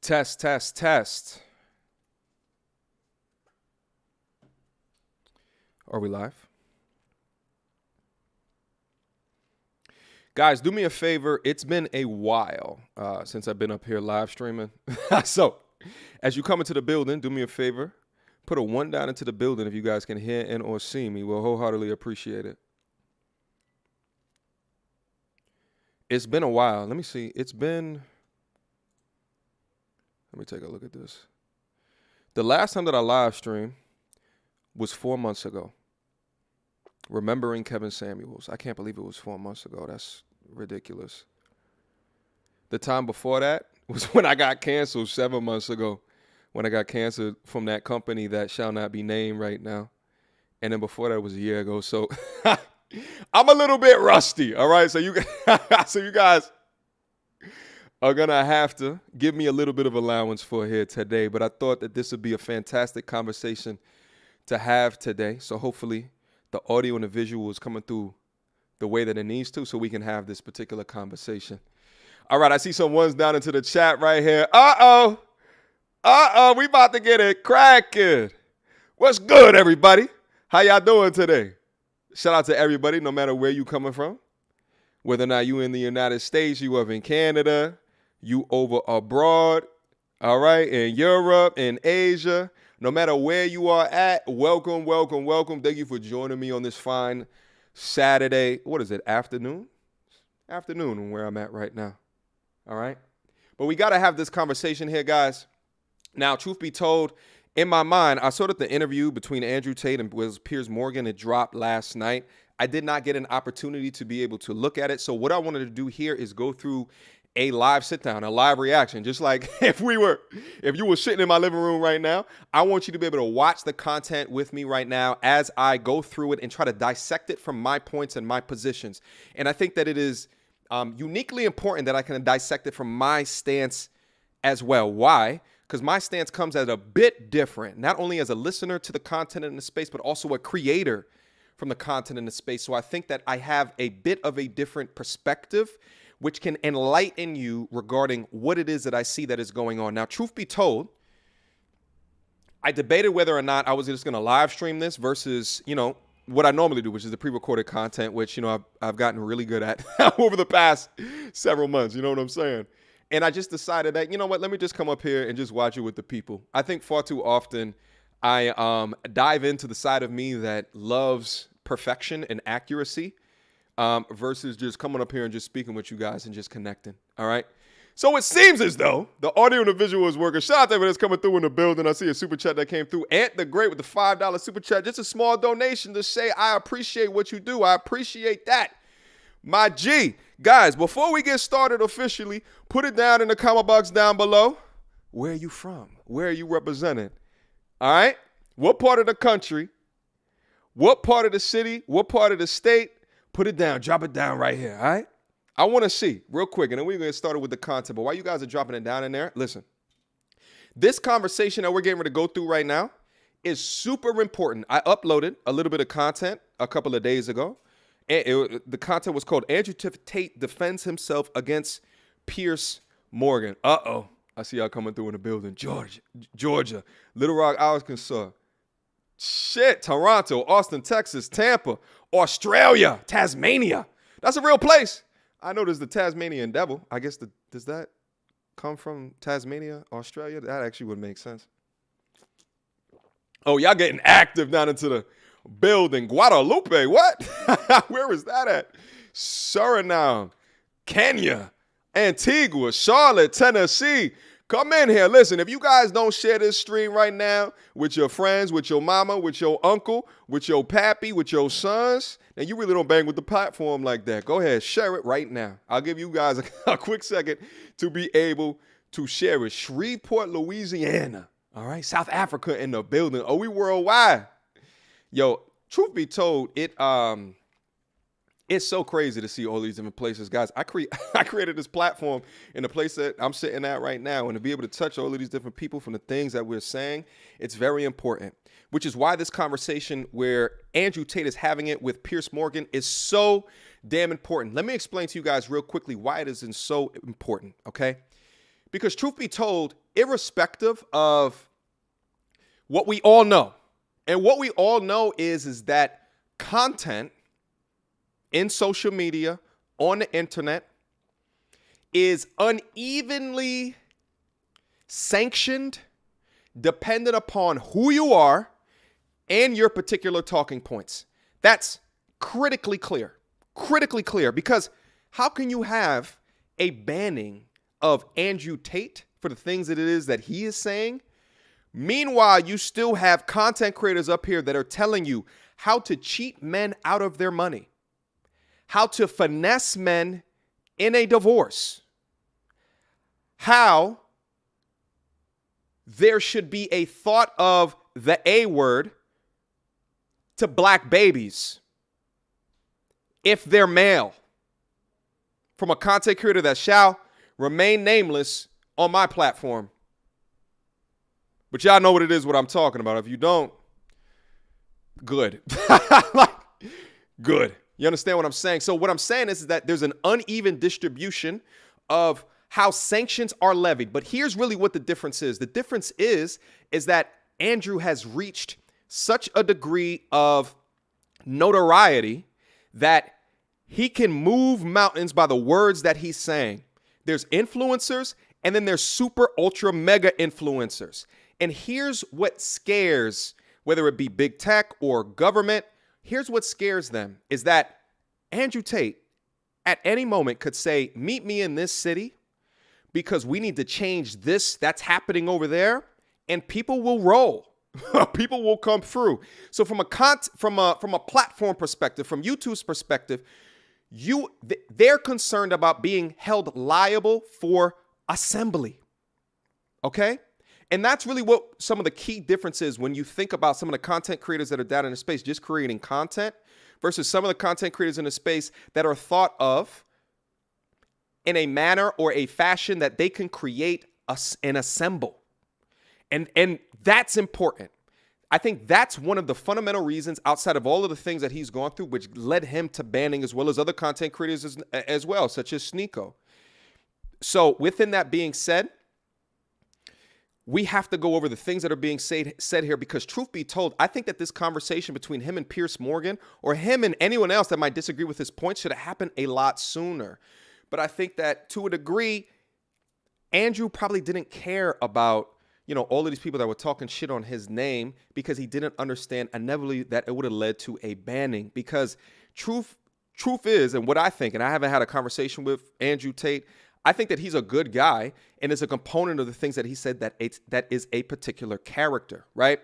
Test, test, test. Are we live? Guys, do me a favor. It's been a while since I've been up here live streaming. So, as you come into the building, do me a favor. Put a 1 down into the building if you guys can hear and or see me. We'll wholeheartedly appreciate it. It's been a while. Let me see. Let me take a look at this. The last time that I live streamed was 4 months ago. Remembering Kevin Samuels. I can't believe it was 4 months ago. That's ridiculous. The time before that was when I got canceled 7 months ago. When I got canceled from that company that shall not be named right now. And then before that was a year ago. So I'm a little bit rusty. All right. So you guys are going to have to give me a little bit of allowance for here today. But I thought that this would be a fantastic conversation to have today. So hopefully the audio and the visual is coming through the way that it needs to so we can have this particular conversation. All right. I see some ones down into the chat right here. Uh-oh. We about to get it cracking. What's good, everybody? How y'all doing today? Shout out to everybody, no matter where you coming from. Whether or not you in the United States, you up in Canada, you over abroad, all right, in Europe, in Asia. No matter where you are at, welcome, welcome, welcome. Thank you for joining me on this fine Saturday. What is it, afternoon? Afternoon where I'm at right now, all right? But we got to have this conversation here, guys. Now, truth be told, in my mind, I saw that the interview between Andrew Tate and Piers Morgan, it dropped last night. I did not get an opportunity to be able to look at it. So what I wanted to do here is go through a live sit down, a live reaction. Just like if you were sitting in my living room right now, I want you to be able to watch the content with me right now as I go through it and try to dissect it from my points and my positions. And I think that it is uniquely important that I can dissect it from my stance as well. Why? Because my stance comes at a bit different, not only as a listener to the content in the space, but also a creator from the content in the space. So I think that I have a bit of a different perspective, which can enlighten you regarding what it is that I see that is going on. Now, truth be told, I debated whether or not I was just going to live stream this versus, what I normally do, which is the pre-recorded content, which, I've gotten really good at over the past several months. You know what I'm saying? And I just decided that, let me just come up here and just watch it with the people. I think far too often I dive into the side of me that loves perfection and accuracy versus just coming up here and just speaking with you guys and just connecting. All right. So it seems as though the audio and the visual is working. Shout out to everyone that's coming through in the building. I see a super chat that came through. Ant the Great with the $5 super chat. Just a small donation to say I appreciate what you do. I appreciate that. My G. Guys, before we get started officially, put it down in the comment box down below. Where are you from? Where are you representing? All right? What part of the country? What part of the city? What part of the state? Put it down. Drop it down right here, all right? I want to see real quick, and then we're going to get started with the content. But while you guys are dropping it down in there, listen. This conversation that we're getting ready to go through right now is super important. I uploaded a little bit of content a couple of days ago. The content was called Andrew Tate defends himself against Piers Morgan. Uh-oh. I see y'all coming through in the building. Georgia, Little Rock, Arkansas. Shit, Toronto, Austin, Texas, Tampa, Australia, Tasmania. That's a real place. I know there's the Tasmanian devil. I guess does that come from Tasmania, Australia? That actually would make sense. Oh, y'all getting active down into the building. Guadalupe, what? Where is that at? Suriname, Kenya, Antigua, Charlotte, Tennessee. Come in here. Listen, if you guys don't share this stream right now with your friends, with your mama, with your uncle, with your pappy, with your sons, then you really don't bang with the platform like that. Go ahead, share it right now. I'll give you guys a quick second to be able to share it. Shreveport, Louisiana. All right, South Africa in the building. Oh, we worldwide. Yo, truth be told, it's so crazy to see all these different places. Guys, I created this platform in the place that I'm sitting at right now, and to be able to touch all of these different people from the things that we're saying, it's very important, which is why this conversation where Andrew Tate is having it with Piers Morgan is so damn important. Let me explain to you guys real quickly why it is so important, okay? Because truth be told, irrespective of what we all know, and what we all know is that content in social media, on the internet, is unevenly sanctioned, dependent upon who you are and your particular talking points. That's critically clear. Critically clear. Because how can you have a banning of Andrew Tate for the things that it is that he is saying? Meanwhile, you still have content creators up here that are telling you how to cheat men out of their money, how to finesse men in a divorce, how there should be a thought of the A word to black babies if they're male, from a content creator that shall remain nameless on my platform. But y'all know what it is, what I'm talking about. If you don't, good. Like, good. You understand what I'm saying? So what I'm saying is that there's an uneven distribution of how sanctions are levied. But here's really what the difference is. The difference is that Andrew has reached such a degree of notoriety that he can move mountains by the words that he's saying. There's influencers, and then there's super ultra mega influencers. And here's what scares, whether it be big tech or government, here's what scares them, is that Andrew Tate at any moment could say, meet me in this city because we need to change this that's happening over there, and people will roll. People will come through. So from a platform perspective, from YouTube's perspective, they're concerned about being held liable for assembly. Okay? And that's really what some of the key differences when you think about some of the content creators that are down in the space just creating content versus some of the content creators in the space that are thought of in a manner or a fashion that they can create and assemble. And that's important. I think that's one of the fundamental reasons outside of all of the things that he's gone through, which led him to banning as well as other content creators as well, such as Sneeko. So within that being said, we have to go over the things that are being said here because truth be told, I think that this conversation between him and Piers Morgan or him and anyone else that might disagree with his points should have happened a lot sooner. But I think that to a degree, Andrew probably didn't care about, all of these people that were talking shit on his name because he didn't understand inevitably that it would have led to a banning. Because truth is, and what I think, and I haven't had a conversation with Andrew Tate, I think that he's a good guy, and it's a component of the things that he said that is a particular character, right?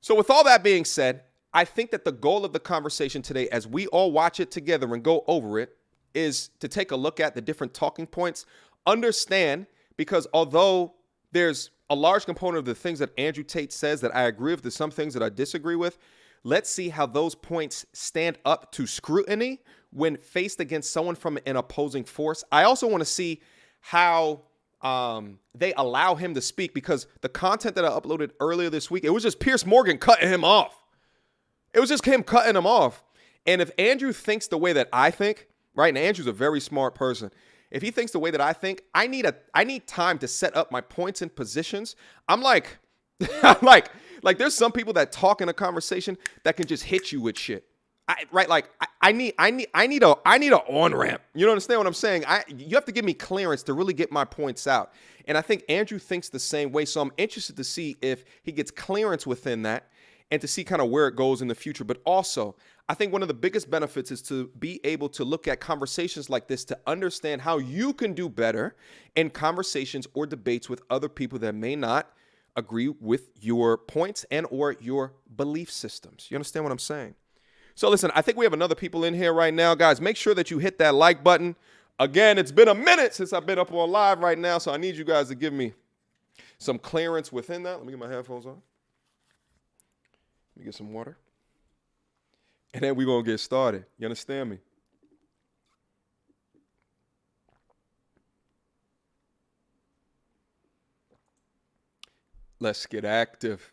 So with all that being said, I think that the goal of the conversation today, as we all watch it together and go over it, is to take a look at the different talking points, understand, because although there's a large component of the things that Andrew Tate says that I agree with, there's some things that I disagree with. Let's see how those points stand up to scrutiny when faced against someone from an opposing force. I also want to see how they allow him to speak, because the content that I uploaded earlier this week, it was just Piers Morgan cutting him off. It was just him cutting him off. And if Andrew thinks the way that I think, right, and Andrew's a very smart person, if he thinks the way that I think, I need time to set up my points and positions. I'm like, like there's some people that talk in a conversation that can just hit you with shit. I need a on-ramp. You understand what I'm saying? You have to give me clearance to really get my points out. And I think Andrew thinks the same way. So I'm interested to see if he gets clearance within that and to see kind of where it goes in the future. But also, I think one of the biggest benefits is to be able to look at conversations like this to understand how you can do better in conversations or debates with other people that may not agree with your points and or your belief systems. You understand what I'm saying? So listen, I think we have another people in here right now. Guys, make sure that you hit that like button. Again, it's been a minute since I've been up on live right now, so I need you guys to give me some clearance within that. Let me get my headphones on. Let me get some water. And then we're going to get started. You understand me? Let's get active.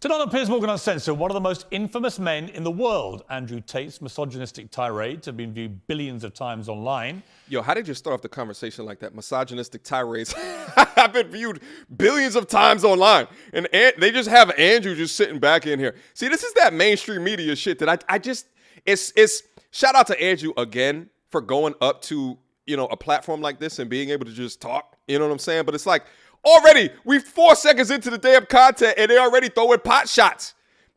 Tonight on Piers Morgan Uncensored, one of the most infamous men in the world, Andrew Tate's misogynistic tirades have been viewed billions of times online. Yo, how did you start off the conversation like that? Misogynistic tirades have been viewed billions of times online. And they just have Andrew just sitting back in here. See, this is that mainstream media shit that I just, it's shout out to Andrew again for going up to, a platform like this and being able to just talk. You know what I'm saying? But it's like, already, we're 4 seconds into the damn content and they already throwing pot shots.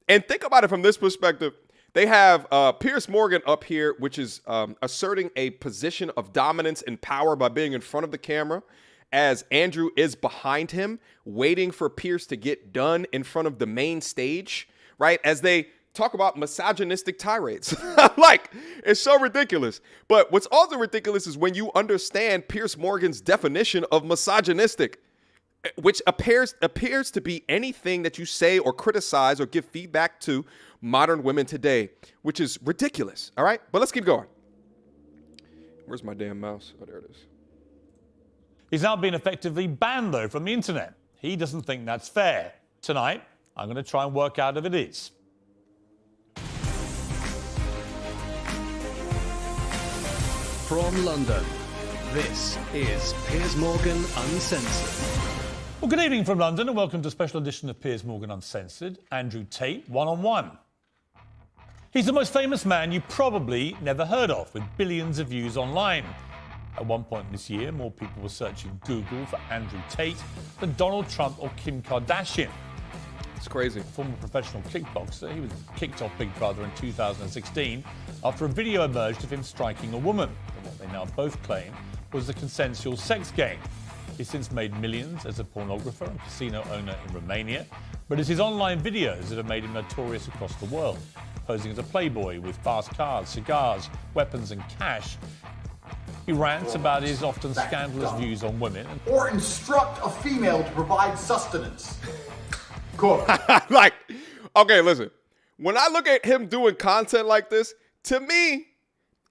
And think about it from this perspective. They have Piers Morgan up here, which is asserting a position of dominance and power by being in front of the camera, as Andrew is behind him, waiting for Piers to get done in front of the main stage, right? As they talk about misogynistic tirades. Like, it's so ridiculous. But what's also ridiculous is when you understand Piers Morgan's definition of misogynistic, which appears to be anything that you say or criticize or give feedback to modern women today, which is ridiculous, all right? But let's keep going. Where's my damn mouse? Oh, there it is. He's now been effectively banned, though, from the internet. He doesn't think that's fair. Tonight, I'm going to try and work out if it is. From London, this is Piers Morgan Uncensored. Well, good evening from London and welcome to a special edition of Piers Morgan Uncensored. Andrew Tate, one-on-one. He's the most famous man you probably never heard of, with billions of views online. At one point this year, more people were searching Google for Andrew Tate than Donald Trump or Kim Kardashian. It's crazy. Former professional kickboxer, he was kicked off Big Brother in 2016 after a video emerged of him striking a woman, in what they now both claim was a consensual sex game. He's since made millions as a pornographer and casino owner in Romania, but it's his online videos that have made him notorious across the world. Posing as a playboy with fast cars, cigars, weapons and cash, he rants about his often scandalous views on women. Or instruct a female to provide sustenance. Cool. Like, okay, listen. When I look at him doing content like this, to me,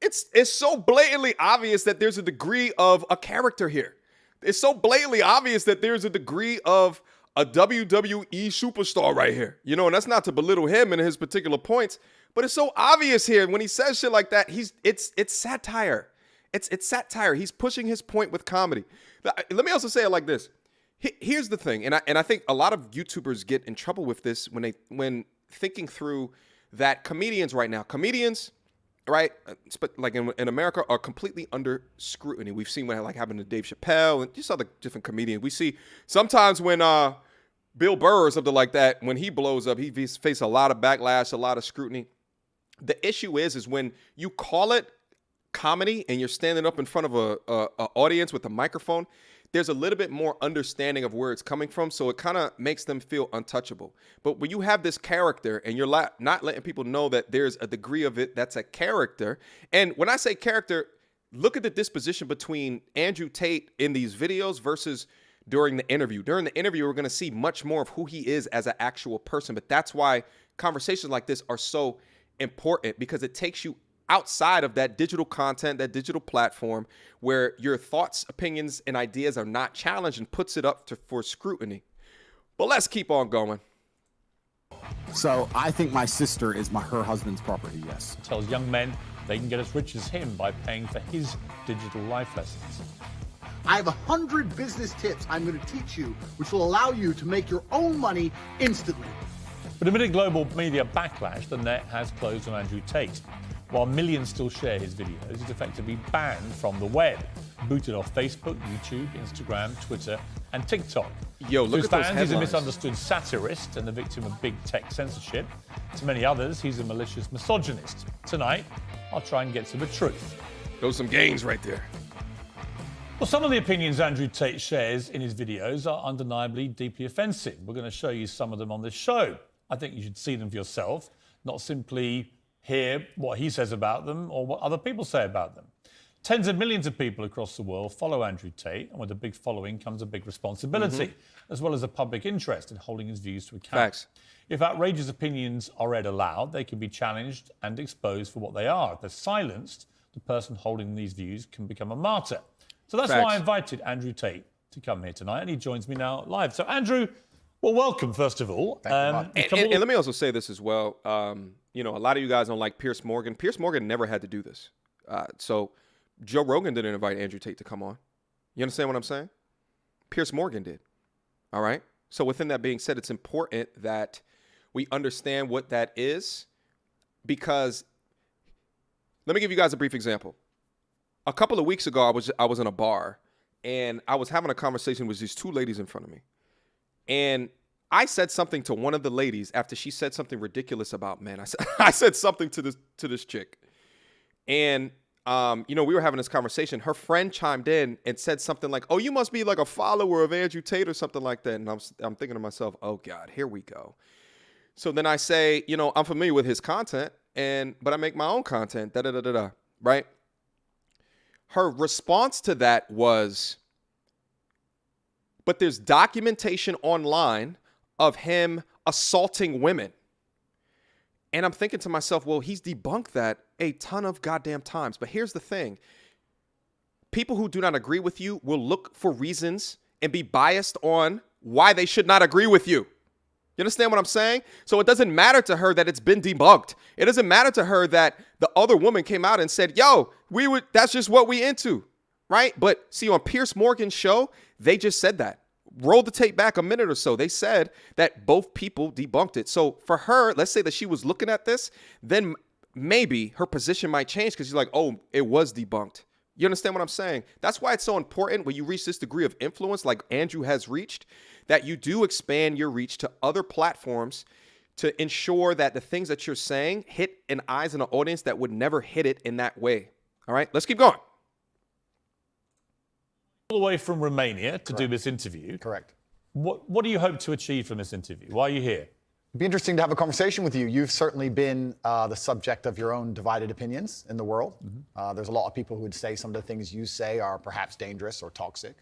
it's so blatantly obvious that there's a degree of a character here. It's so blatantly obvious that there's a degree of a WWE superstar right here. And that's not to belittle him and his particular points, but it's so obvious here when he says shit like that. It's satire. It's satire. He's pushing his point with comedy. Let me also say it like this. Here's the thing, and I think a lot of YouTubers get in trouble with this when thinking through that comedians right now, right, like in America, are completely under scrutiny. We've seen what happened to Dave Chappelle and just other different comedians. We see sometimes when Bill Burr or something like that, when he blows up, he faces a lot of backlash, a lot of scrutiny. The issue is when you call it comedy and you're standing up in front of a audience with a microphone, there's a little bit more understanding of where it's coming from, so it kind of makes them feel untouchable. But when you have this character and you're not letting people know that there's a degree of it that's a character, and when I say character, look at the disposition between Andrew Tate in these videos versus during the interview. During the interview, we're going to see much more of who he is as an actual person, but that's why conversations like this are so important, because it takes you outside of that digital content, that digital platform where your thoughts, opinions, and ideas are not challenged, and puts it up for scrutiny. But let's keep on going. So I think my sister is her husband's property, yes. Tells young men they can get as rich as him by paying for his digital life lessons. I have 100 business tips I'm going to teach you, which will allow you to make your own money instantly. But amid global media backlash, the net has closed on Andrew Tate. While millions still share his videos, he's effectively banned from the web, booted off Facebook, YouTube, Instagram, Twitter, and TikTok. Yo, look at those fans, he's a headlines. misunderstood satirist and the victim of big tech censorship. To many others, he's a malicious misogynist. Tonight, I'll try and get to the truth. Those some gains right there. Well, some of the opinions Andrew Tate shares in his videos are undeniably deeply offensive. We're going to show you some of them on this show. I think you should see them for yourself, not simply hear what he says about them or what other people say about them. Tens of millions of people across the world follow Andrew Tate, and with a big following comes a big responsibility, as well as a public interest in holding his views to account. Facts. If outrageous opinions are read aloud, they can be challenged and exposed for what they are. If they're silenced, the person holding these views can become a martyr. So that's why I invited Andrew Tate to come here tonight, and he joins me now live. So, Andrew, Well, welcome, first of all. And let me also say this as well. You know, a lot of you guys don't like Piers Morgan. Piers Morgan never had to do this. So Joe Rogan didn't invite Andrew Tate to come on. You understand what I'm saying? Piers Morgan did. All right? So within that being said, it's important that we understand what that is, because let me give you guys a brief example. A couple of weeks ago, I was in a bar, and I was having a conversation with these two ladies in front of me. And I said something to one of the ladies after she said something ridiculous about men. I said something to this chick. And you know, we were having this conversation. Her friend chimed in and said something like, "Oh, you must be like a follower of Andrew Tate or something like that." And I'm thinking to myself, "Oh God, here we go." So then I say, you know, I'm familiar with his content, but I make my own content. Right? Her response to that was, "But there's documentation online of him assaulting women." And I'm thinking to myself, well, he's debunked that a ton of goddamn times. But here's the thing. People who do not agree with you will look for reasons and be biased on why they should not agree with you. You understand what I'm saying? So it doesn't matter to her that it's been debunked. It doesn't matter to her that the other woman came out and said, yo, that's just what we into, right? But see, on Piers Morgan's show, they just said that. Roll the tape back a minute or so. They said that both people debunked it. So for her, let's say that she was looking at this, then maybe her position might change because she's like, oh, it was debunked. You understand what I'm saying? That's why it's so important when you reach this degree of influence like Andrew has reached, that you do expand your reach to other platforms to ensure that the things that you're saying hit an eyes in an audience that would never hit it in that way. All right, let's keep going. All the way from Romania to do this interview. Correct. What do you hope to achieve from this interview? Why are you here? It'd be interesting to have a conversation with you. You've certainly been the subject of your own divided opinions in the world. There's a lot of people who would say some of the things you say are perhaps dangerous or toxic.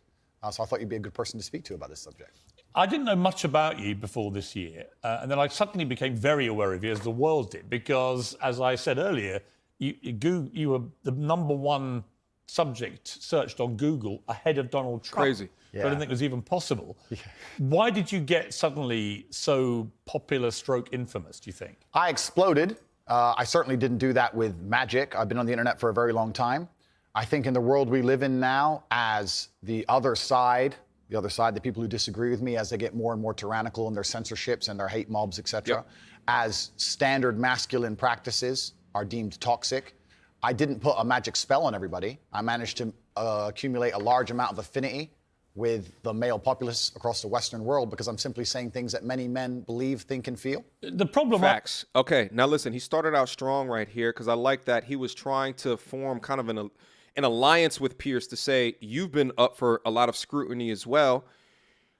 So I thought you'd be a good person to speak to about this subject. I didn't know much about you before this year, and then I suddenly became very aware of you, as the world did, because, as I said earlier, you were the #1 subject searched on Google ahead of Donald Trump. Crazy. Yeah. I didn't think it was even possible. Yeah. Why did you get suddenly so popular / infamous, do you think? I exploded. I certainly didn't do that with magic. I've been on the internet for a very long time. I think in the world we live in now, as the other side, the people who disagree with me, as they get more and more tyrannical in their censorships and their hate mobs, etc., as standard masculine practices are deemed toxic, I didn't put a magic spell on everybody. I managed to accumulate a large amount of affinity with the male populace across the Western world because I'm simply saying things that many men believe, think, and feel. The problem... Facts. Okay, now listen, he started out strong right here because I like that he was trying to form kind of an alliance with Piers to say, you've been up for a lot of scrutiny as well.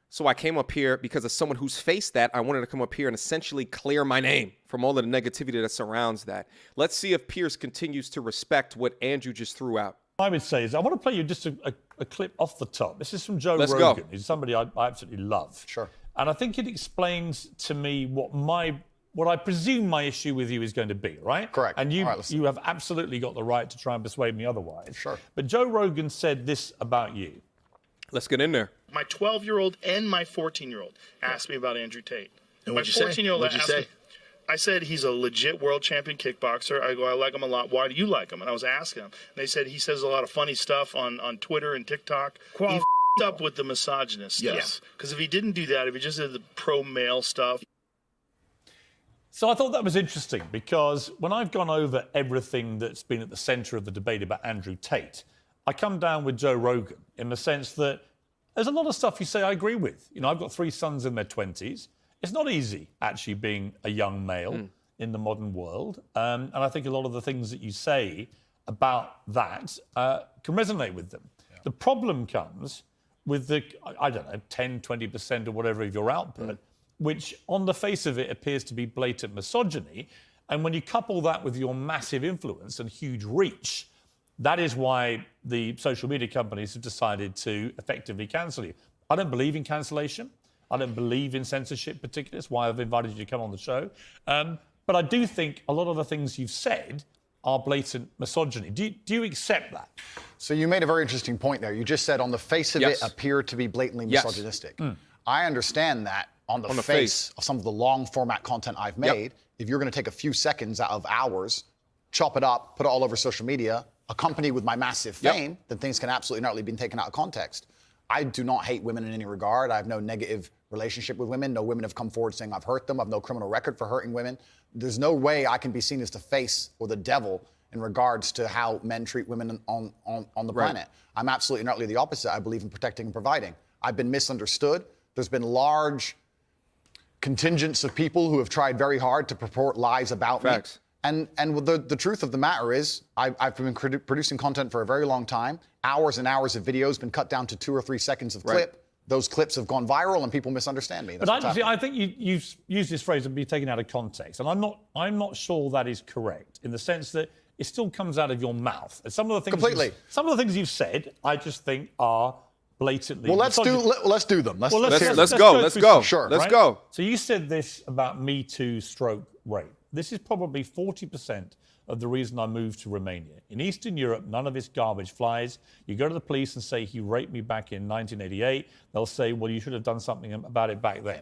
So I came up here because as someone who's faced that, I wanted to come up here and essentially clear my name from all of the negativity that surrounds that. Let's see if Piers continues to respect what Andrew just threw out. I would say is I want to play you just a clip off the top. This is from Joe Let's Rogan, go. who's somebody I absolutely love. Sure. And I think it explains to me what I presume my issue with you is going to be, right? Correct. And you right, you have absolutely got the right to try and persuade me otherwise. Sure. But Joe Rogan said this about you. Let's get in there. My 12-year-old and my 14-year-old asked me about Andrew Tate. And my what'd you say? 14-year-old What'd you asked say? me, I said he's a legit world champion kickboxer. I go, I like him a lot. Why do you like him? And I was asking him. And they said he says a lot of funny stuff on Twitter and TikTok. He f***ed up with the misogynist stuff. Yes. Because if he didn't do that, if he just did the pro-male stuff. So I thought that was interesting because when I've gone over everything that's been at the centre of the debate about Andrew Tate, I come down with Joe Rogan in the sense that there's a lot of stuff you say I agree with. You know, I've got 3 sons in their 20s. It's not easy, actually, being a young male in the modern world. And I think a lot of the things that you say about that can resonate with them. Yeah. The problem comes with the, I don't know, 10, 20% or whatever of your output, which on the face of it appears to be blatant misogyny. And when you couple that with your massive influence and huge reach, that is why the social media companies have decided to effectively cancel you. I don't believe in cancellation. I don't believe in censorship particularly. That's why I've invited you to come on the show. But I do think a lot of the things you've said are blatant misogyny. Do you accept that? So you made a very interesting point there. You just said on the face of it appeared to be blatantly misogynistic. I understand that on the On the face face. of some of the long format content I've made, if you're going to take a few seconds out of hours, chop it up, put it all over social media, accompanied with my massive fame, then things can absolutely not be taken out of context. I do not hate women in any regard. I have no negative relationship with women. No women have come forward saying I've hurt them. I have no criminal record for hurting women. There's no way I can be seen as the face or the devil in regards to how men treat women on the planet. I'm absolutely and utterly the opposite. I believe in protecting and providing. I've been misunderstood. There's been large contingents of people who have tried very hard to purport lies about me. And the truth of the matter is, I've been producing content for a very long time. Hours and hours of videos been cut down to 2 or 3 seconds of clip. Those clips have gone viral and people misunderstand me. But I think you've used this phrase of be taken out of context, and I'm not sure that is correct in the sense that it still comes out of your mouth. And some of the things some of the things you've said, I just think are blatantly. Well, let's do them. Let's go. Sure. Let's go. So you said this about Me Too / rape. This is probably 40% of the reason I moved to Romania. In Eastern Europe, none of this garbage flies. You go to the police and say he raped me back in 1988. They'll say, well, you should have done something about it back then.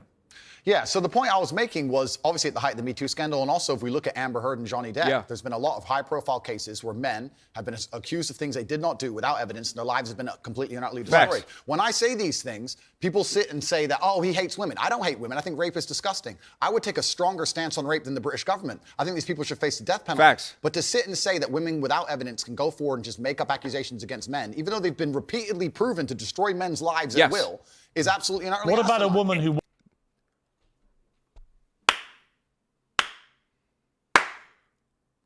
Yeah, so the point I was making was obviously at the height of the Me Too scandal, and also if we look at Amber Heard and Johnny Depp, there's been a lot of high-profile cases where men have been accused of things they did not do without evidence, and their lives have been completely and utterly destroyed. When I say these things, people sit and say that, oh, he hates women. I don't hate women. I think rape is disgusting. I would take a stronger stance on rape than the British government. I think these people should face the death penalty. But to sit and say that women without evidence can go forward and just make up accusations against men, even though they've been repeatedly proven to destroy men's lives at will, is absolutely and utterly What about a woman who...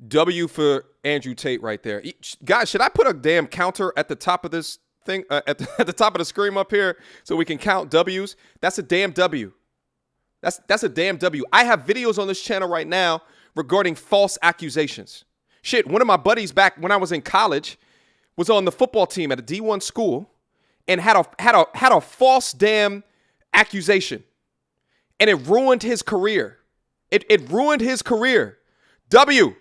W for Andrew Tate right there. Guys, should I put a damn counter at the top of this thing, at the top of the screen up here so we can count W's? That's a damn W. That's a damn W. I have videos on this channel right now regarding false accusations. Shit, one of my buddies back when I was in college was on the football team at a D1 school and had a false damn accusation. And it ruined his career. It ruined his career. W.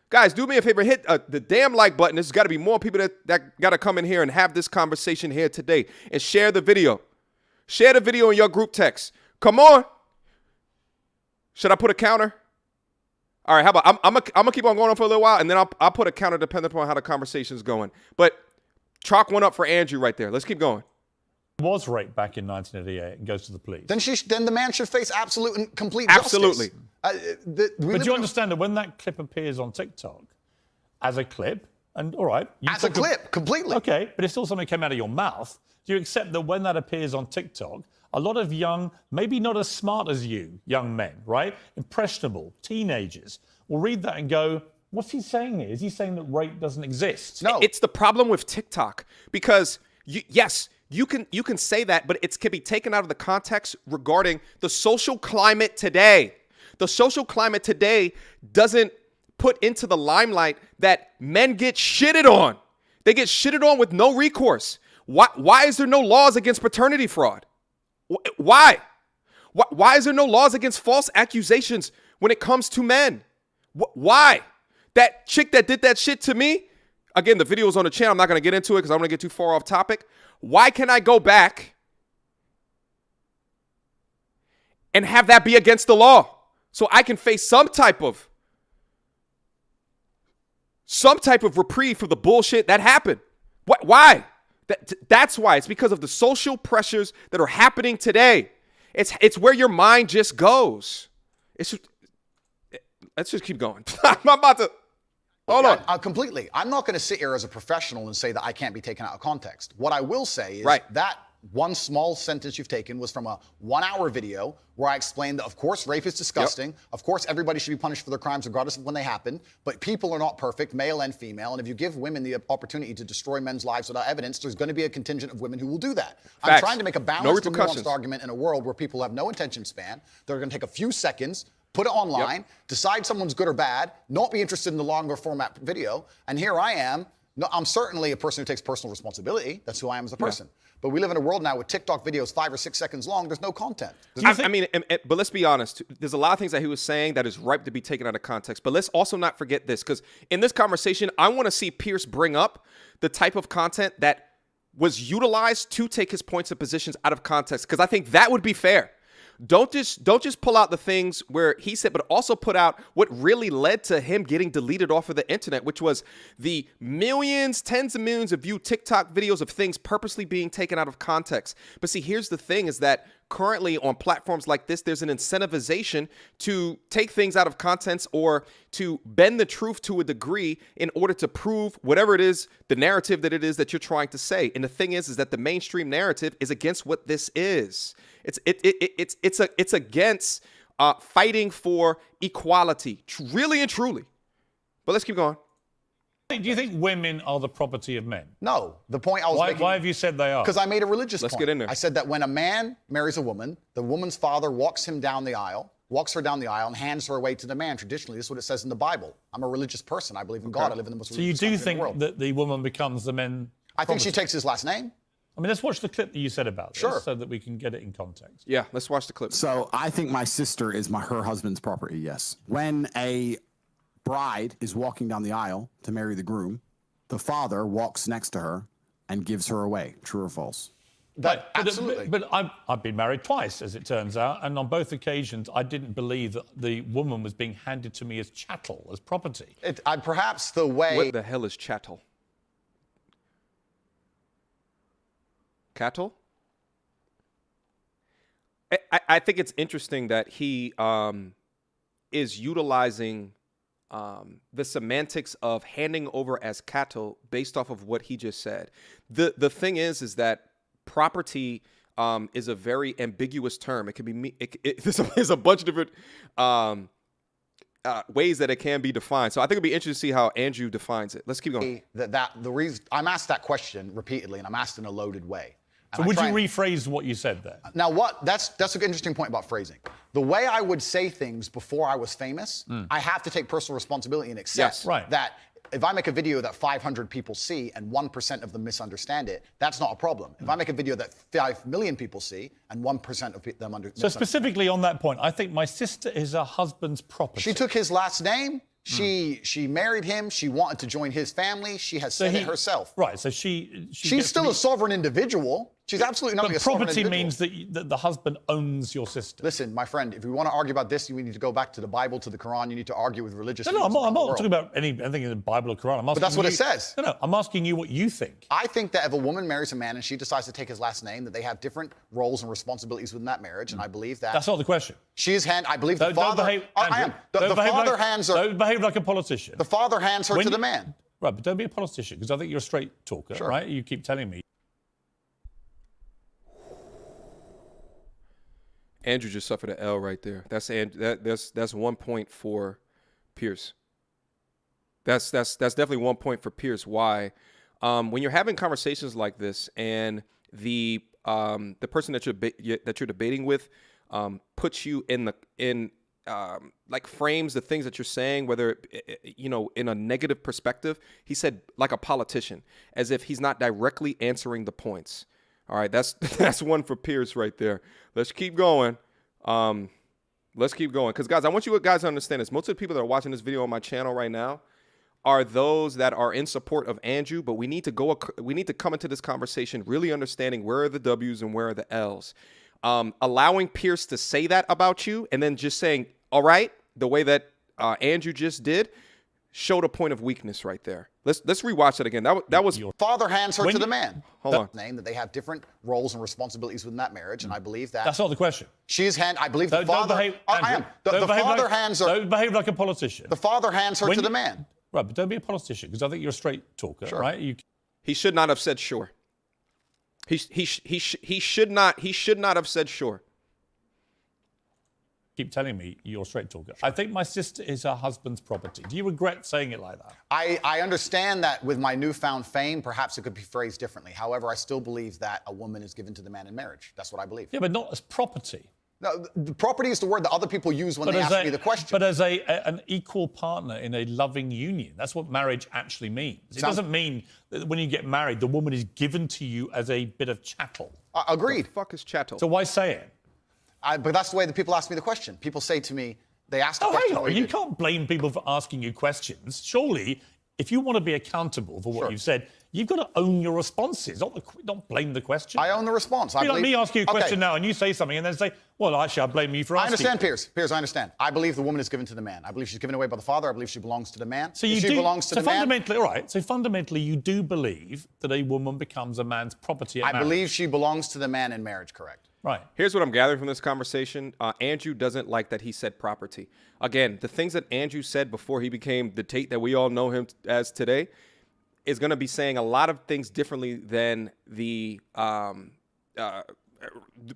Guys, do me a favor. Hit the damn like button. There's got to be more people that got to come in here and have this conversation here today. And share the video. Share the video in your group text. Come on. Should I put a counter? All right, how about I'm gonna keep on going on for a little while, and then I'll put a counter depending upon how the conversation's going. But chalk one up for Andrew right there. Let's keep going. Was raped back in 1988 and goes to the police. Then the man should face absolute and complete justice. But you understand that when that clip appears on TikTok as a clip, and all right, as a clip, completely. Okay, but it's still something that came out of your mouth. Do you accept that when that appears on TikTok, a lot of young, maybe not as smart as you, young men, right, impressionable teenagers, will read that and go, what's he saying here? Is he saying that rape doesn't exist? No, it's the problem with TikTok because yes. You can say that, but it can be taken out of the context regarding the social climate today. The social climate today doesn't put into the limelight that men get shitted on. They get shitted on with no recourse. Why is there no laws against paternity fraud? Why? Why is there no laws against false accusations when it comes to men? Why? That chick that did that shit to me, again, the video is on the channel. I'm not going to get into it because I don't want to get too far off topic. Why can I go back and have that be against the law so I can face some type of reprieve for the bullshit that happened? Why? That's why. It's because of the social pressures that are happening today. It's where your mind just goes. Let's just keep going. I'm about to... Hold on. Completely. I'm not going to sit here as a professional and say that I can't be taken out of context. What I will say is that one small sentence you've taken was from a 1-hour video where I explained that, of course, rape is disgusting. Of course, everybody should be punished for their crimes regardless of when they happen. But people are not perfect, male and female. And if you give women the opportunity to destroy men's lives without evidence, there's going to be a contingent of women who will do that. I'm trying to make a balanced and nuanced argument in a world where people have no attention span. They're going to take a few seconds, put it online, decide someone's good or bad, not be interested in the longer format video. And here I am. No, I'm certainly a person who takes personal responsibility. That's who I am as a person. But we live in a world now with TikTok videos 5 or 6 seconds long. There's no content. But let's be honest. There's a lot of things that he was saying that is ripe to be taken out of context. But let's also not forget this, because in this conversation, I want to see Piers bring up the type of content that was utilized to take his points and positions out of context, because I think that would be fair. Don't just pull out the things where he said, but also put out what really led to him getting deleted off of the internet, which was the millions, tens of millions of viewed TikTok videos of things purposely being taken out of context. But see, here's the thing is that currently on platforms like this, there's an incentivization to take things out of context or to bend the truth to a degree in order to prove whatever it is, the narrative that it is that you're trying to say. And the thing is that the mainstream narrative is against what this is. It's against fighting for equality, really and truly. But let's keep going. Do you think women are the property of men? No, the point I was making. Why have you said they are? Because I made a religious Let's point. get in there. I said that when a man marries a woman, the woman's father walks her down the aisle, and hands her away to the man. Traditionally, this is what it says in the Bible. I'm a religious person. I believe in God. I live in the most So you religious do country in the think world. that the woman becomes the men? I think she takes his last name. I mean, let's watch the clip that you said about this Sure. so that we can get it in context. Yeah, let's watch the clip. So I think my sister is her husband's property, yes. When a bride is walking down the aisle to marry the groom, the father walks next to her and gives her away. True or false? Absolutely. But I've been married twice, as it turns out, and on both occasions, I didn't believe that the woman was being handed to me as chattel, as property. Perhaps the way... What the hell is chattel? Cattle? I think it's interesting that he is utilizing the semantics of handing over as cattle based off of what he just said. The thing is that property is a very ambiguous term. It can be there's a bunch of different ways that it can be defined. So I think it'd be interesting to see how Andrew defines it. Let's keep going. The reason I'm asked that question repeatedly, and I'm asked in a loaded way. So would you rephrase what you said there? Now, that's an interesting point about phrasing. The way I would say things before I was famous, I have to take personal responsibility and accept that if I make a video that 500 people see and 1% of them misunderstand it, that's not a problem. If I make a video that 5 million people see and 1% of them understand. So specifically on that point, I think my sister is her husband's property. She took his last name. She married him. She wanted to join his family. She has said it herself. Right. So she's still a sovereign individual. She's absolutely not a sovereign individual. Property means that the husband owns your sister. Listen, my friend, if we want to argue about this, you need to go back to the Bible, to the Quran. You need to argue with religious. No, I'm not talking about anything in the Bible or Quran. I'm asking but that's what it says. No, I'm asking you what you think. I think that if a woman marries a man and she decides to take his last name, that they have different roles and responsibilities within that marriage, and I believe that. That's not the question. I believe the father. The father hands her. Don't behave like a politician. The father hands her to the man. Right, but don't be a politician, because I think you're a straight talker, Sure. right? You keep telling me. Andrew just suffered an L right there. That's 1 point for Piers. That's definitely 1 point for Piers. Why? When you're having conversations like this, and the person that you're debating with puts you like frames the things that you're saying, whether in a negative perspective. He said like a politician, as if he's not directly answering the points. All right, that's one for Piers right there. Let's keep going. Because, guys, I want you guys to understand this. Most of the people that are watching this video on my channel right now are those that are in support of Andrew, but we need to come into this conversation really understanding where are the W's and where are the L's. Allowing Piers to say that about you and then just saying, all right, the way that Andrew just did, showed a point of weakness right there. Let's rewatch it again. That was father hands her to the man. Hold on. Name that they have different roles and responsibilities within that marriage, and I believe that. That's not the question. I believe the father. The father hands her. Don't behave like a politician. The father hands her to the man. Right, but don't be a politician, because I think you're a straight talker, right? He should not have said sure. He should not have said sure. Keep telling me you're a straight talker. I think my sister is her husband's property. Do you regret saying it like that? I understand that with my newfound fame, perhaps it could be phrased differently. However, I still believe that a woman is given to the man in marriage. That's what I believe. Yeah, but not as property. No, the property is the word that other people use when they ask me the question. But as an equal partner in a loving union. That's what marriage actually means. It doesn't mean that when you get married, the woman is given to you as a bit of chattel. Agreed. The fuck is chattel? So why say it? But that's the way that people ask me the question. People say to me, they ask the question. Hang on. You can't blame people for asking you questions. Surely, if you want to be accountable for what you've said, You've got to own your responses, not blame the question. I own the response. Be like me asking you a question Okay. now and you say something and then say, well, actually, I blame you for I asking. understand, Piers. Piers, I understand. I believe the woman is given to the man. I believe she's given away by the father. I believe she belongs to the man. So If you she do, belongs to so the man. fundamentally, all right. So fundamentally, you do believe that a woman becomes a man's property at I marriage. believe she belongs to the man in marriage, correct? Right. Here's what I'm gathering from this conversation. Andrew doesn't like that he said property. Again, the things that Andrew said before he became the Tate that we all know him as today is going to be saying a lot of things differently than the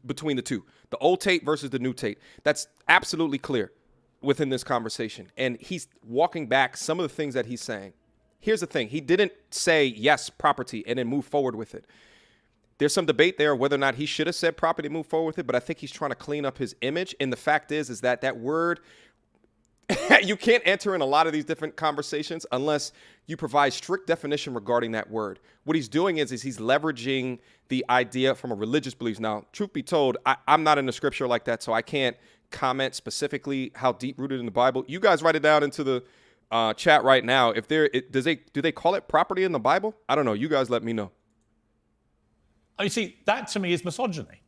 between the two. The old Tate versus the new Tate. That's absolutely clear within this conversation. And he's walking back some of the things that he's saying. Here's the thing. He didn't say, yes, property, and then move forward with it. There's some debate there whether or not he should have said property, move forward with it, but I think he's trying to clean up his image. And the fact is that that word, you can't enter in a lot of these different conversations unless you provide strict definition regarding that word. What he's doing is he's leveraging the idea from a religious belief. Now, truth be told, I'm not in the scripture like that, so I can't comment specifically how deep rooted in the Bible. You guys write it down into the chat right now. If do they call it property in the Bible? I don't know. You guys let me know. Oh, you see, that to me is misogyny.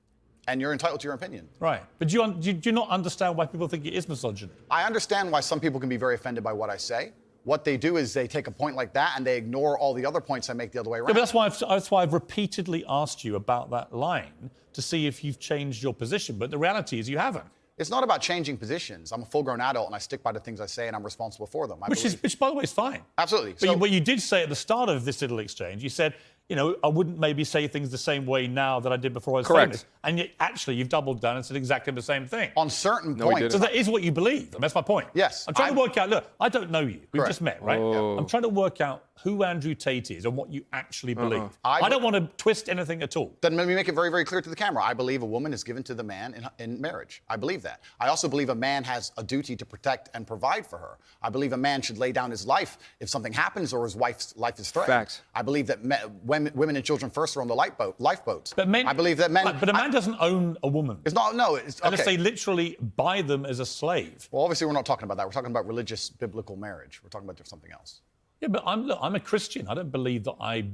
And you're entitled to your opinion. Right. But do you not understand why people think it is misogyny? I understand why some people can be very offended by what I say. What they do is they take a point like that and they ignore all the other points I make the other way around. Yeah, but that's why I've repeatedly asked you about that line to see if you've changed your position. But the reality is you haven't. It's not about changing positions. I'm a full-grown adult and I stick by the things I say and I'm responsible for them. Which, by the way, is fine. Absolutely. But you did say at the start of this little exchange, you said, I wouldn't maybe say things the same way now that I did before I was Correct. famous. And yet, actually, you've doubled down and said exactly the same thing. On certain No, he points. didn't. So that is what you believe. And that's my point. Yes, I'm trying to work out, look, I don't know you. We've Correct. just met, right? Oh. I'm trying to work out who Andrew Tate is and what you actually believe. I I don't want to twist anything at all. Then let me make it very, very clear to the camera. I believe a woman is given to the man in marriage. I believe that. I also believe a man has a duty to protect and provide for her. I believe a man should lay down his life if something happens or his wife's life is threatened. Facts. I believe that women and children first are on the lifeboats. But men, I believe that men. But a man doesn't own a woman. It's not. No. It's Unless okay. they literally buy them as a slave. Well, obviously, we're not talking about that. We're talking about religious, biblical marriage. We're talking about something else. Yeah, but I'm a Christian. I don't believe that I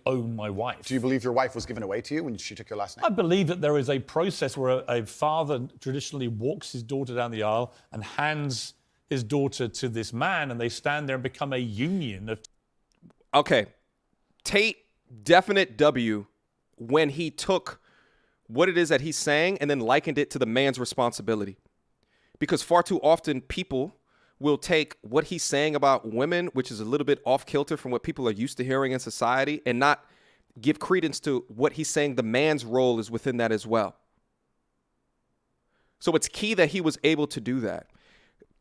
own my wife. Do you believe your wife was given away to you when she took your last name? I believe that there is a process where a father traditionally walks his daughter down the aisle and hands his daughter to this man, and they stand there and become a union of. Okay. Tate, definite W when he took what it is that he's saying and then likened it to the man's responsibility. Because far too often people will take what he's saying about women, which is a little bit off kilter from what people are used to hearing in society, and not give credence to what he's saying the man's role is within that as well. So it's key that he was able to do that.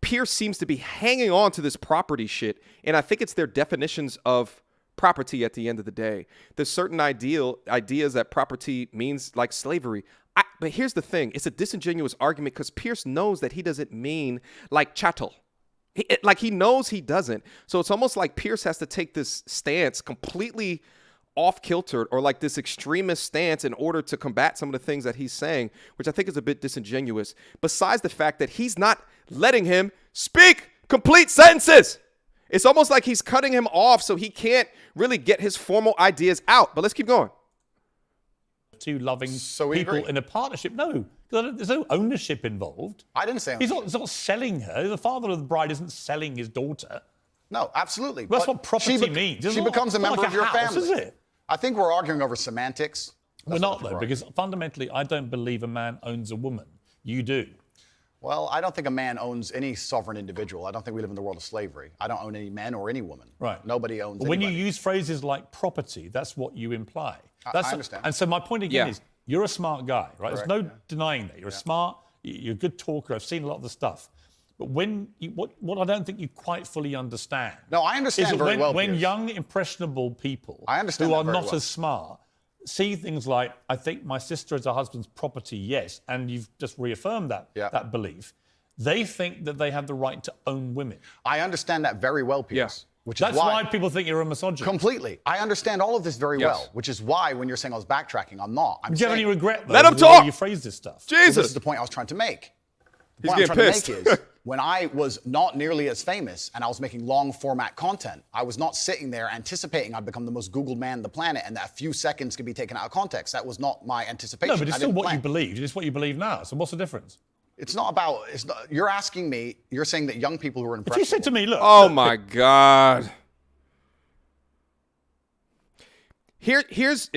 Piers seems to be hanging on to this property shit, and I think it's their definitions of property at the end of the day. There's certain ideas that property means like slavery. But here's the thing. It's a disingenuous argument because Piers knows that he doesn't mean like chattel. He knows he doesn't. So it's almost like Piers has to take this stance completely off kilter or like this extremist stance in order to combat some of the things that he's saying, which I think is a bit disingenuous. Besides the fact that he's not letting him speak complete sentences. It's almost like he's cutting him off so he can't really get his formal ideas out. But let's keep going. Two loving we people agree. in a partnership. No, there's no ownership involved. I didn't say He's not selling her. The father of the bride isn't selling his daughter. No, absolutely. That's But what property means. It's She not- becomes a it's not member like of a your house, family. is it? I think we're arguing over semantics. We're not, though, because fundamentally, I don't believe a man owns a woman. You do. Well, I don't think a man owns any sovereign individual. I don't think we live in the world of slavery. I don't own any men or any woman. Right. Nobody owns But when you anybody. use phrases like property, that's what you imply. I understand. And so my point again Yeah. is, you're a smart guy, right? Correct, There's no denying that. You're smart, you're a good talker. I've seen a lot of the stuff. But what I don't think you quite fully understand. No, I understand is that very well, when Piers. young, impressionable people I understand who that are very not well. as smart see things like, I think my sister is her husband's property, yes, and you've just reaffirmed that belief. They think that they have the right to own women. I understand that very well, Piers. Yeah. Which That's is why people think you're a misogynist. Completely. I understand all of this very Yes. well, which is why when you're saying I was backtracking, I'm not. I'm Do you have saying, any regret, though, Let him with the way talk! you phrase this stuff? Well, this Jesus. is the point I was trying to make. The He's point I'm getting trying to make pissed. is when I was not nearly as famous and I was making long format content, I was not sitting there anticipating I'd become the most Googled man on the planet and that a few seconds could be taken out of context. That was not my anticipation. No, but it's I still didn't what plan. you believed. It's what you believe now. So what's the difference? It's not about, you're asking me, you're saying that young people who are If impressionable. you said to me, look. Oh look, my God. Here's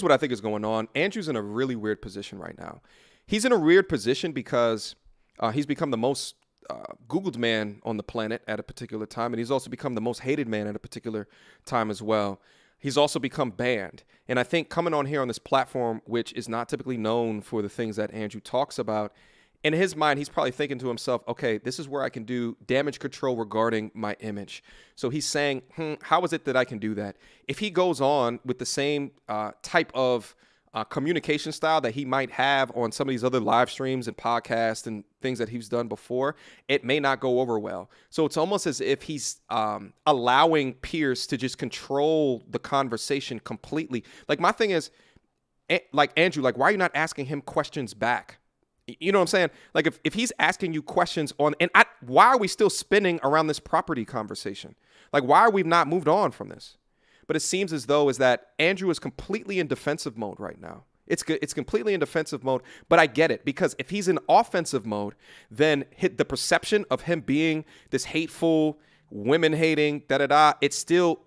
what I think is going on. Andrew's in a really weird position right now. He's in a weird position because he's become the most Googled man on the planet at a particular time, and he's also become the most hated man at a particular time as well. He's also become banned. And I think coming on here on this platform, which is not typically known for the things that Andrew talks about, in his mind, he's probably thinking to himself, okay, this is where I can do damage control regarding my image. So he's saying, how is it that I can do that? If he goes on with the same type of communication style that he might have on some of these other live streams and podcasts and things that he's done before, it may not go over well. So it's almost as if he's allowing Piers to just control the conversation completely. Like, my thing is, like, Andrew, like, why are you not asking him questions back? You know what I'm saying? Like, if he's asking you questions on, why are we still spinning around this property conversation? Like, why are we not moved on from this? But it seems as though is that Andrew is completely in defensive mode right now. It's completely in defensive mode, but I get it, because if he's in offensive mode, then the perception of him being this hateful, women-hating, it still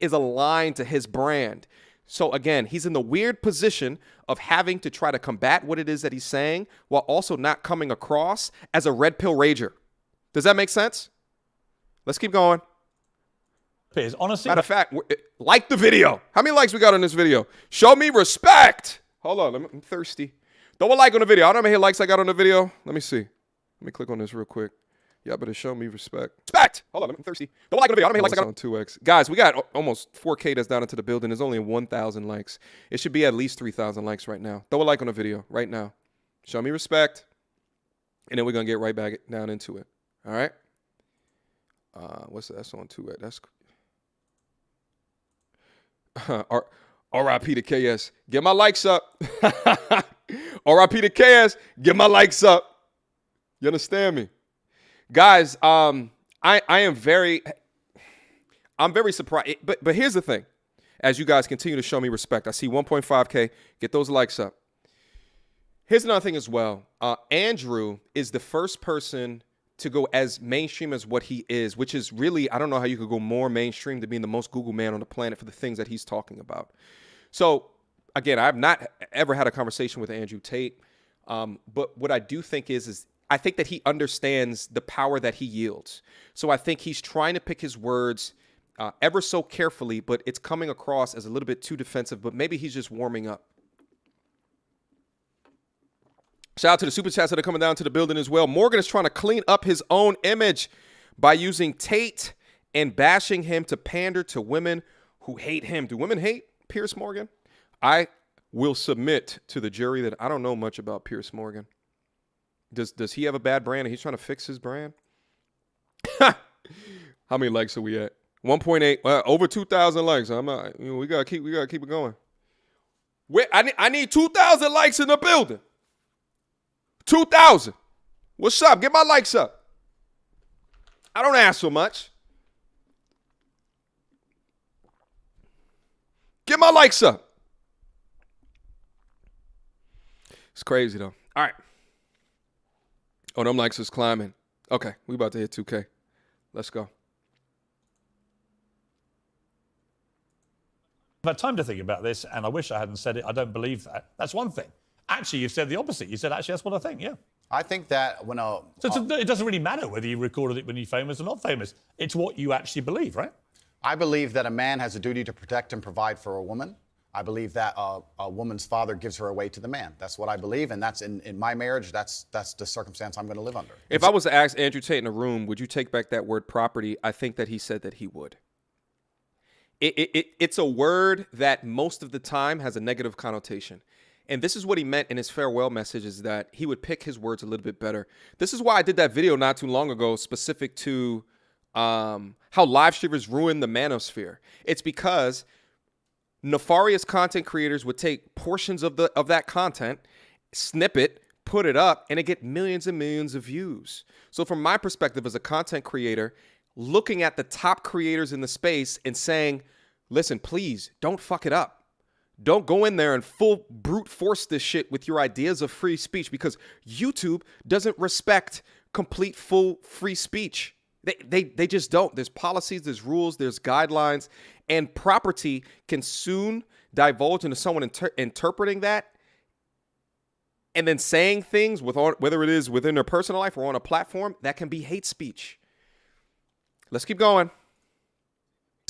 is aligned to his brand. So again, he's in the weird position of having to try to combat what it is that he's saying while also not coming across as a red pill rager. Does that make sense? Let's keep going. Piers, honestly. Matter of fact, like the video. How many likes we got on this video? Show me respect. Hold on, I'm thirsty. Throw a like on the video. I don't know how many likes I got on the video. Let me see. Let me click on this real quick. Y'all better show me respect. Respect! Hold on, I'm thirsty. Throw a like on the video. I don't know how many likes I got on 2x. Guys, we got almost 4K that's down into the building. There's only 1,000 likes. It should be at least 3,000 likes right now. Throw a like on the video right now. Show me respect. And then we're going to get right back down into it. All right? What's that? That's on 2x. That's... R.I.P. to KS. Get my likes up. R.I.P. to KS. Get my likes up. You understand me? Guys, I'm very surprised. But here's the thing. As you guys continue to show me respect, I see 1.5K. Get those likes up. Here's another thing as well. Andrew is the first person to go as mainstream as what he is, which is really, I don't know how you could go more mainstream to being the most Google man on the planet for the things that he's talking about. So, again, I've not ever had a conversation with Andrew Tate. But what I do think is I think that he understands the power that he yields. So I think he's trying to pick his words ever so carefully, but it's coming across as a little bit too defensive, but maybe he's just warming up. Shout out to the super chats that are coming down to the building as well. Morgan is trying to clean up his own image by using Tate and bashing him to pander to women who hate him. Do women hate Piers Morgan? I will submit to the jury that I don't know much about Piers Morgan. Does he have a bad brand and he's trying to fix his brand? How many likes are we at? 1.8. Over 2,000 likes. We gotta keep it going. I need 2,000 likes in the building. 2,000. What's up? Get my likes up. I don't ask for much. Get my likes up. It's crazy though. All right. Oh, them likes is climbing. Okay, we about to hit 2K. Let's go. I've had time to think about this, and I wish I hadn't said it. I don't believe that. That's one thing. Actually, you've said the opposite. You said, actually, that's what I think, yeah. I think that when it doesn't really matter whether you recorded it when you're famous or not famous. It's what you actually believe, right? I believe that a man has a duty to protect and provide for a woman. I believe that a woman's father gives her away to the man. That's what I believe, and that's in my marriage. That's the circumstance I'm going to live under. If I was to ask Andrew Tate in a room, would you take back that word property? I think that he said that he would. It's a word that most of the time has a negative connotation. And this is what he meant in his farewell message, is that he would pick his words a little bit better. This is why I did that video not too long ago specific to how live streamers ruin the manosphere. It's because nefarious content creators would take portions of that content, snip it, put it up and it get millions and millions of views. So from my perspective as a content creator, looking at the top creators in the space and saying, listen, please don't fuck it up. Don't go in there and full brute force this shit with your ideas of free speech, because YouTube doesn't respect complete full free speech. They just don't. There's policies, there's rules, there's guidelines, and property can soon divulge into someone interpreting that and then saying things whether it is within their personal life or on a platform that can be hate speech. Let's keep going.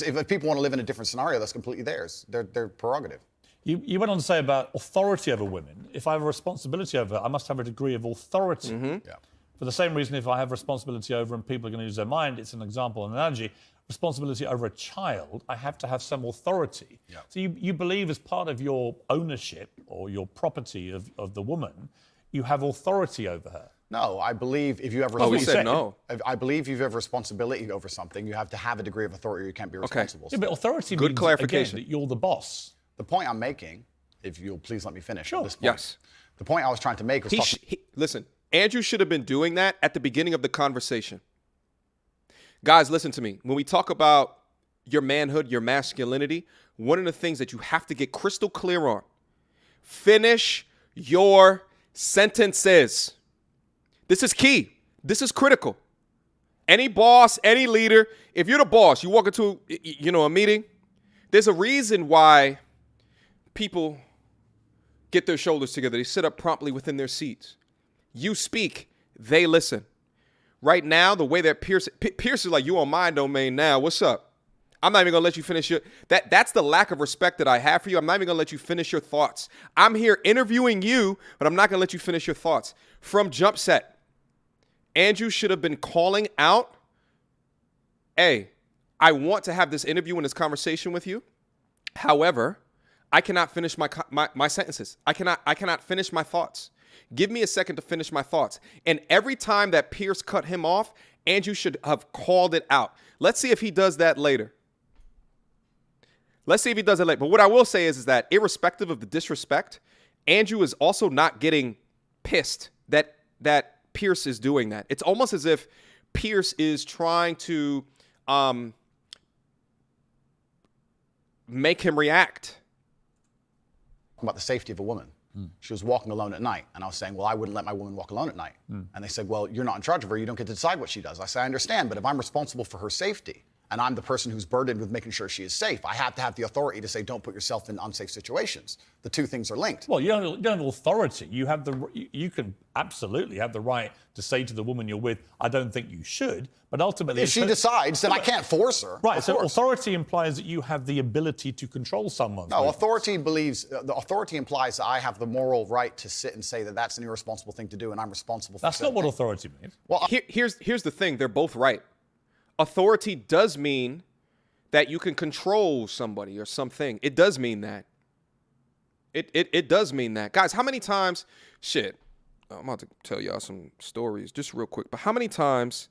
If people want to live in a different scenario, that's completely theirs. Their prerogative. You went on to say about authority over women. If I have a responsibility over her, I must have a degree of authority. Yeah. For the same reason, if I have responsibility over and people are going to use their mind, it's an example, an analogy, responsibility over a child, I have to have some authority. Yeah. So you believe as part of your ownership or your property of the woman, you have authority over her. No, I believe if you have Oh, we responsibility, said no. I believe if you have responsibility over something, you have to have a degree of authority or you can't be responsible. Yeah, but authority Good means, clarification. again, that you're the boss. The point I'm making, if you'll please let me finish Sure. on this point. Yes. The point I was trying to make was Listen, Andrew should have been doing that at the beginning of the conversation. Guys, listen to me. When we talk about your manhood, your masculinity, one of the things that you have to get crystal clear on, finish your sentences. This is key. This is critical. Any boss, any leader, if you're the boss, you walk into a meeting, there's a reason why people get their shoulders together. They sit up promptly within their seats. You speak, they listen. Right now, the way that Piers is like, you on my domain now. What's up? I'm not even gonna let you finish that's the lack of respect that I have for you. I'm not even gonna let you finish your thoughts. I'm here interviewing you, but I'm not gonna let you finish your thoughts. From jump set, Andrew should have been calling out, hey, I want to have this interview and this conversation with you. However, I cannot finish my sentences. I cannot finish my thoughts. Give me a second to finish my thoughts. And every time that Piers cut him off, Andrew should have called it out. Let's see if he does that later. But what I will say is that irrespective of the disrespect, Andrew is also not getting pissed that Piers is doing that. It's almost as if Piers is trying to make him react. about the safety of a woman. She was walking alone at night. And I was saying, well, I wouldn't let my woman walk alone at night. And they said, well, you're not in charge of her. You don't get to decide what she does. I said, I understand, but if I'm responsible for her safety and I'm the person who's burdened with making sure she is safe, I have to have the authority to say, don't put yourself in unsafe situations. The two things are linked. Well, you don't have authority. You can absolutely have the right to say to the woman you're with, I don't think you should, but ultimately... If she decides, then I can't force her. Right, so course. authority implies that you have the ability to control someone. No, authority implies that I have the moral right to sit and say that that's an irresponsible thing to do and I'm responsible for That's not what authority means. Well, Here's the thing. They're both right. Authority does mean that you can control somebody or something. It does mean that. It does mean that. Guys, how many times... I'm about to tell y'all some stories just real quick. But how many times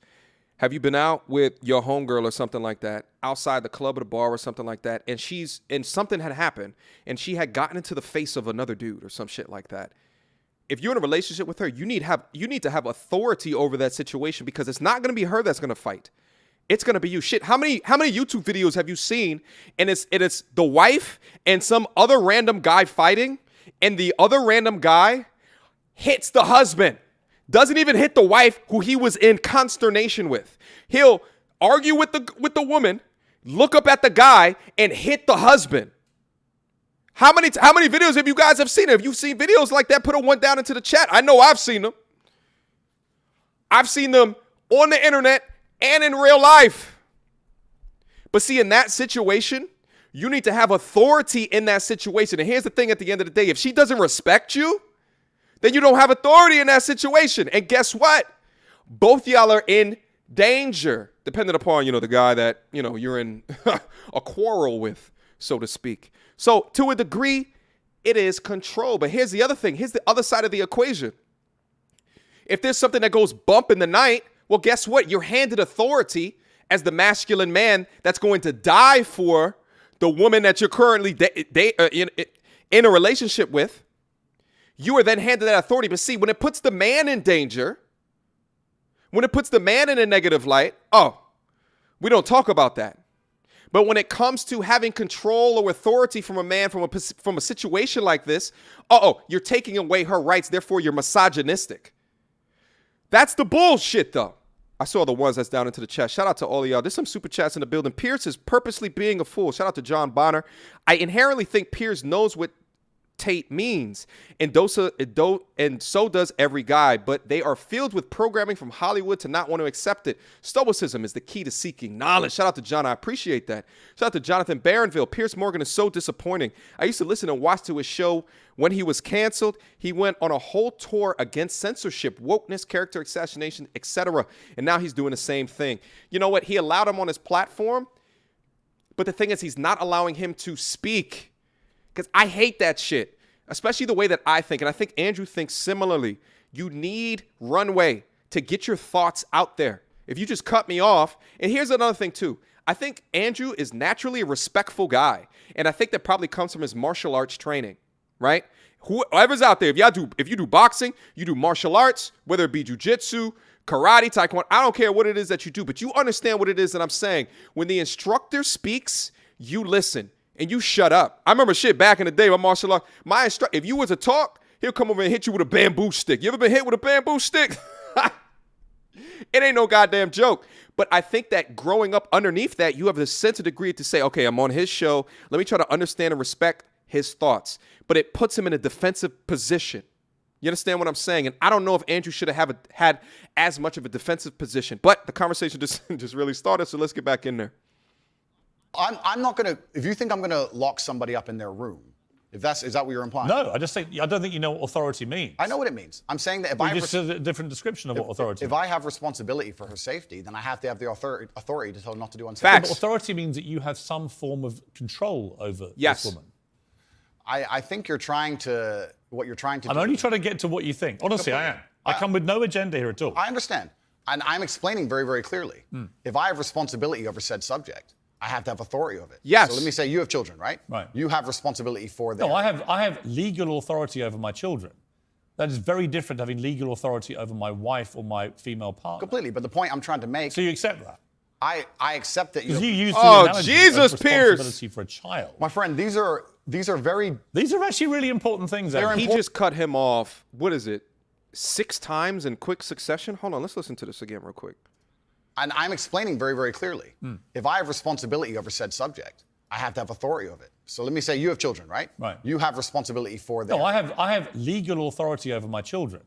have you been out with your homegirl or something like that, outside the club or the bar or something like that, and something had happened, and she had gotten into the face of another dude or some shit like that? If you're in a relationship with her, you need to have authority over that situation, because it's not going to be her that's going to fight. It's going to be you. Shit, how many YouTube videos have you seen, and it's the wife and some other random guy fighting, and the other random guy hits the husband, doesn't even hit the wife who he was in consternation with. He'll argue with the woman, look up at the guy, and hit the husband. How many videos have you guys have seen? If you've seen videos like that, put a one down into the chat. I know I've seen them. I've seen them on the internet and in real life. But see, in that situation, you need to have authority in that situation. And here's the thing: at the end of the day, if she doesn't respect you, then you don't have authority in that situation. And guess what? Both y'all are in danger, depending upon, the guy that, you're in a quarrel with, so to speak. So to a degree, it is control. But here's the other thing. Here's the other side of the equation. If there's something that goes bump in the night, well, guess what? You're handed authority as the masculine man that's going to die for the woman that you're currently in a relationship with. you are then handed that authority. But see, when it puts the man in danger, when it puts the man in a negative light, we don't talk about that. But when it comes to having control or authority from a man from a situation like this, you're taking away her rights, therefore you're misogynistic. That's the bullshit, though. I saw the ones that's down into the chat. Shout out to all of y'all. There's some super chats in the building. Piers is purposely being a fool. Shout out to John Bonner. I inherently think Piers knows what Tate means, and so does every guy, but they are filled with programming from Hollywood to not want to accept it. Stoicism is the key to seeking knowledge. Shout out to John. I appreciate that. Shout out to Jonathan Barronville. Piers Morgan is so disappointing. I used to listen and watch to his show when he was canceled. He went on a whole tour against censorship, wokeness, character assassination, etc. And now he's doing the same thing. You know what? He allowed him on his platform, but the thing is, he's not allowing him to speak. Because I hate that shit, especially the way that I think. And I think Andrew thinks similarly. You need runway to get your thoughts out there. If you just cut me off. And here's another thing, too. I think Andrew is naturally a respectful guy. And I think that probably comes from his martial arts training, right? Whoever's out there, if you do boxing, you do martial arts, whether it be jiu-jitsu, karate, taekwondo, I don't care what it is that you do, but you understand what it is that I'm saying. When the instructor speaks, you listen. And you shut up. I remember shit back in the day with martial art. If you was to talk, he'll come over and hit you with a bamboo stick. You ever been hit with a bamboo stick? It ain't no goddamn joke. But I think that growing up underneath that, you have the sense of degree to say, okay, I'm on his show. Let me try to understand and respect his thoughts. But it puts him in a defensive position. You understand what I'm saying? And I don't know if Andrew should have had as much of a defensive position. But the conversation just really started, so let's get back in there. I'm not going to, if you think I'm going to lock somebody up in their room, is that what you're implying? No, I don't think you know what authority means. I know what it means. I'm saying that if I just said a different description of what authority means. If I have responsibility for her safety, then I have to have the authority to tell her not to do unsafe. Facts. But authority means that you have some form of control over this woman. I think what you're trying to do. I'm only trying to get to what you think. Honestly, I am. I come with no agenda here at all. I understand. And I'm explaining very, very clearly. If I have responsibility over said subject, I have to have authority of it. Yes. So let me say you have children, right? Right. You have responsibility for them. No, I have legal authority over my children. That is very different to having legal authority over my wife or my female partner. Completely. But the point I'm trying to make. So you accept that? I accept that you use the analogy Jesus, of Piers. responsibility for a child. My friend, these are actually really important things. He just cut him off. What is it? 6 times in quick succession? Hold on, let's listen to this again real quick. And I'm explaining very, very clearly. If I have responsibility over said subject, I have to have authority of it. So let me say you have children, right? Right. You have responsibility for them. No, I have legal authority over my children.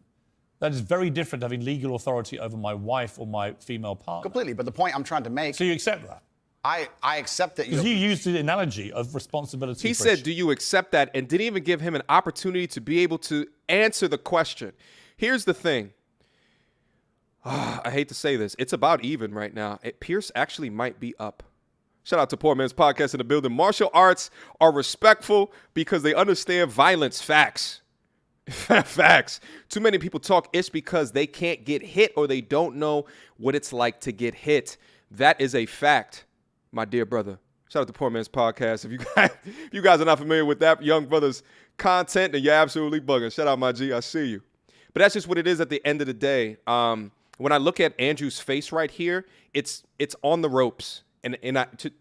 That is very different to having legal authority over my wife or my female partner. Completely. But the point I'm trying to make. So you accept that? I accept that you. Because you used the analogy of responsibility. He said, do you accept that? And didn't even give him an opportunity to be able to answer the question. Here's the thing. I hate to say this. It's about even right now. Piers actually might be up. Shout out to Poor Man's Podcast in the building. Martial arts are respectful because they understand violence. Facts. Facts. Too many people talk ish because they can't get hit or they don't know what it's like to get hit. That is a fact, my dear brother. Shout out to Poor Man's Podcast. If you guys are not familiar with that young brother's content, then you're absolutely bugging. Shout out, my G. I see you. But that's just what it is at the end of the day. When I look at Andrew's face right here, it's on the ropes. And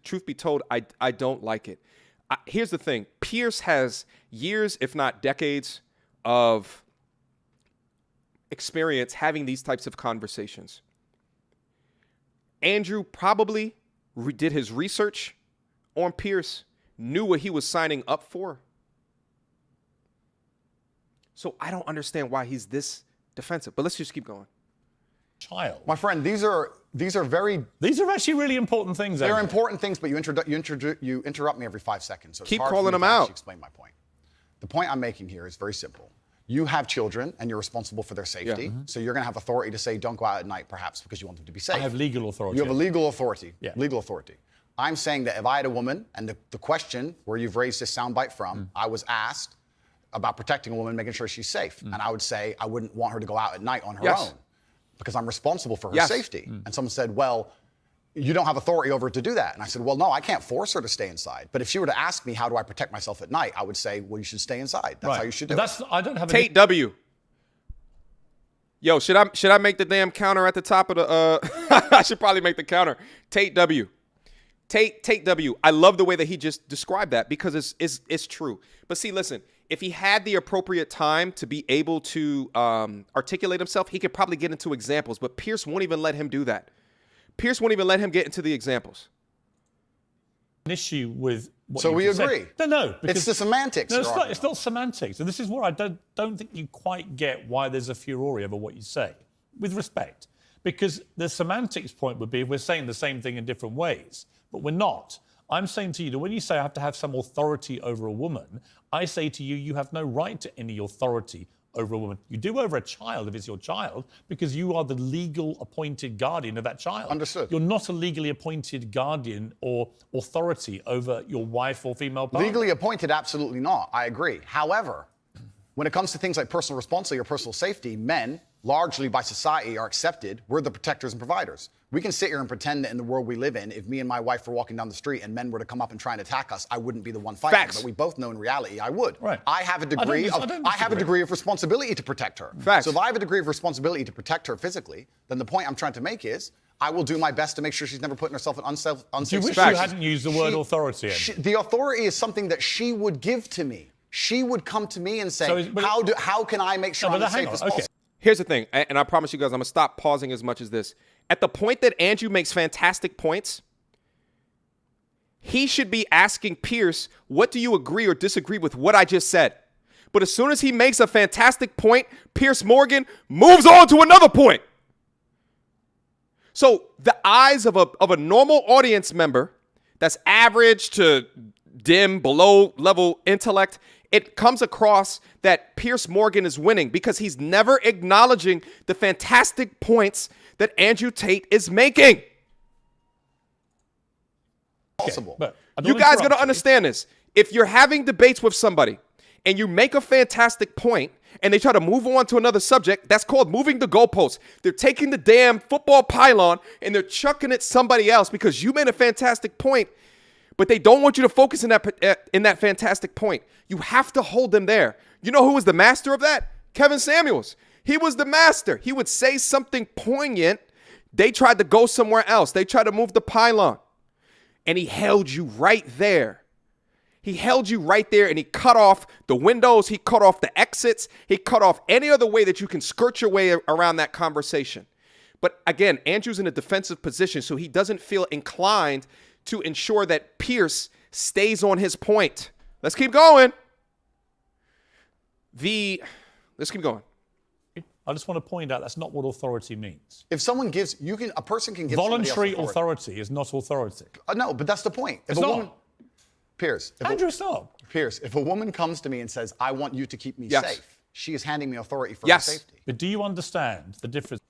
truth be told, I don't like it. Here's the thing. Piers has years, if not decades, of experience having these types of conversations. Andrew probably did his research on Piers, knew what he was signing up for. So I don't understand why he's this defensive. But let's just keep going. Child. My friend, these are actually really important things. They're important things, but you interrupt me every 5 seconds. So it's keep hard calling for me them to out. actually explain my point. The point I'm making here is very simple. You have children, and you're responsible for their safety. Yeah. So you're going to have authority to say, don't go out at night, perhaps, because you want them to be safe. I have legal authority. You have a legal authority. Yeah. Legal authority. I'm saying that if I had a woman, and the question where you've raised this soundbite from, I was asked about protecting a woman, making sure she's safe. And I would say I wouldn't want her to go out at night on her own because I'm responsible for her safety. And someone said, well, you don't have authority over her to do that. And I said, well, no, I can't force her to stay inside. But if she were to ask me, how do I protect myself at night? I would say, well, you should stay inside. That's how you should do it. I don't have Tate W. Yo, should I make the damn counter at the top of the I should probably make the counter. Tate W. Tate W. I love the way that he just described that because it's true. But see, listen, if he had the appropriate time to be able to articulate himself, he could probably get into examples. But Piers won't even let him do that. Piers won't even let him get into the examples. an issue with what So you we just agree. said. No, It's the semantics. No, you're it's not semantics. And this is where I don't think you quite get why there's a furore over what you say, with respect. Because the semantics point would be if we're saying the same thing in different ways, but we're not. I'm saying to you that when you say I have to have some authority over a woman, I say to you, you have no right to any authority over a woman. You do over a child if it's your child, because you are the legal appointed guardian of that child. Understood. You're not a legally appointed guardian or authority over your wife or female partner. Legally appointed, absolutely not. I agree. However, when it comes to things like personal responsibility or personal safety, men, largely by society, are accepted. We're the protectors and providers. We can sit here and pretend that in the world we live in, if me and my wife were walking down the street and men were to come up and try and attack us, I wouldn't be the one fighting. Facts. But we both know in reality I would. Right. I have a I degree disagree. of responsibility to protect her. Facts. So if I have a degree of responsibility to protect her physically, then the point I'm trying to make is I will do my best to make sure she's never putting herself in unsafe Do you wish situations. you hadn't used the word authority? Andrew? The authority is something that she would give to me. She would come to me and say, how can I make sure I'm as safe as possible? Here's the thing, and I promise you guys, I'm going to stop pausing as much as this. At the point that Andrew makes fantastic points, he should be asking Piers, what do you agree or disagree with what I just said? But as soon as he makes a fantastic point, Piers Morgan moves on to another point. So the eyes of a normal audience member that's average to dim, below level intellect, it comes across that Piers Morgan is winning because he's never acknowledging the fantastic points that Andrew Tate is making. Possible. But I don't You guys got to interrupt you. understand this. If you're having debates with somebody and you make a fantastic point and they try to move on to another subject, that's called moving the goalposts. They're taking the damn football pylon and they're chucking it somebody else because you made a fantastic point, but they don't want you to focus in that fantastic point. You have to hold them there. You know who was the master of that? Kevin Samuels. He was the master. He would say something poignant. They tried to go somewhere else. They tried to move the pylon. And he held you right there. He held you right there and he cut off the windows. He cut off the exits. He cut off any other way that you can skirt your way around that conversation. But again, Andrew's in a defensive position, so he doesn't feel inclined to ensure that Piers stays on his point. Let's keep going. Let's keep going. I just want to point out that's not what authority means. If someone gives, a person can give Voluntary somebody else authority is not authority. No, but that's the point. If It's a not. woman, Piers, Andrew, stop. Piers, if a woman comes to me and says, I want you to keep me Yes. safe, she is handing me authority for Yes. her safety. But do you understand the difference?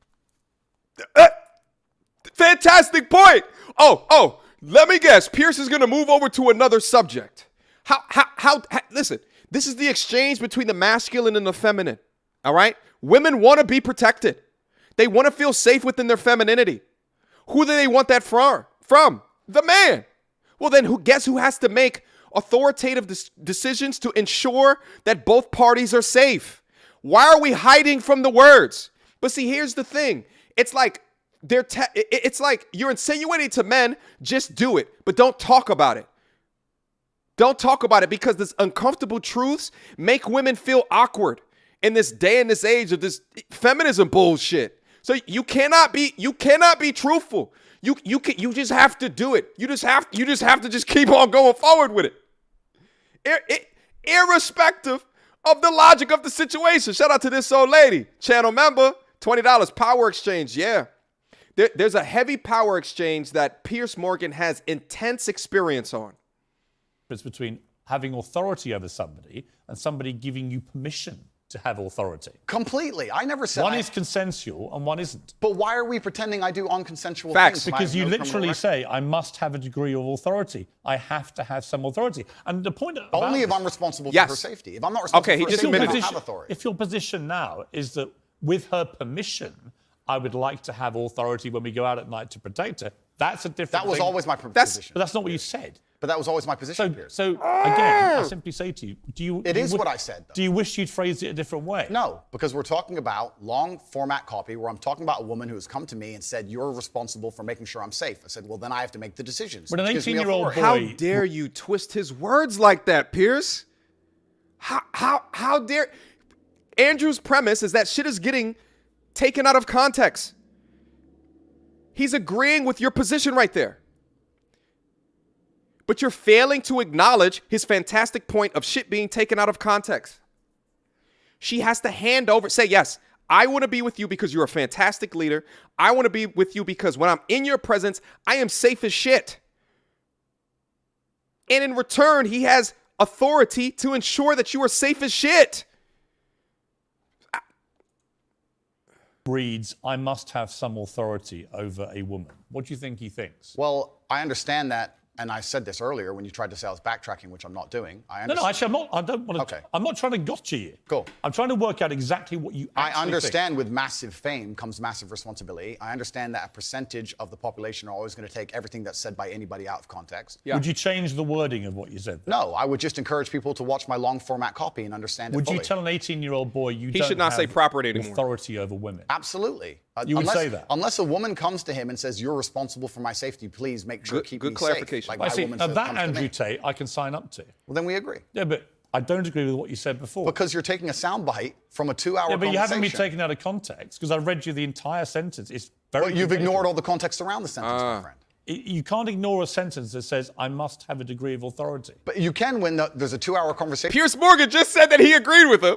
Fantastic point. Oh, let me guess. Piers is going to move over to another subject. Listen, this is the exchange between the masculine and the feminine. All right? Women want to be protected. They want to feel safe within their femininity. Who do they want that from? The man. Well, then guess who has to make authoritative decisions to ensure that both parties are safe? Why are we hiding from the words? But see, here's the thing. It's like it's like you're insinuating to men, just do it, but don't talk about it. Don't talk about it because this uncomfortable truths make women feel awkward in this day and this age of this feminism bullshit. So you cannot be truthful. You just have to do it. You just have to just keep on going forward with it. Irrespective of the logic of the situation. Shout out to this old lady, channel member, $20 power exchange. Yeah. There's a heavy power exchange that Piers Morgan has intense experience on. It's between having authority over somebody and somebody giving you permission to have authority. Completely. I never said One is consensual and one isn't. But why are we pretending I do unconsensual Facts. things? Because you literally say, I must have a degree of authority. I have to have some authority. And the point about Only if this- I'm responsible Yes. for her safety. If I'm not responsible Okay, he for her just safety, I admitted don't it. have authority. If your position now is that with her permission, I would like to have authority when we go out at night to protect her, That's a different That was thing. always my position. But that's not what you said. But that was always my position, Piers. So again, I simply say to you, It is what I said, though. Do you wish you'd phrased it a different way? No, because we're talking about long format copy where I'm talking about a woman who has come to me and said, you're responsible for making sure I'm safe. I said, well, then I have to make the decisions. But an which gives me 18-year-old authority. How dare you twist his words like that, Piers? How dare... Andrew's premise is that shit is getting taken out of context. He's agreeing with your position right there. But you're failing to acknowledge his fantastic point of shit being taken out of context. She has to hand over, say, yes, I want to be with you because you're a fantastic leader. I want to be with you because when I'm in your presence, I am safe as shit. And in return, he has authority to ensure that you are safe as shit. Reads, I must have some authority over a woman. What do you think he thinks? Well, I understand that, and I said this earlier when you tried to say I was backtracking, which I'm not doing. I No, understand. actually, I'm not. I don't want to. Okay. I'm not trying to gotcha you. Cool. I'm trying to work out exactly what you I actually understand with massive fame comes massive responsibility. I understand that a percentage of the population are always going to take everything that's said by anybody out of context. think. Would you change the wording of what you said? No, I would just encourage people to watch my long format copy and understand it Would you fully. tell an 18-year-old boy you He don't should not say have property anymore. authority over women? Absolutely. You would unless, say that? Unless a woman comes to him and says, you're responsible for my safety, please make sure to keep good me clarification. safe. I my see. woman Now says- that comes to Andrew me. Tate, I can sign up to. Well, then we agree. Yeah, but I don't agree with what you said before. Because you're taking a soundbite from a 2-hour yeah, but you haven't been conversation. taken out of context because I read you the entire sentence. It's very. But you've confusing. ignored all the context around the sentence, my friend. You can't ignore a sentence that says I must have a degree of authority. But you can when there's a 2-hour conversation. Piers Morgan just said that he agreed with him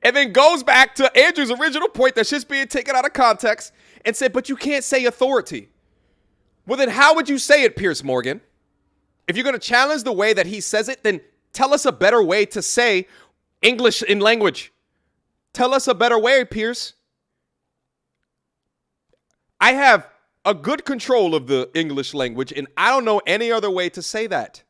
and then goes back to Andrew's original point that shit's being taken out of context and said, but you can't say authority. Well, then how would you say it, Piers Morgan? If you're going to challenge the way that he says it, then tell us a better way to say English in language. Tell us a better way, Piers. I have a good control of the English language, and I don't know any other way to say that.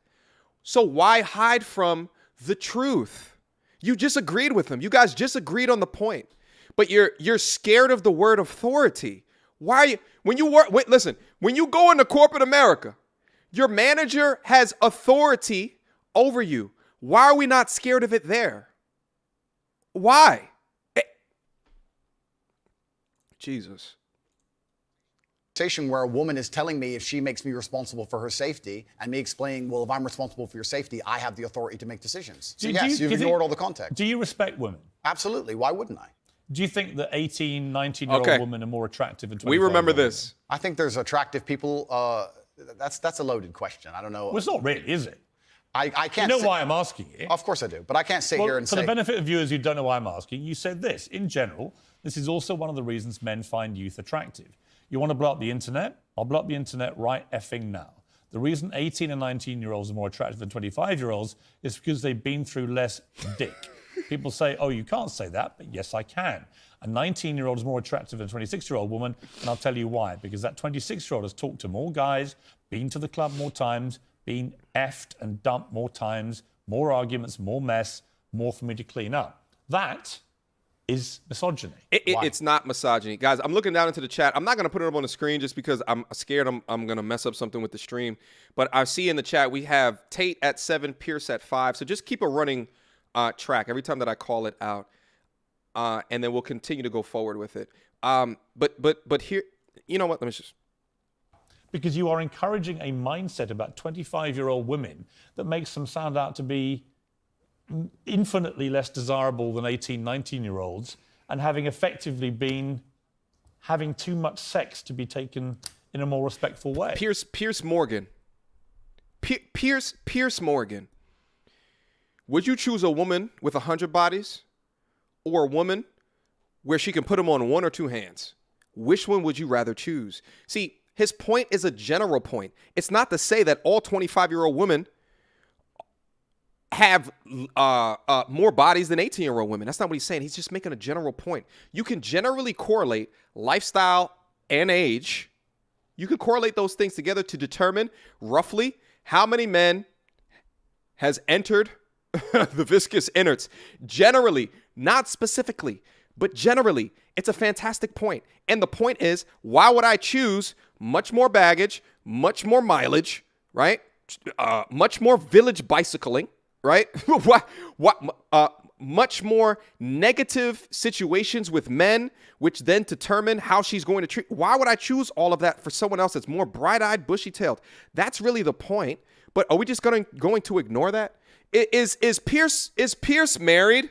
So why hide from the truth? You just agreed with him. You guys just agreed on the point. But you're scared of the word authority. Why are you listen, when you go into corporate America, your manager has authority over you. Why are we not scared of it there? Why? Jesus. Where a woman is telling me if she makes me responsible for her safety, and me explaining, well, if I'm responsible for your safety, I have the authority to make decisions. So yes, you've ignored all the context. Do you respect women? Absolutely. Why wouldn't I? Do you think that 18, 19-year-old Okay. women are more attractive than 25-year-old We remember this. I think there's attractive people. That's a loaded question. I don't know. Well, it's not really, is it? I You can't. know say- why I'm asking you? Of course I do, but I can't sit Well, here and for say. the benefit of viewers who don't know why I'm asking, you said this. In general, this is also one of the reasons men find youth attractive. You want to blow up the internet? I'll blow up the internet right effing now. The reason 18 and 19-year-olds are more attractive than 25-year-olds is because they've been through less dick. People say, oh, you can't say that, but yes, I can. A 19-year-old is more attractive than a 26-year-old woman, and I'll tell you why. Because that 26-year-old has talked to more guys, been to the club more times, been effed and dumped more times, more arguments, more mess, more for me to clean up. That is misogyny. It's not misogyny. Guys, I'm looking down into the chat. I'm not going to put it up on the screen just because I'm scared I'm going to mess up something with the stream. But I see in the chat we have Tate at 7, Piers at 5. So just keep a running track every time that I call it out. And then we'll continue to go forward with it. But here, you know what? Let me just... Because you are encouraging a mindset about 25-year-old women that makes them sound out to be infinitely less desirable than 18, 19-year-olds and having effectively been having too much sex to be taken in a more respectful way. Piers Morgan. Piers Morgan. Would you choose a woman with 100 bodies or a woman where she can put them on 1 or 2 hands? Which one would you rather choose? See, his point is a general point. It's not to say that all 25-year-old women have more bodies than 18-year-old women. That's not what he's saying. He's just making a general point. You can generally correlate lifestyle and age. You can correlate those things together to determine roughly how many men has entered the viscous innards. Generally, not specifically, but generally, it's a fantastic point. And the point is, why would I choose much more baggage, much more mileage, right? Much more village bicycling, right? Much more negative situations with men, which then determine how she's going to treat. Why would I choose all of that for someone else that's more bright-eyed, bushy-tailed? That's really the point. But are we just going to ignore that? Is Pierce married?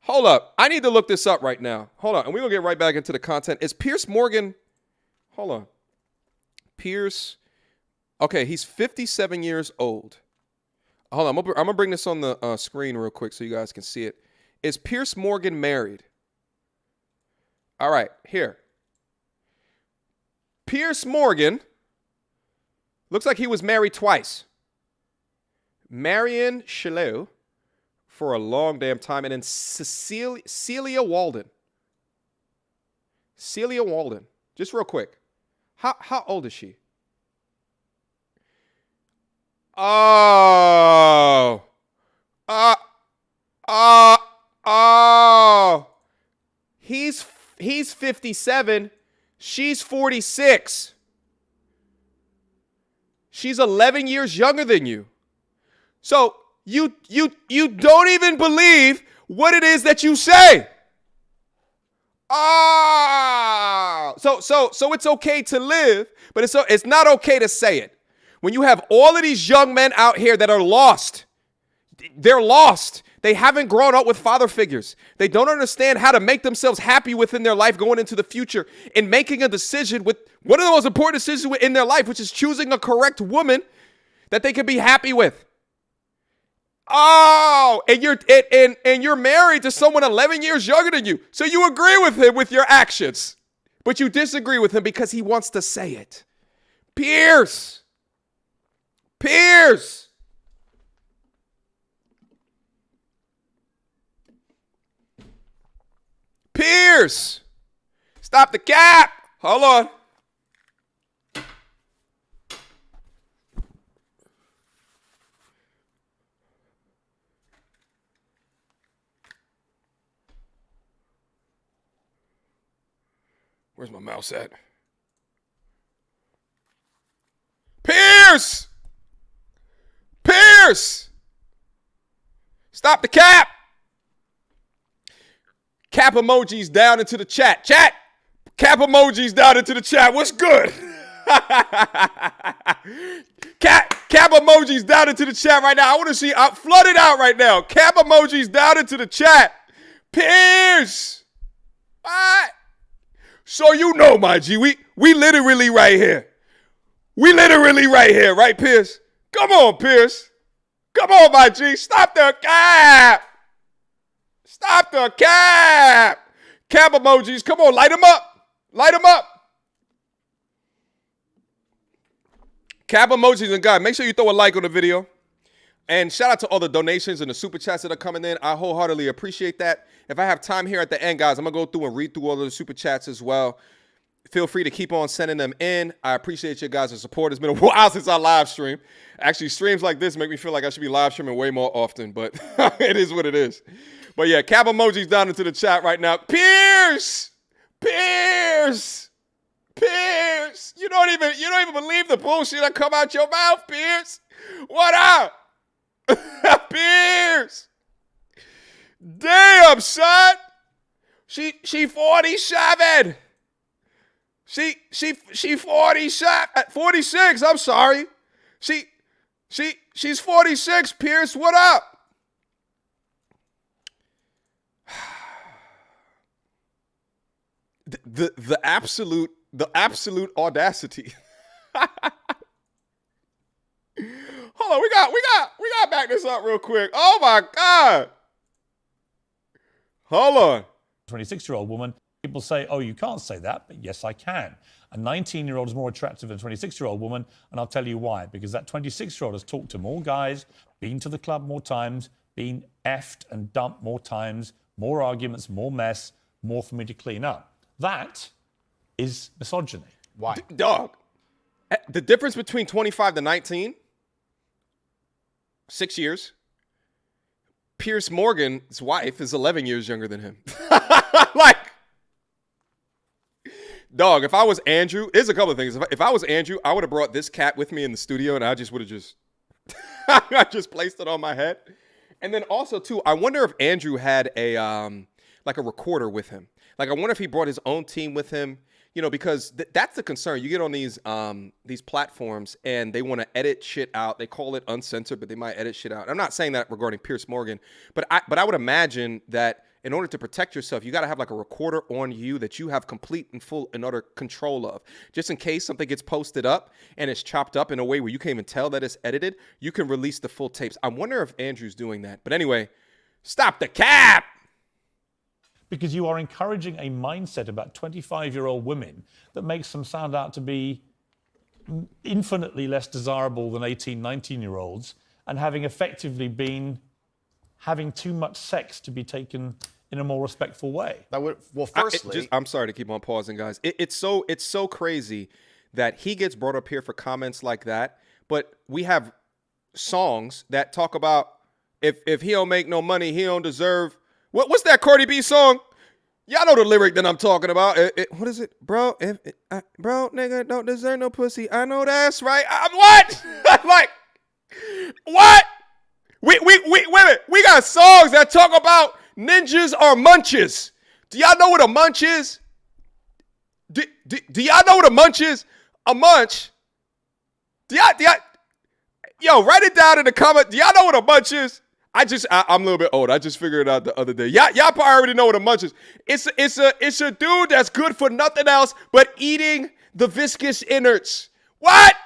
Hold up. I need to look this up right now. Hold on. And we're going to get right back into the content. Is Piers Morgan... Hold on. Piers... Okay, he's 57 years old. Hold on. I'm going to bring this on the screen real quick so you guys can see it. Is Piers Morgan married? All right, here. Piers Morgan looks like he was married twice. Marion Shalou for a long damn time, and then Celia Walden. Celia Walden. Just real quick. How old is she? Oh. He's 57. She's 46. She's 11 years younger than you. So you don't even believe what it is that you say. So it's okay to live, but it's not okay to say it. When you have all of these young men out here that are lost, they're lost. They haven't grown up with father figures. They don't understand how to make themselves happy within their life going into the future and making a decision with one of the most important decisions in their life, which is choosing a correct woman that they can be happy with. Oh, and you're married to someone 11 years younger than you. So you agree with him with your actions, but you disagree with him because he wants to say it. Piers. Stop the cap. Hold on. Where's my mouse at? Piers! Stop the cap! Cap emojis down into the chat. Chat! Cap emojis down into the chat. What's good? Cap emojis down into the chat right now. I want to see flood it out right now. Cap emojis down into the chat. Piers! What? So you know, my G, we literally right here. We literally right here, right, Piers? Come on, Piers. Come on, my G. Stop the cap. Stop the cap. Cap emojis. Come on, light them up. Light them up. Cap emojis and God, make sure you throw a like on the video. And shout out to all the donations and the super chats that are coming in. I wholeheartedly appreciate that. If I have time here at the end, guys, I'm going to go through and read through all of the super chats as well. Feel free to keep on sending them in. I appreciate you guys' support. It's been a while since I live stream. Actually, streams like this make me feel like I should be live streaming way more often, but it is what it is. But yeah, cap emojis down into the chat right now. Piers! You don't even believe the bullshit that come out your mouth, Piers. What up? Piers! Damn, son! She 47. She 47, 46, I'm sorry. She's 46, Piers, what up? The absolute audacity. Hold on, we got to back this up real quick. Oh my God. Hold on. 26-year-old woman. People say, oh, you can't say that, but yes, I can. A 19-year-old is more attractive than a 26-year-old woman, and I'll tell you why. Because that 26-year-old has talked to more guys, been to the club more times, been effed and dumped more times, more arguments, more mess, more for me to clean up. That is misogyny. Why? Dog, the difference between 25 to 19, 6 years. Piers Morgan's wife is 11 years younger than him. Like, Dog, if I was Andrew, there's a couple of things. If I was Andrew, I would have brought this cat with me in the studio, and I just would have just, I just placed it on my head. And then also too, I wonder if Andrew had a like a recorder with him. Like I wonder if he brought his own team with him. You know, because that's the concern. You get on these platforms and they want to edit shit out. They call it uncensored, but they might edit shit out. I'm not saying that regarding Piers Morgan, but I would imagine that in order to protect yourself, you got to have like a recorder on you that you have complete and full and utter control of. Just in case something gets posted up and it's chopped up in a way where you can't even tell that it's edited, you can release the full tapes. I wonder if Andrew's doing that. But anyway, stop the cap. Because you are encouraging a mindset about 25-year-old women that makes them sound out to be infinitely less desirable than 18, 19-year-olds, and having effectively been having too much sex to be taken in a more respectful way. That would, well, firstly, I'm sorry to keep on pausing, guys. It's so crazy that he gets brought up here for comments like that, but we have songs that talk about if he don't make no money, he don't deserve. What's that Cardi B song? Y'all know the lyric that I'm talking about. What is it? Bro, bro, nigga, don't deserve no pussy. I know that's right. I'm what? I'm like, what? Wait a minute. We got songs that talk about ninjas are munches. Do y'all know what a munch is? Do y'all know what a munch is? A munch? Yo, write it down in the comment. Do y'all know what a munch is? I'm a little bit old. I just figured it out the other day. Y'all probably already know what a munch is. It's a dude that's good for nothing else but eating the viscous innards. What?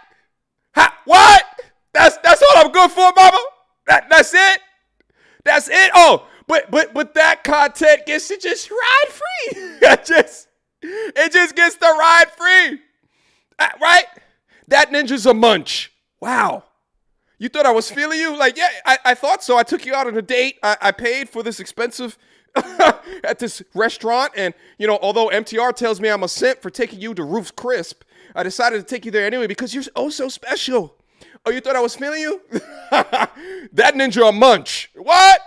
What? That's all I'm good for, mama? That's it? That's it? Oh, but that content gets to just ride free. It just gets to ride free. Right? That ninja's a munch. Wow. You thought I was feeling you? Like, yeah, I thought so. I took you out on a date. I paid for this expensive at this restaurant. And, you know, although MTR tells me I'm a simp for taking you to Ruth's Crisp, I decided to take you there anyway because you're oh so special. Oh, you thought I was feeling you? That ninja a munch. What?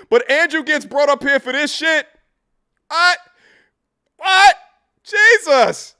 But Andrew gets brought up here for this shit. What? Jesus.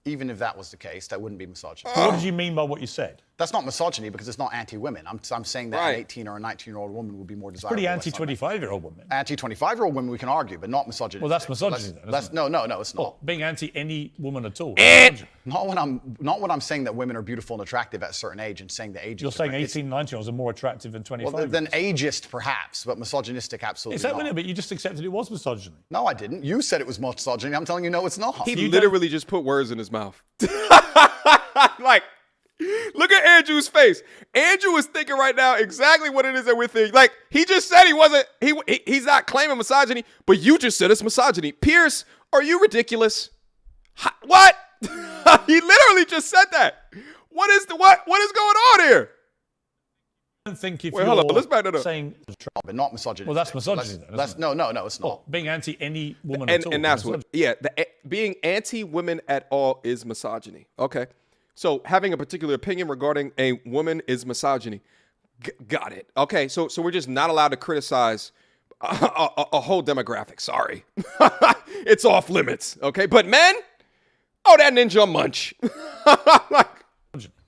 even if that was the case, that wouldn't be misogyny. What did you mean by what you said? That's not misogyny because it's not anti-women. I'm saying that Right. an 18 or a 19-year-old woman would be more desirable. Pretty than some anti-25-year-old woman. Anti-25-year-old women we can argue, but not misogyny. Well, that's misogyny then, isn't it? No, it's not. Well, being anti any woman at all. That's misogyny. Not when I'm saying that women are beautiful and attractive at a certain age and saying the age You're is saying different. 18, 19-year-olds are more attractive than 25. Well, then ageist perhaps, but misogynistic absolutely Is that not. what but you just accepted it was misogyny? No, I didn't. You said it was misogyny. I'm telling you, no, it's not. He You literally just put words in his mouth. Like, look at Andrew's face. Andrew is thinking right now exactly what it is that we're thinking. Like, he just said he wasn't, he's not claiming misogyny, but you just said it's misogyny. Piers, are you ridiculous? What? He literally just said that. What is going on here? I don't think if Wait, hold on. you're Let's back that up. saying, But not misogyny. well, that's misogyny then, isn't it? No, it's not. Well, being anti any woman at all. And that's is what, misogyny. yeah, being anti-women at all is misogyny. Okay. So having a particular opinion regarding a woman is misogyny. Got it. Okay, so we're just not allowed to criticize a whole demographic. Sorry. It's off limits. Okay, but men, oh, that ninja munch. Like,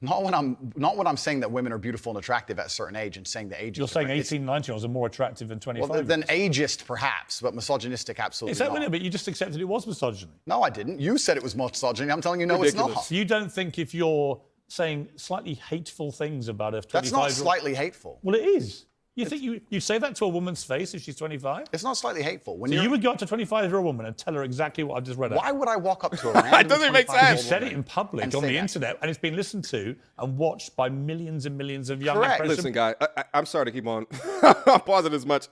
Not when I'm saying that women are beautiful and attractive at a certain age and saying the age You're is saying different. 18, 19-year-olds are more attractive than 25. Well, then ageist perhaps, but misogynistic absolutely Is that not. what but you just accepted it was misogyny? No, I didn't. You said it was misogyny. I'm telling you, no, it's Ridiculous. not. So you don't think if you're saying slightly hateful things about a 25-year-old... That's not slightly hateful. Well, it is. You think you say that to a woman's face if she's 25? It's not slightly hateful. When So you're, you would go up to a 25-year-old woman and tell her exactly what I've just read out. why would I walk up to a random doesn't make 25-year-old sense. You said it woman in public and on say the that? internet, and it's been listened to and watched by millions and millions of young Correct. impressionable- listen, guy, I'm sorry to keep on pausing as much.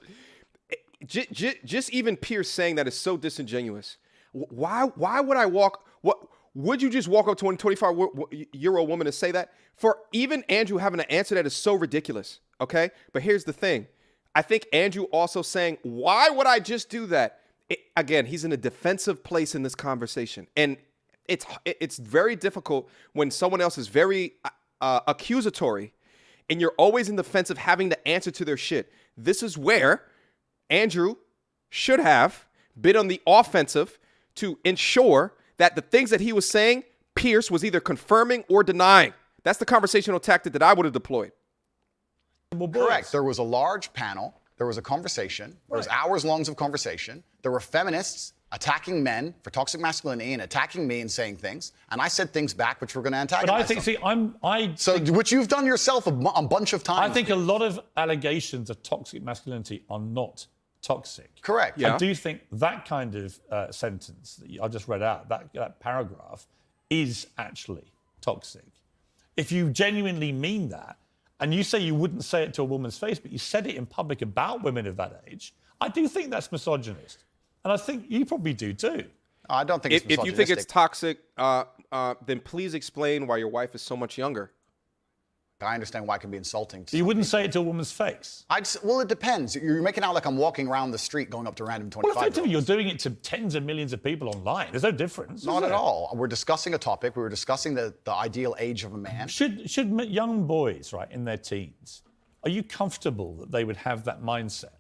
Just even Piers saying that is so disingenuous. Why would I walk? What would you just walk up to a 25-year-old woman and say that? For even Andrew having to answer that is so ridiculous. Okay, but here's the thing. I think Andrew also saying, why would I just do that? Again, he's in a defensive place in this conversation. And it's very difficult when someone else is very accusatory and you're always in defensive having to answer to their shit. This is where Andrew should have been on the offensive to ensure that the things that he was saying, Piers was either confirming or denying. That's the conversational tactic that I would have deployed. Correct. There was a large panel. There was a conversation. There was hours long of conversation. There were feminists attacking men for toxic masculinity and attacking me and saying things. And I said things back which were going to antagonize But I think, them. Which you've done yourself a bunch of times. I think a lot of allegations of toxic masculinity are not toxic. Correct. Yeah. I do think that kind of sentence that I just read out, that paragraph, is actually toxic. If you genuinely mean that, and you say you wouldn't say it to a woman's face, but you said it in public about women of that age, I do think that's misogynist. And I think you probably do too. I don't think it's If you think it's toxic, then please explain why your wife is so much younger. I understand why it can be insulting. You wouldn't say it to a woman's face. Well, it depends. You're making out like I'm walking around the street going up to random 25-year-olds. Well, effectively, you're doing it to tens of millions of people online. There's no difference. Not at all. We're discussing a topic. We were discussing the ideal age of a man. Should young boys, right, in their teens, are you comfortable that they would have that mindset?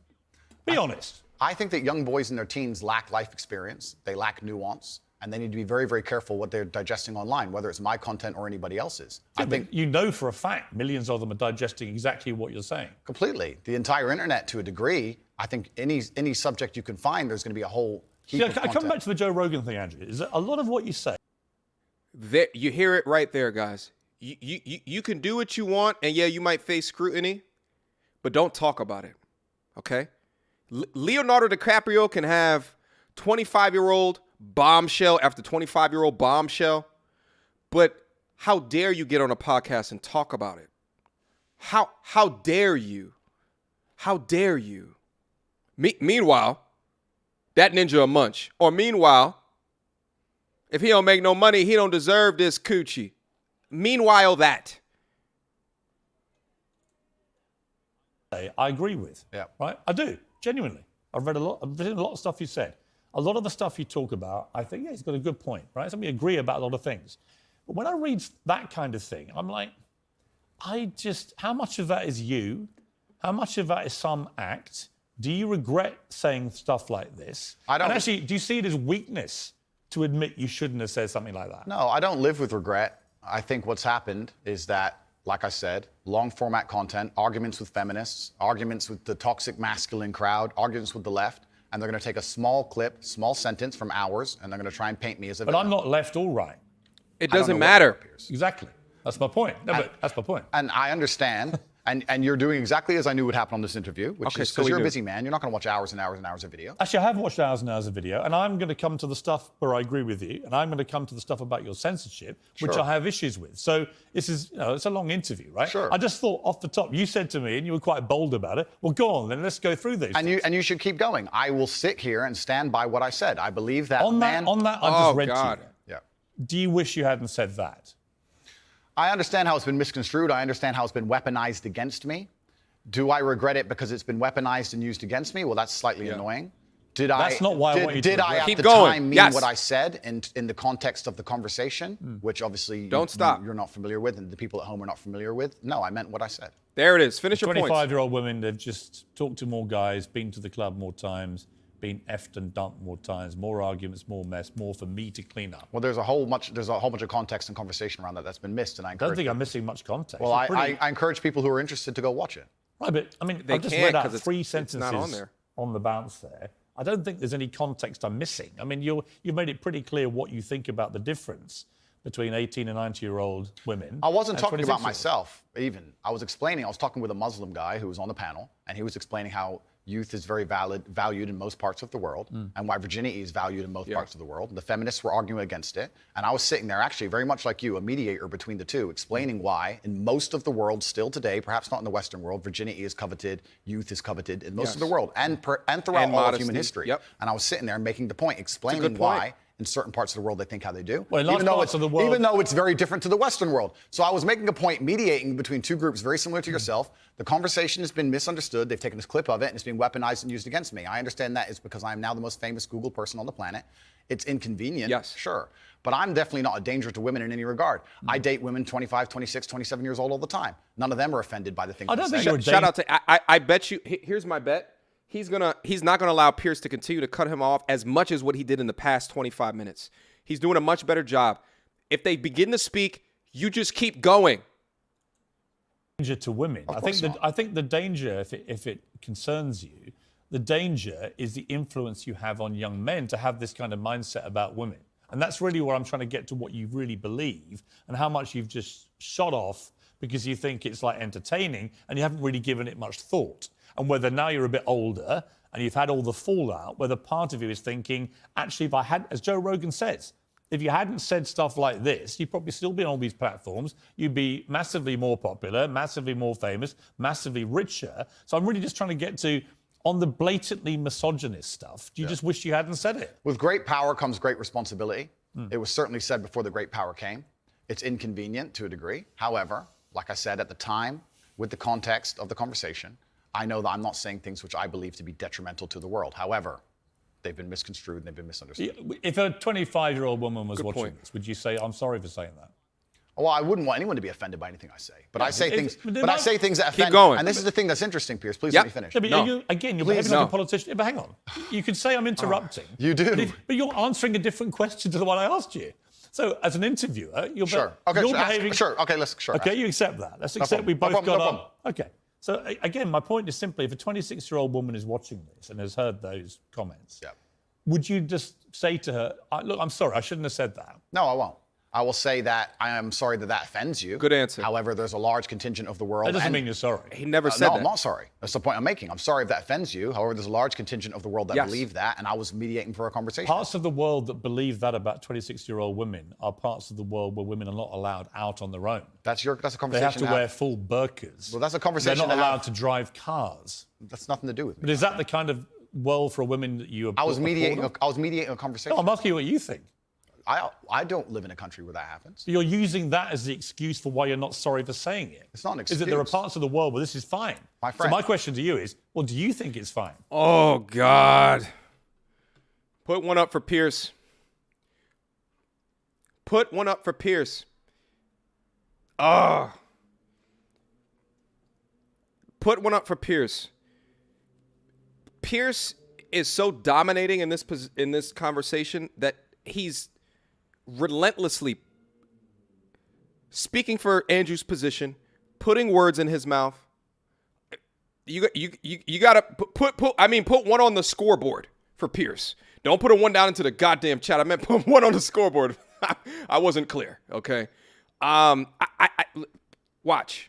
Be honest. I think that young boys in their teens lack life experience. They lack nuance. And they need to be very, very careful what they're digesting online, whether it's my content or anybody else's. I think you know for a fact millions of them are digesting exactly what you're saying. Completely. The entire internet, to a degree, I think any subject you can find, there's going to be a whole heap of I content. come back to the Joe Rogan thing, Andrew. Is that a lot of what you say? There, you hear it right there, guys. You can do what you want, and yeah, you might face scrutiny, but don't talk about it, okay? Leonardo DiCaprio can have 25-year-old bombshell after 25-year-old bombshell, but how dare you get on a podcast and talk about it? How dare you? How dare you? Meanwhile, that ninja a munch. Or meanwhile, if he don't make no money, he don't deserve this coochie. Meanwhile, that. I agree with. Yeah. Right? I do, genuinely. I've read a lot of stuff you said. A lot of the stuff you talk about, I think, yeah, he's got a good point, right? So we agree about a lot of things. But when I read that kind of thing, I'm like, how much of that is you? How much of that is some act? Do you regret saying stuff like this? I don't. And actually, do you see it as weakness to admit you shouldn't have said something like that? No, I don't live with regret. I think what's happened is that, like I said, long format content, arguments with feminists, arguments with the toxic masculine crowd, arguments with the left, and they're going to take a small clip, small sentence from ours, and they're going to try and paint me as a But villain. I'm not left or right. It doesn't matter. Exactly. That's my point. No, but that's my point. And I understand. And you're doing exactly as I knew would happen on this interview, which Okay, is so because we you're a do. busy man. You're not going to watch hours and hours and hours of video. Actually, I have watched hours and hours of video, and I'm going to come to the stuff where I agree with you, and I'm going to come to the stuff about your censorship, which Sure. I have issues with. So this is, it's a long interview, right? Sure. I just thought off the top, you said to me, and you were quite bold about it, well, go on, then let's go through these. And you should keep going. I will sit here and stand by what I said. I believe that on man. that, I Oh, just read God. to you. Yeah. Do you wish you hadn't said that? I understand how it's been misconstrued. I understand how it's been weaponized against me. Do I regret it because it's been weaponized and used against me? Well, that's slightly annoying. That's not why I want you to Did I regret at Keep the going. time mean Yes. what I said in the context of the conversation, which obviously Don't stop. you're not familiar with and the people at home are not familiar with? No, I meant what I said. There it is. Finish your points. 25-year-old women, they've just talked to more guys, been to the club more times, been effed and dumped more times, more arguments, more mess, more for me to clean up. Well, there's a whole bunch of context and conversation around that's been missed, and I I don't encourage. think I'm missing much context. Well, It's pretty- I encourage people who are interested to go watch it. Right, but I mean, They I've just can't read out 'cause it's- 3 it's sentences not on there. on the bounce there. I don't think there's any context I'm missing. I mean, you've made it pretty clear what you think about the difference between 18 and 90-year-old women. I wasn't and talking about 26-year-olds. myself, even. I was talking with a Muslim guy who was on the panel, and he was explaining how youth is very valued in most parts of the world, and why virginity is valued in most parts of the world. The feminists were arguing against it, and I was sitting there, actually, very much like you, a mediator between the two, explaining why, in most of the world, still today, perhaps not in the Western world, virginity is coveted, youth is coveted in most of the world, and throughout And all of modesty. human history. Yep. And I was sitting there making the point, explaining point. why. In certain parts of the world, they think how they do. Well, in large parts of the world- Even though it's very different to the Western world. So I was making a point, mediating between two groups very similar to yourself. The conversation has been misunderstood. They've taken this clip of it, and it's being weaponized and used against me. I understand that is because I am now the most famous Google person on the planet. It's inconvenient, Yes. sure. But I'm definitely not a danger to women in any regard. I date women 25, 26, 27 years old all the time. None of them are offended by the things I don't I'm think saying. you're Shout out to, I bet you, here's my bet. he's not gonna allow Piers to continue to cut him off as much as what he did in the past 25 minutes. He's doing a much better job. If they begin to speak, you just keep going. Danger to women. I think the danger, if it concerns you, the danger is the influence you have on young men to have this kind of mindset about women. And that's really where I'm trying to get to what you really believe and how much you've just shot off because you think it's like entertaining and you haven't really given it much thought. And whether now you're a bit older and you've had all the fallout, whether part of you is thinking, actually, if I had, as Joe Rogan says, if you hadn't said stuff like this, you'd probably still be on all these platforms. You'd be massively more popular, massively more famous, massively richer. So I'm really just trying to get to, on the blatantly misogynist stuff, do you just wish you hadn't said it? With great power comes great responsibility. It was certainly said before the great power came. It's inconvenient to a degree. However, like I said at the time, with the context of the conversation, I know that I'm not saying things which I believe to be detrimental to the world. However, they've been misconstrued and they've been misunderstood. If a 25-year-old woman was watching this, would you say, I'm sorry for saying that? Well, I wouldn't want anyone to be offended by anything I say. But I say things that offend. Keep going. And this is the thing that's interesting, Piers. Please let me finish. Yeah, but you're behaving like a politician. But hang on. You can say I'm interrupting. You do. But you're answering a different question to the one I asked you. So as an interviewer, you're behaving... Okay, you accept that. Let's accept we both got on. Okay. So again, my point is simply, if a 26-year-old woman is watching this and has heard those comments, would you just say to her, look, I'm sorry, I shouldn't have said that? No, I won't. I will say that I am sorry that offends you. Good answer. However, there's a large contingent of the world. That doesn't mean you're sorry. He never said that. No, I'm not sorry. That's the point I'm making. I'm sorry if that offends you. However, there's a large contingent of the world that believe that, and I was mediating for a conversation. Parts of the world that believe that about 26-year-old women are parts of the world where women are not allowed out on their own. That's a conversation. They have to wear full burqas. Well, that's a conversation. They're not allowed to drive cars. That's nothing to do with me. But is that the kind of world for a woman that you? I was mediating a conversation. No, I'm asking you what you think. I don't live in a country where that happens. But you're using that as the excuse for why you're not sorry for saying it. It's not an excuse. Is that there are parts of the world where this is fine? My friend. So my question to you is, well, do you think it's fine? Oh, God. Put one up for Piers. Put one up for Piers. Put one up for Piers. Piers is so dominating in this conversation that he's relentlessly speaking for Andrew's position, putting words in his mouth. You gotta put one on the scoreboard for Piers. Don't put a one down into the goddamn chat. I meant put one on the scoreboard. I wasn't clear. Okay. Watch.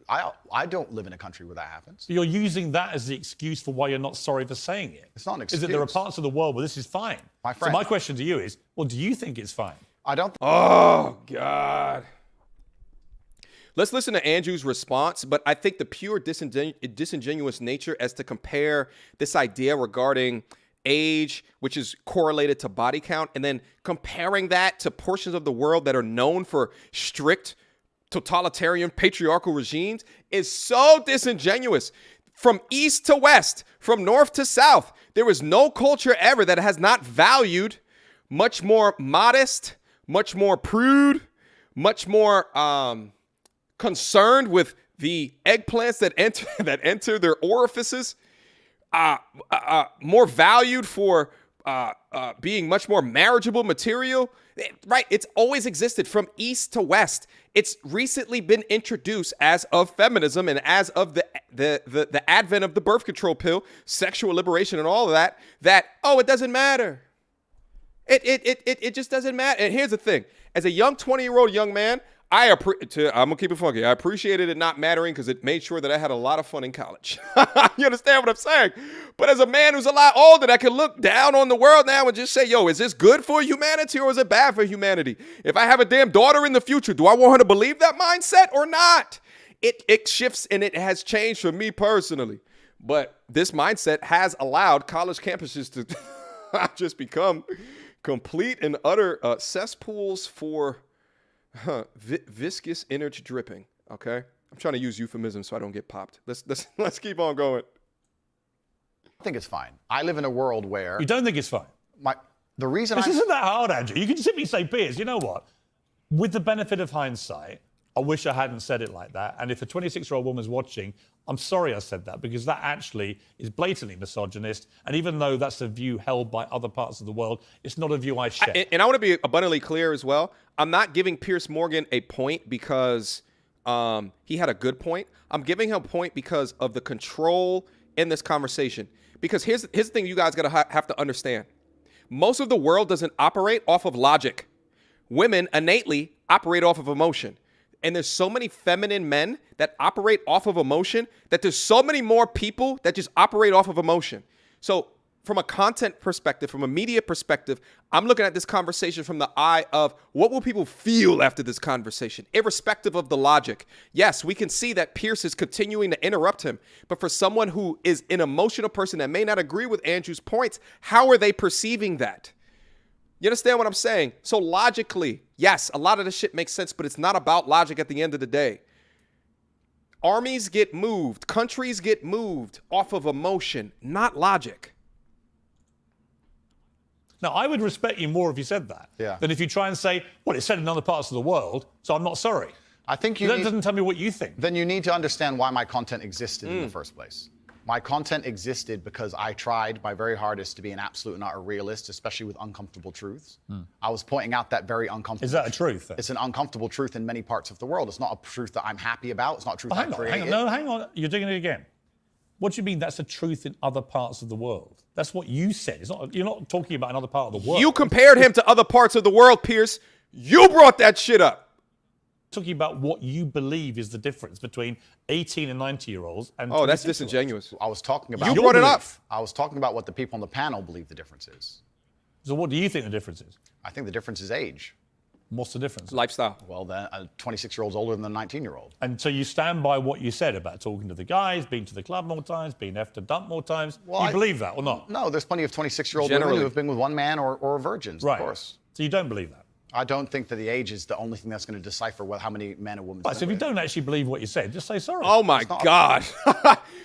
I don't live in a country where that happens. But you're using that as the excuse for why you're not sorry for saying it. It's not an excuse. Is that there are parts of the world where this is fine? My friend. So my question to you is, well, do you think it's fine? I don't. Oh, God. Let's listen to Andrew's response, but I think the pure disingenuous nature as to compare this idea regarding age, which is correlated to body count, and then comparing that to portions of the world that are known for strict totalitarian patriarchal regimes is so disingenuous. From east to west, from north to south, there is no culture ever that has not valued much more modest, much more prude, much more concerned with the eggplants that enter their orifices, more valued for being much more marriageable material. Right, it's always existed from east to west. It's recently been introduced as of feminism and as of the advent of the birth control pill, sexual liberation, and all of that. It doesn't matter. It just doesn't matter. And here's the thing: as a young 20-year-old young man, I'm gonna keep it funky. I appreciated it not mattering because it made sure that I had a lot of fun in college. You understand what I'm saying? But as a man who's a lot older, that can look down on the world now and just say, yo, is this good for humanity or is it bad for humanity? If I have a damn daughter in the future, do I want her to believe that mindset or not? It shifts and it has changed for me personally. But this mindset has allowed college campuses to just become complete and utter cesspools for viscous energy dripping. Okay, I'm trying to use euphemisms so I don't get popped. Let's keep on going. I think it's fine. I live in a world where You don't think it's fine? The reason This isn't that hard, Andrew. You can simply say, Piers, you know what? With the benefit of hindsight, I wish I hadn't said it like that. And if a 26-year-old woman's watching, I'm sorry I said that, because that actually is blatantly misogynist. And even though that's a view held by other parts of the world, it's not a view I share. And I want to be abundantly clear as well. I'm not giving Piers Morgan a point because he had a good point. I'm giving him a point because of the control in this conversation. Because here's the thing you guys got to have to understand. Most of the world doesn't operate off of logic. Women innately operate off of emotion. And there's so many feminine men that operate off of emotion that there's so many more people that just operate off of emotion. So from a content perspective, from a media perspective, I'm looking at this conversation from the eye of what will people feel after this conversation, irrespective of the logic. Yes, we can see that Piers is continuing to interrupt him. But for someone who is an emotional person that may not agree with Andrew's points, how are they perceiving that? You understand what I'm saying? So logically, yes, a lot of this shit makes sense, but it's not about logic at the end of the day. Armies get moved, countries get moved off of emotion, not logic. Now, I would respect you more if you said that than if you try and say, well, it's said in other parts of the world, so I'm not sorry. I think that doesn't tell me what you think. Then you need to understand why my content existed in the first place. My content existed because I tried my very hardest to be an absolute and utter realist, especially with uncomfortable truths. I was pointing out that very uncomfortable. Is that a truth? Then? It's an uncomfortable truth in many parts of the world. It's not a truth that I'm happy about. It's not a truth I created. Hang on. You're doing it again. What do you mean that's a truth in other parts of the world? That's what you said. It's not. You're not talking about another part of the world. You compared him to other parts of the world, Piers. You brought that shit up. Talking about what you believe is the difference between 18 and 90-year-olds and oh, that's disingenuous. I was talking about you brought it up. I was talking about what the people on the panel believe the difference is. So what do you think the difference is? I think the difference is age. What's the difference? Lifestyle. Well, then a 26-year-old's older than a 19-year-old. And so you stand by what you said about talking to the guys, being to the club more times, being effed to dump more times. Well, you believe that or not? No, there's plenty of 26-year-old women who have been with one man or virgins, right. Of course. So you don't believe that? I don't think that the age is the only thing that's going to decipher how many men or women. Right, so if you don't actually believe what you said, just say sorry. Oh my God.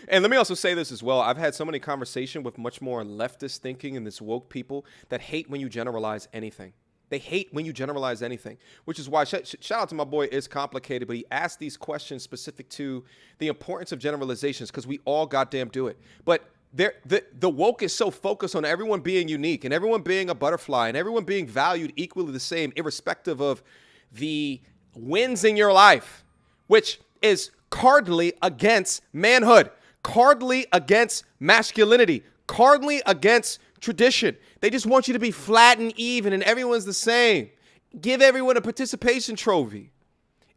And let me also say this as well. I've had so many conversations with much more leftist thinking and this woke people that hate when you generalize anything. They hate when you generalize anything, which is why shout out to my boy Is Complicated, but he asked these questions specific to the importance of generalizations because we all goddamn do it. But the woke is so focused on everyone being unique and everyone being a butterfly and everyone being valued equally the same, irrespective of the wins in your life, which is cardinally against manhood, cardinally against masculinity, cardinally against tradition. They just want you to be flat and even and everyone's the same. Give everyone a participation trophy.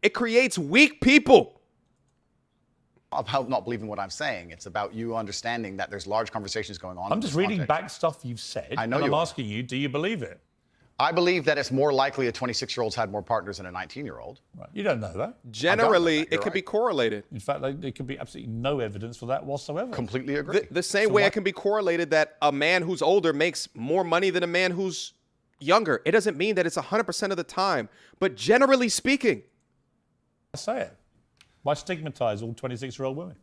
It creates weak people. About not believing what I'm saying. It's about you understanding that there's large conversations going on. I'm just reading back stuff you've said. I know and you I'm asking you, do you believe it? I believe that it's more likely a 26-year-old's had more partners than a 19-year-old. Right. You don't know that. Generally, it could be correlated. In fact, there could be absolutely no evidence for that whatsoever. Completely agree. The same way it can be correlated that a man who's older makes more money than a man who's younger. It doesn't mean that it's 100% of the time, but generally speaking. I say it. Why stigmatize all 26-year-old women?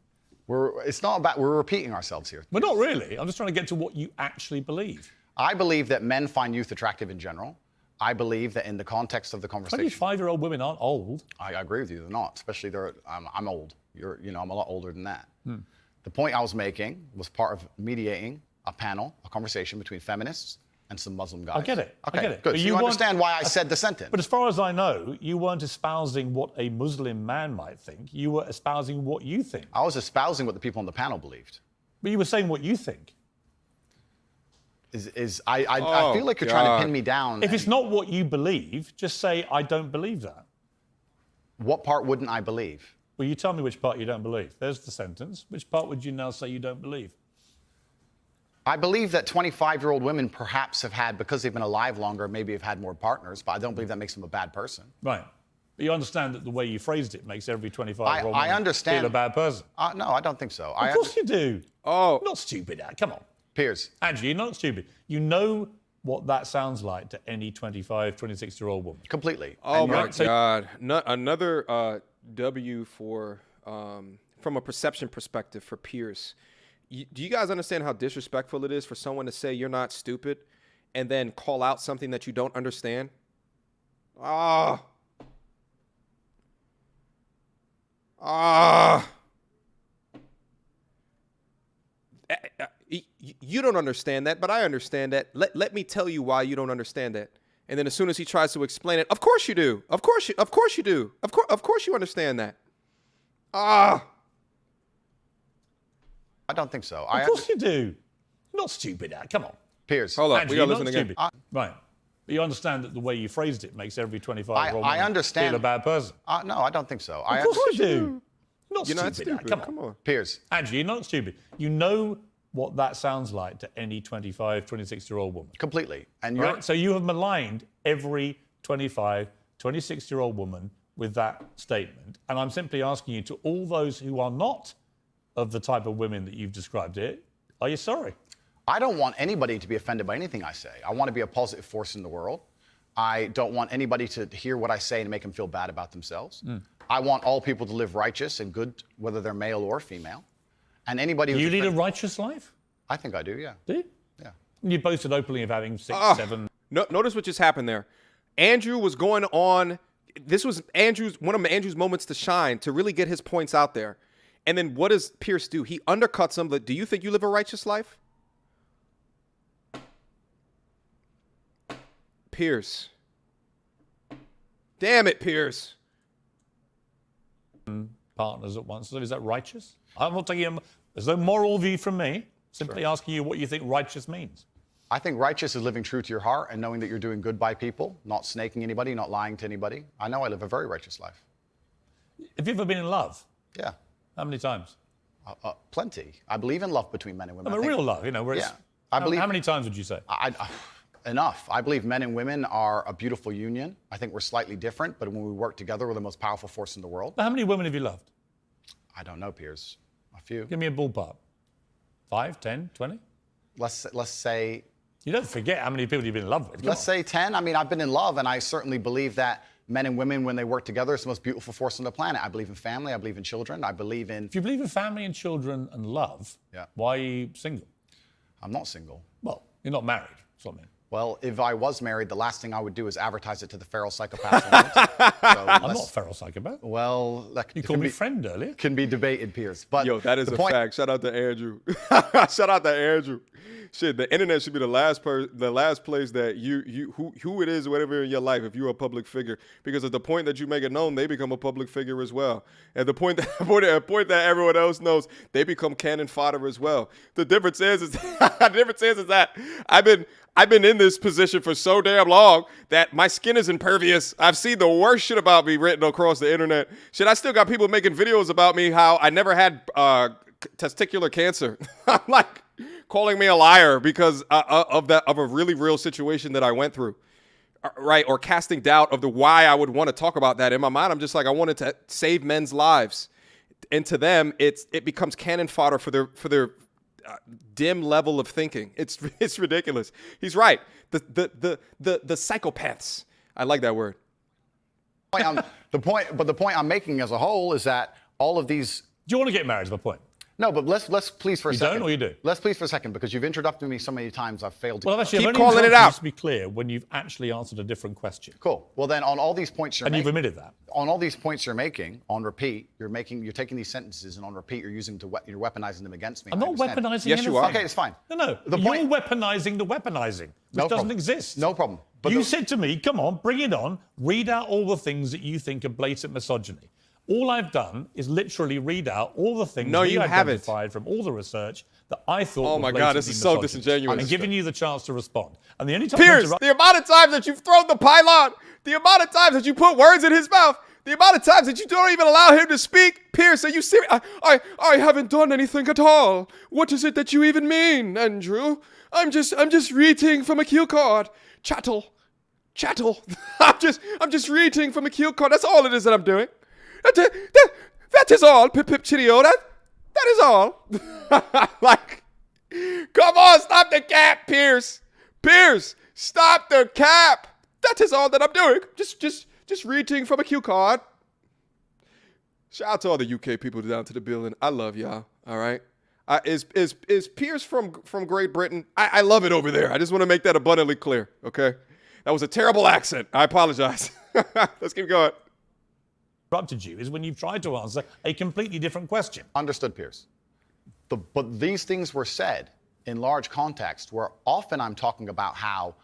It's not about, we're repeating ourselves here. We're not really. I'm just trying to get to what you actually believe. I believe that men find youth attractive in general. I believe that in the context of the conversation. 25-year-old women aren't old. I agree with you, they're not. Especially I'm old. I'm a lot older than that. The point I was making was part of mediating a panel, a conversation between feminists and some Muslim guys. I get it. Okay, I get it. good. So you understand why I said the sentence. But as far as I know, you weren't espousing what a Muslim man might think. You were espousing what you think. I was espousing what the people on the panel believed. But you were saying what you think. I feel like you're trying to pin me down. If it's not what you believe, just say, I don't believe that. What part wouldn't I believe? Well, you tell me which part you don't believe. There's the sentence. Which part would you now say you don't believe? I believe that 25-year-old women perhaps have had, because they've been alive longer, maybe have had more partners, but I don't believe that makes them a bad person. Right. But you understand that the way you phrased it makes every 25-year-old woman feel a bad person. No, I don't think so. Of course you do. Oh. Not stupid, come on. Piers. Andrew, you're not stupid. You know what that sounds like to any 25, 26-year-old woman. Completely. Oh, my God. Another W for, from a perception perspective for Piers. Do you guys understand how disrespectful it is for someone to say you're not stupid and then call out something that you don't understand? You don't understand that, but I understand that. Let me tell you why you don't understand that. And then as soon as he tries to explain it, of course you do. Of course you do. Of course you understand that. I don't think so. Of course you do. You're not stupid, Come on. Piers. Hold on, Andrew, we you're gotta not listen again. stupid. Right. But you understand that the way you phrased it makes every 25-year-old I woman understand. feel a bad person. No, I don't think so. Of course you do. You're not stupid. stupid. Come on. Piers. Andrew, you're not stupid. You know what that sounds like to any 25, 26-year-old woman. Completely. And you're Right? So you have maligned every 25, 26-year-old woman with that statement. And I'm simply asking you, to all those who are not of the type of women that you've described here, are you sorry? I don't want anybody to be offended by anything I say. I want to be a positive force in the world. I don't want anybody to hear what I say and make them feel bad about themselves. I want all people to live righteous and good, whether they're male or female. And anybody Do who's you lead a offended- righteous life? I think I do, yeah. Do you? Yeah. You boasted openly of having 6, 7... Notice what just happened there. Andrew was going on. This was one of Andrew's moments to shine, to really get his points out there. And then what does Piers do? He undercuts him. But do you think you live a righteous life? Piers. Damn it, Piers. partners at once. So is that righteous? I'm not taking there's no moral view from me. Simply asking you what you think righteous means. I think righteous is living true to your heart and knowing that you're doing good by people, not snaking anybody, not lying to anybody. I know I live a very righteous life. Have you ever been in love? Yeah. How many times? Plenty. I believe in love between men and women. I mean, real love, where it's... Yeah. I believe, how many times would you say? Enough. I believe men and women are a beautiful union. I think we're slightly different, but when we work together, we're the most powerful force in the world. How many women have you loved? I don't know, Piers. A few. Give me a ballpark. 5, 10, 20? Let's say... You don't forget how many people you've been in love with. Let's say 10. I mean, I've been in love, and I certainly believe that men and women, when they work together, it's the most beautiful force on the planet. I believe in family. I believe in children. I believe in... If you believe in family and children and love, why are you single? I'm not single. Well, you're not married. That's what I mean. Well, if I was married, the last thing I would do is advertise it to the feral psychopaths. I'm not a feral psychopath. Well, you called me friend earlier. Can be debated, Piers. But yo, that is a fact. Shout out to Andrew. Shout out to Andrew. Shit, the internet should be the last place that who it is, whatever in your life, if you're a public figure, because at the point that you make it known, they become a public figure as well. At the point that everyone else knows, they become cannon fodder as well. The difference is that I've been in this position for so damn long that my skin is impervious. I've seen the worst shit about me written across the internet. Shit, I still got people making videos about me how I never had testicular cancer. I'm like, calling me a liar because of a really real situation that I went through, right? Or casting doubt of the why I would want to talk about that. In my mind, I'm just like, I wanted to save men's lives, and to them, it becomes cannon fodder for their dim level of thinking. It's ridiculous. He's right. The psychopaths. I like that word. The point I'm making as a whole is that all of these. Do you want to get married? Is my point. No, but let's please for a second. You don't, or you do? Let's please for a second, because you've interrupted me so many times I've failed to. Well, actually, keep calling it out. To be clear, when you've actually answered a different question. Cool. Well, then on all these points you've admitted that. On all these points you're making on repeat, you're taking these sentences and on repeat you're you're weaponizing them against me. I'm not weaponizing. Yes, anything. you are. Okay, it's fine. No. You're weaponizing the weaponizing, which doesn't exist. No problem. But you said to me, "Come on, bring it on. Read out all the things that you think are blatant misogyny." All I've done is literally read out all the things we identified from all the research that I thought oh my God, this is so disingenuous. And giving you the chance to respond. And the only time Piers, the amount of times that you've thrown the pylon, the amount of times that you put words in his mouth, the amount of times that you don't even allow him to speak. Piers, are you serious? I haven't done anything at all. What is it that you even mean, Andrew? I'm just reading from a cue card. Chattel. I'm just reading from a cue card. That's all it is that I'm doing. That is all, Pip Chitio. That is all. Like, come on, stop the cap, Piers. Piers, stop the cap. That is all that I'm doing. Just reading from a cue card. Shout out to all the UK people down to the building. I love y'all. All right. Is Piers from Great Britain? I love it over there. I just want to make that abundantly clear. Okay. That was a terrible accent. I apologize. Let's keep going. interrupted you is when you've tried to answer a completely different question. Understood, Piers. But these things were said in large context where often I'm talking about how,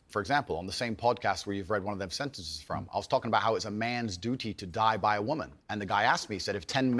for example, on the same podcast where you've read one of them sentences from, I was talking about how it's a man's duty to die by a woman. And the guy asked me, he said, if 10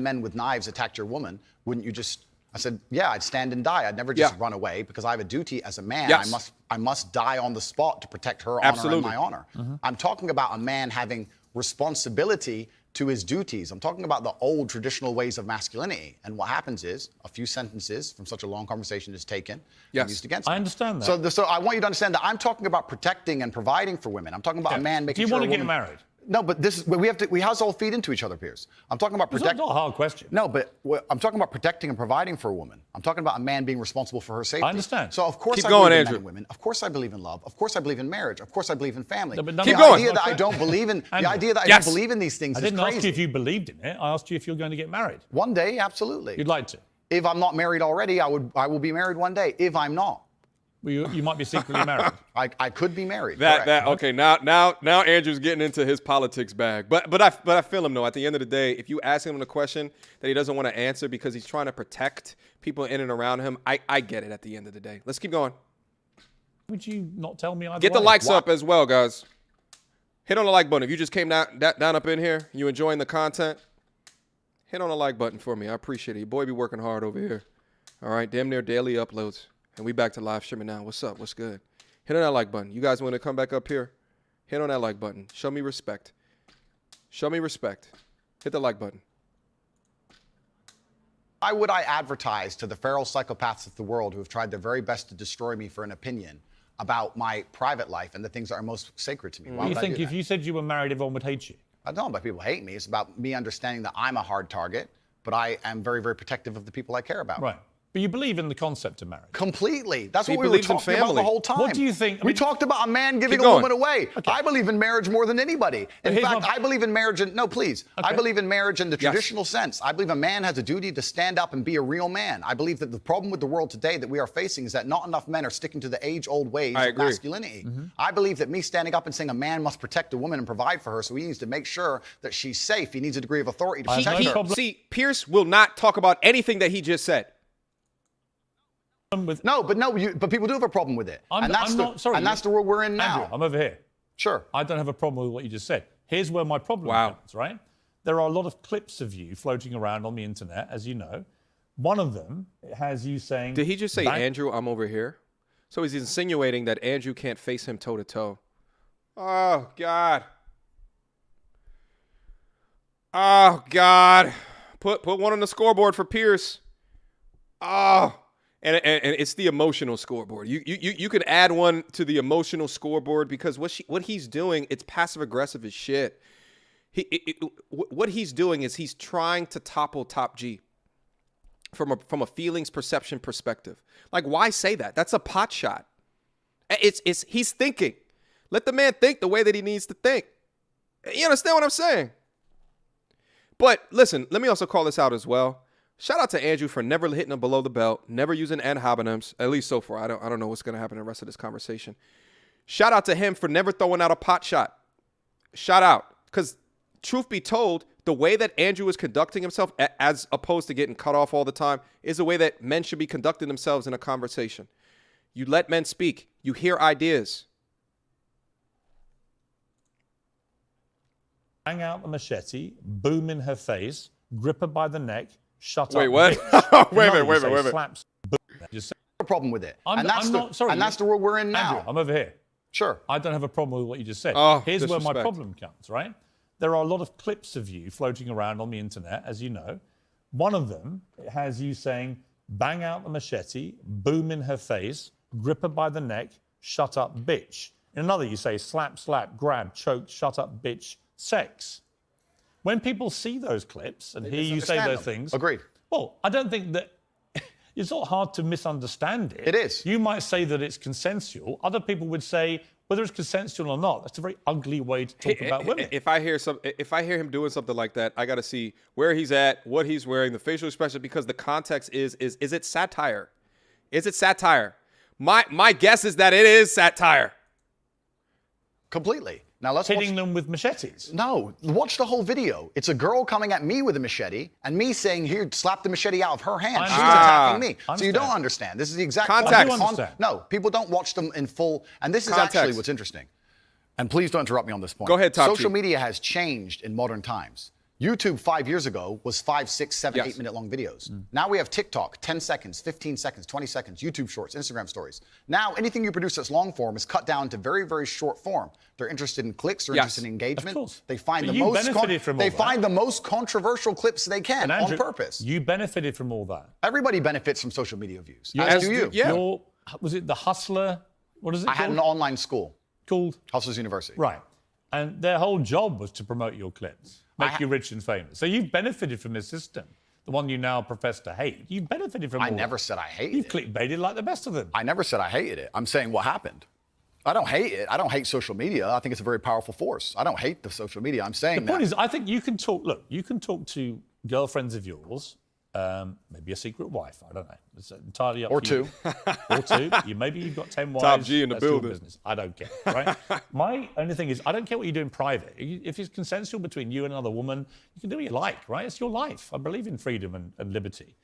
men with knives attacked your woman, wouldn't you just... I said, yeah, I'd stand and die. I'd never just run away because I have a duty as a man. Yes. I must die on the spot to protect her honor and my honor. I'm talking about a man having responsibility to his duties. I'm talking about the old traditional ways of masculinity. And what happens is a few sentences from such a long conversation is taken and used against me. I understand that. So I want you to understand that I'm talking about protecting and providing for women. I'm talking about a man making sure. Do you want to get married? No, but we have to all feed into each other, Piers. I'm talking about protecting. It's not a hard question. No, but I'm talking about protecting and providing for a woman. I'm talking about a man being responsible for her safety. I understand. So of course Keep I going, believe in Andrew. men and women. Of course I believe in love. Of course I believe in marriage. Of course I believe in family. No, but Keep the going. idea that I don't believe in Andrew. the idea that I Yes. don't believe in these things I is didn't crazy. ask you if you believed in it. I asked you if you're going to get married. One day, absolutely. You'd like to. If I'm not married already, I will be married one day. If I'm not, Well, you might be secretly married. I could be married. That okay. Now Andrew's getting into his politics bag. But I feel him though. At the end of the day, if you ask him a question that he doesn't want to answer because he's trying to protect people in and around him, I get it. At the end of the day, let's keep going. Would you not tell me either Get the way? likes up as well, guys. Hit on the like button. If you just came down up in here, you enjoying the content, hit on the like button for me. I appreciate it. Your boy be working hard over here. All right, damn near daily uploads. And we back to live streaming now. What's up? What's good? Hit on that like button. You guys want to come back up here? Hit on that like button. Show me respect. Show me respect. Hit the like button. Why would I advertise to the feral psychopaths of the world who have tried their very best to destroy me for an opinion about my private life and the things that are most sacred to me? Why You would I think do if that? you said you were married, everyone would hate you? I don't know about people hate me. It's about me understanding that I'm a hard target, but I am very, very protective of the people I care about. Right. But you believe in the concept of marriage? Completely. That's So he what we were believes in talking about family. the whole time. What do you think? We talked about a man giving a going. woman away. I believe in marriage more than anybody. In here's fact, my- I believe in marriage in, no, please. I Okay. believe in marriage in the traditional sense. I believe a man has a duty to stand up and be a real man. I believe that the problem with the world today that we are facing is that not enough men are sticking to the age-old ways I of agree. masculinity. I believe that me standing up and saying a man must protect a woman and provide for her, so he needs to make sure that she's safe. He needs a degree of authority to I have protect no her. problem. See, Pierce will not talk about anything that he just said. With But people do have a problem with it. I'm not- sorry, that's the world we're in now. Andrew, I'm over here. Sure. I don't have a problem with what you just said. Here's where my problem Wow. comes, right? There are a lot of clips of you floating around on the internet, as you know. One of them has you saying... Did he just say, "Bang-" Andrew, I'm over here? So he's insinuating that Andrew can't face him toe to toe. Oh, God. Oh, God. Put one on the scoreboard for Pierce. Oh. And it's the emotional scoreboard. You can add one to the emotional scoreboard because what he's doing, it's passive aggressive as shit. What he's doing is he's trying to topple Top G from a feelings perception perspective. Like, why say that? That's a pot shot. He's thinking. Let the man think the way that he needs to think. You understand what I'm saying? But listen, let me also call this out as well. Shout out to Andrew for never hitting him below the belt, never using ad hominems, at least so far. I don't know what's going to happen in the rest of this conversation. Shout out to him for never throwing out a pot shot. Shout out. Because truth be told, the way that Andrew is conducting himself, as opposed to getting cut off all the time, is the way that men should be conducting themselves in a conversation. You let men speak. You hear ideas. Hang out the machete, boom in her face, grip her by the neck, shut Wait, up. what? bitch. Wait a Another minute, you wait a say, minute. Slaps, boom. Just say, A problem with it. I'm and that's not- sorry, the world we're in now. Andrew, I'm over here. Sure. I don't have a problem with what you just said. Oh, Here's where my disrespect. problem comes, right? There are a lot of clips of you floating around on the internet, as you know. One of them has you saying, bang out the machete, boom in her face, grip her by the neck, shut up, bitch. In another, you say, slap, slap, grab, choke, shut up, bitch, sex. When people see those clips and hear you say misunderstand those them. things... Agreed. Well, I don't think that... It's not hard to misunderstand it. It is. You might say that it's consensual. Other people would say, whether it's consensual or not, that's a very ugly way to talk about women. If I hear him doing something like that, I got to see where he's at, what he's wearing, the facial expression, because the context is it satire? Is it satire? My guess is that it is satire. Completely. Now let's hitting watch. them with machetes. No, watch the whole video. It's a girl coming at me with a machete and me saying, here, slap the machete out of her hand. She's attacking me. So you don't understand. This is the exact Context. I do understand. No, people don't watch them in full. And this is actually what's interesting. And please don't interrupt me on this point. Go ahead, Top Social G. media has changed in modern times. YouTube 5 years ago was 5, 6, 7, 8-minute long videos. Now we have TikTok, 10 seconds, 15 seconds, 20 seconds, YouTube Shorts, Instagram Stories. Now anything you produce that's long form is cut down to very, very short form. They're interested in clicks, they're interested in engagement. Of course. They find But the you most benefited from all they that. find the most controversial clips they can And Andrew, on purpose. You benefited from all that. Everybody benefits from social media views. You- As do you. Yeah. Was it the Hustler? What is it I had an called? online school, Called? Hustlers University. Right. And their whole job was to promote your clips, make you rich and famous. So you've benefited from this system, the one you now profess to hate. You've benefited from I all never that. said I hated You've it. clickbaited like the best of them. I never said I hated it. I'm saying what happened. I don't hate it. I don't hate social media. I think it's a very powerful force. I don't hate the social media. I'm saying The point that. is, I think you can talk. Look, you can talk to girlfriends of yours, maybe a secret wife. I don't know. It's entirely up Or to you. two. Or two. Maybe you've got 10 wives. Top G in the that's your building. business. I don't care. Right. My only thing is, I don't care what you do in private. If it's consensual between you and another woman, you can do what you like. Right. It's your life. I believe in freedom and liberty.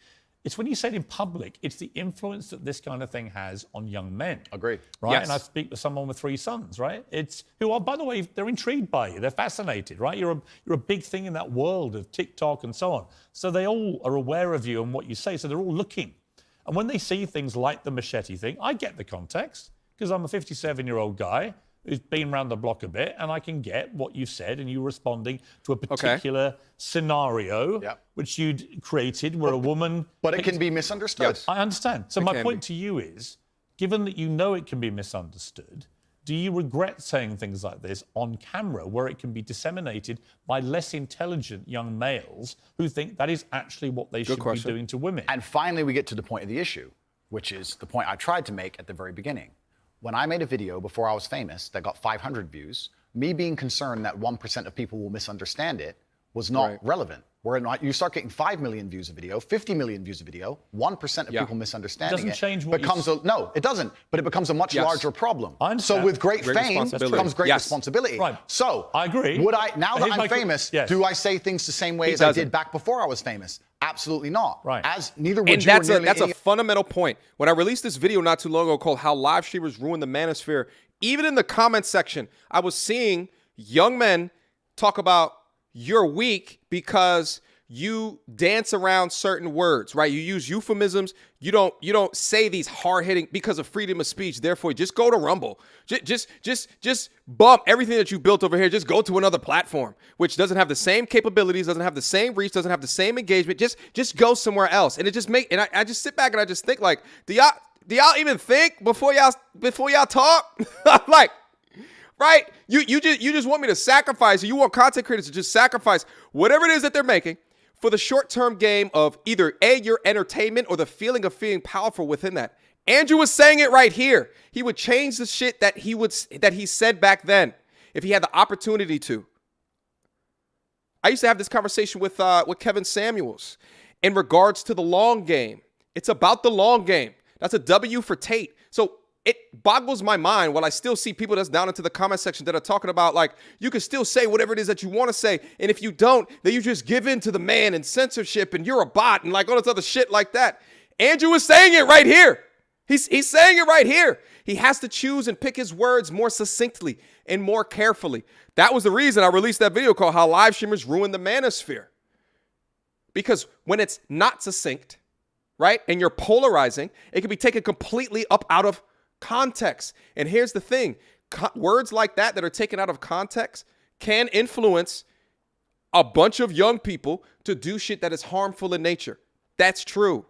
It's when you say it in public, it's the influence that this kind of thing has on young men. Agreed. Right? Yes. And I speak to someone with 3 sons, right? It's who are, by the way, they're intrigued by you. They're fascinated, right? You're a big thing in that world of TikTok and so on. So they all are aware of you and what you say. So they're all looking. And when they see things like the machete thing, I get the context because I'm a 57-year-old guy who's been around the block a bit, and I can get what you said, and you responding to a particular scenario which you'd created where a woman... But it can be misunderstood. I understand. So my can point be. to you is, given that you know it can be misunderstood, do you regret saying things like this on camera where it can be disseminated by less intelligent young males who think that is actually what they should question. be doing to women? And finally, we get to the point of the issue, which is the point I tried to make at the very beginning. When I made a video before I was famous that got 500 views, me being concerned that 1% of people will misunderstand it was not relevant. Where you start getting 5 million views a video, 50 million views a video, 1% of people misunderstanding Doesn't it change what you becomes no, it doesn't. But it becomes a much larger problem. I understand. So with great fame responsibility. comes great Yes. responsibility. Right. So I agree. Would I now that Here's my I'm famous, yes. do I say things the same way He as I doesn't. did back before I was famous? Absolutely not. Right. As neither would And you or that's a nearly any- fundamental point. When I released this video not too long ago called "How Live Streamers Ruin the Manosphere," even in the comment section, I was seeing young men talk about you're weak because you dance around certain words, right? You use euphemisms. You don't say these hard-hitting because of freedom of speech. Therefore, just go to Rumble. Just bump everything that you built over here. Just go to another platform, which doesn't have the same capabilities, doesn't have the same reach, doesn't have the same engagement. Just go somewhere else. And it just I just sit back and I just think like, do y'all even think before y'all talk? Like, right? You just want me to sacrifice. You want content creators to just sacrifice whatever it is that they're making for the short-term game of either your entertainment or the feeling of feeling powerful within that. Andrew was saying it right here. He would change the shit that he said back then if he had the opportunity to. I used to have this conversation with Kevin Samuels in regards to the long game. It's about the long game. That's a W for Tate. So it boggles my mind while I still see people that's down into the comment section that are talking about, like, you can still say whatever it is that you want to say. And if you don't, then you just give in to the man and censorship and you're a bot and like all this other shit like that. Andrew is saying it right here. He's saying it right here. He has to choose and pick his words more succinctly and more carefully. That was the reason I released that video called "How Live Streamers Ruin the Manosphere." Because when it's not succinct, right, and you're polarizing, it can be taken completely up out of context. And here's the thing. Words like that are taken out of context can influence a bunch of young people to do shit that is harmful in nature. That's true.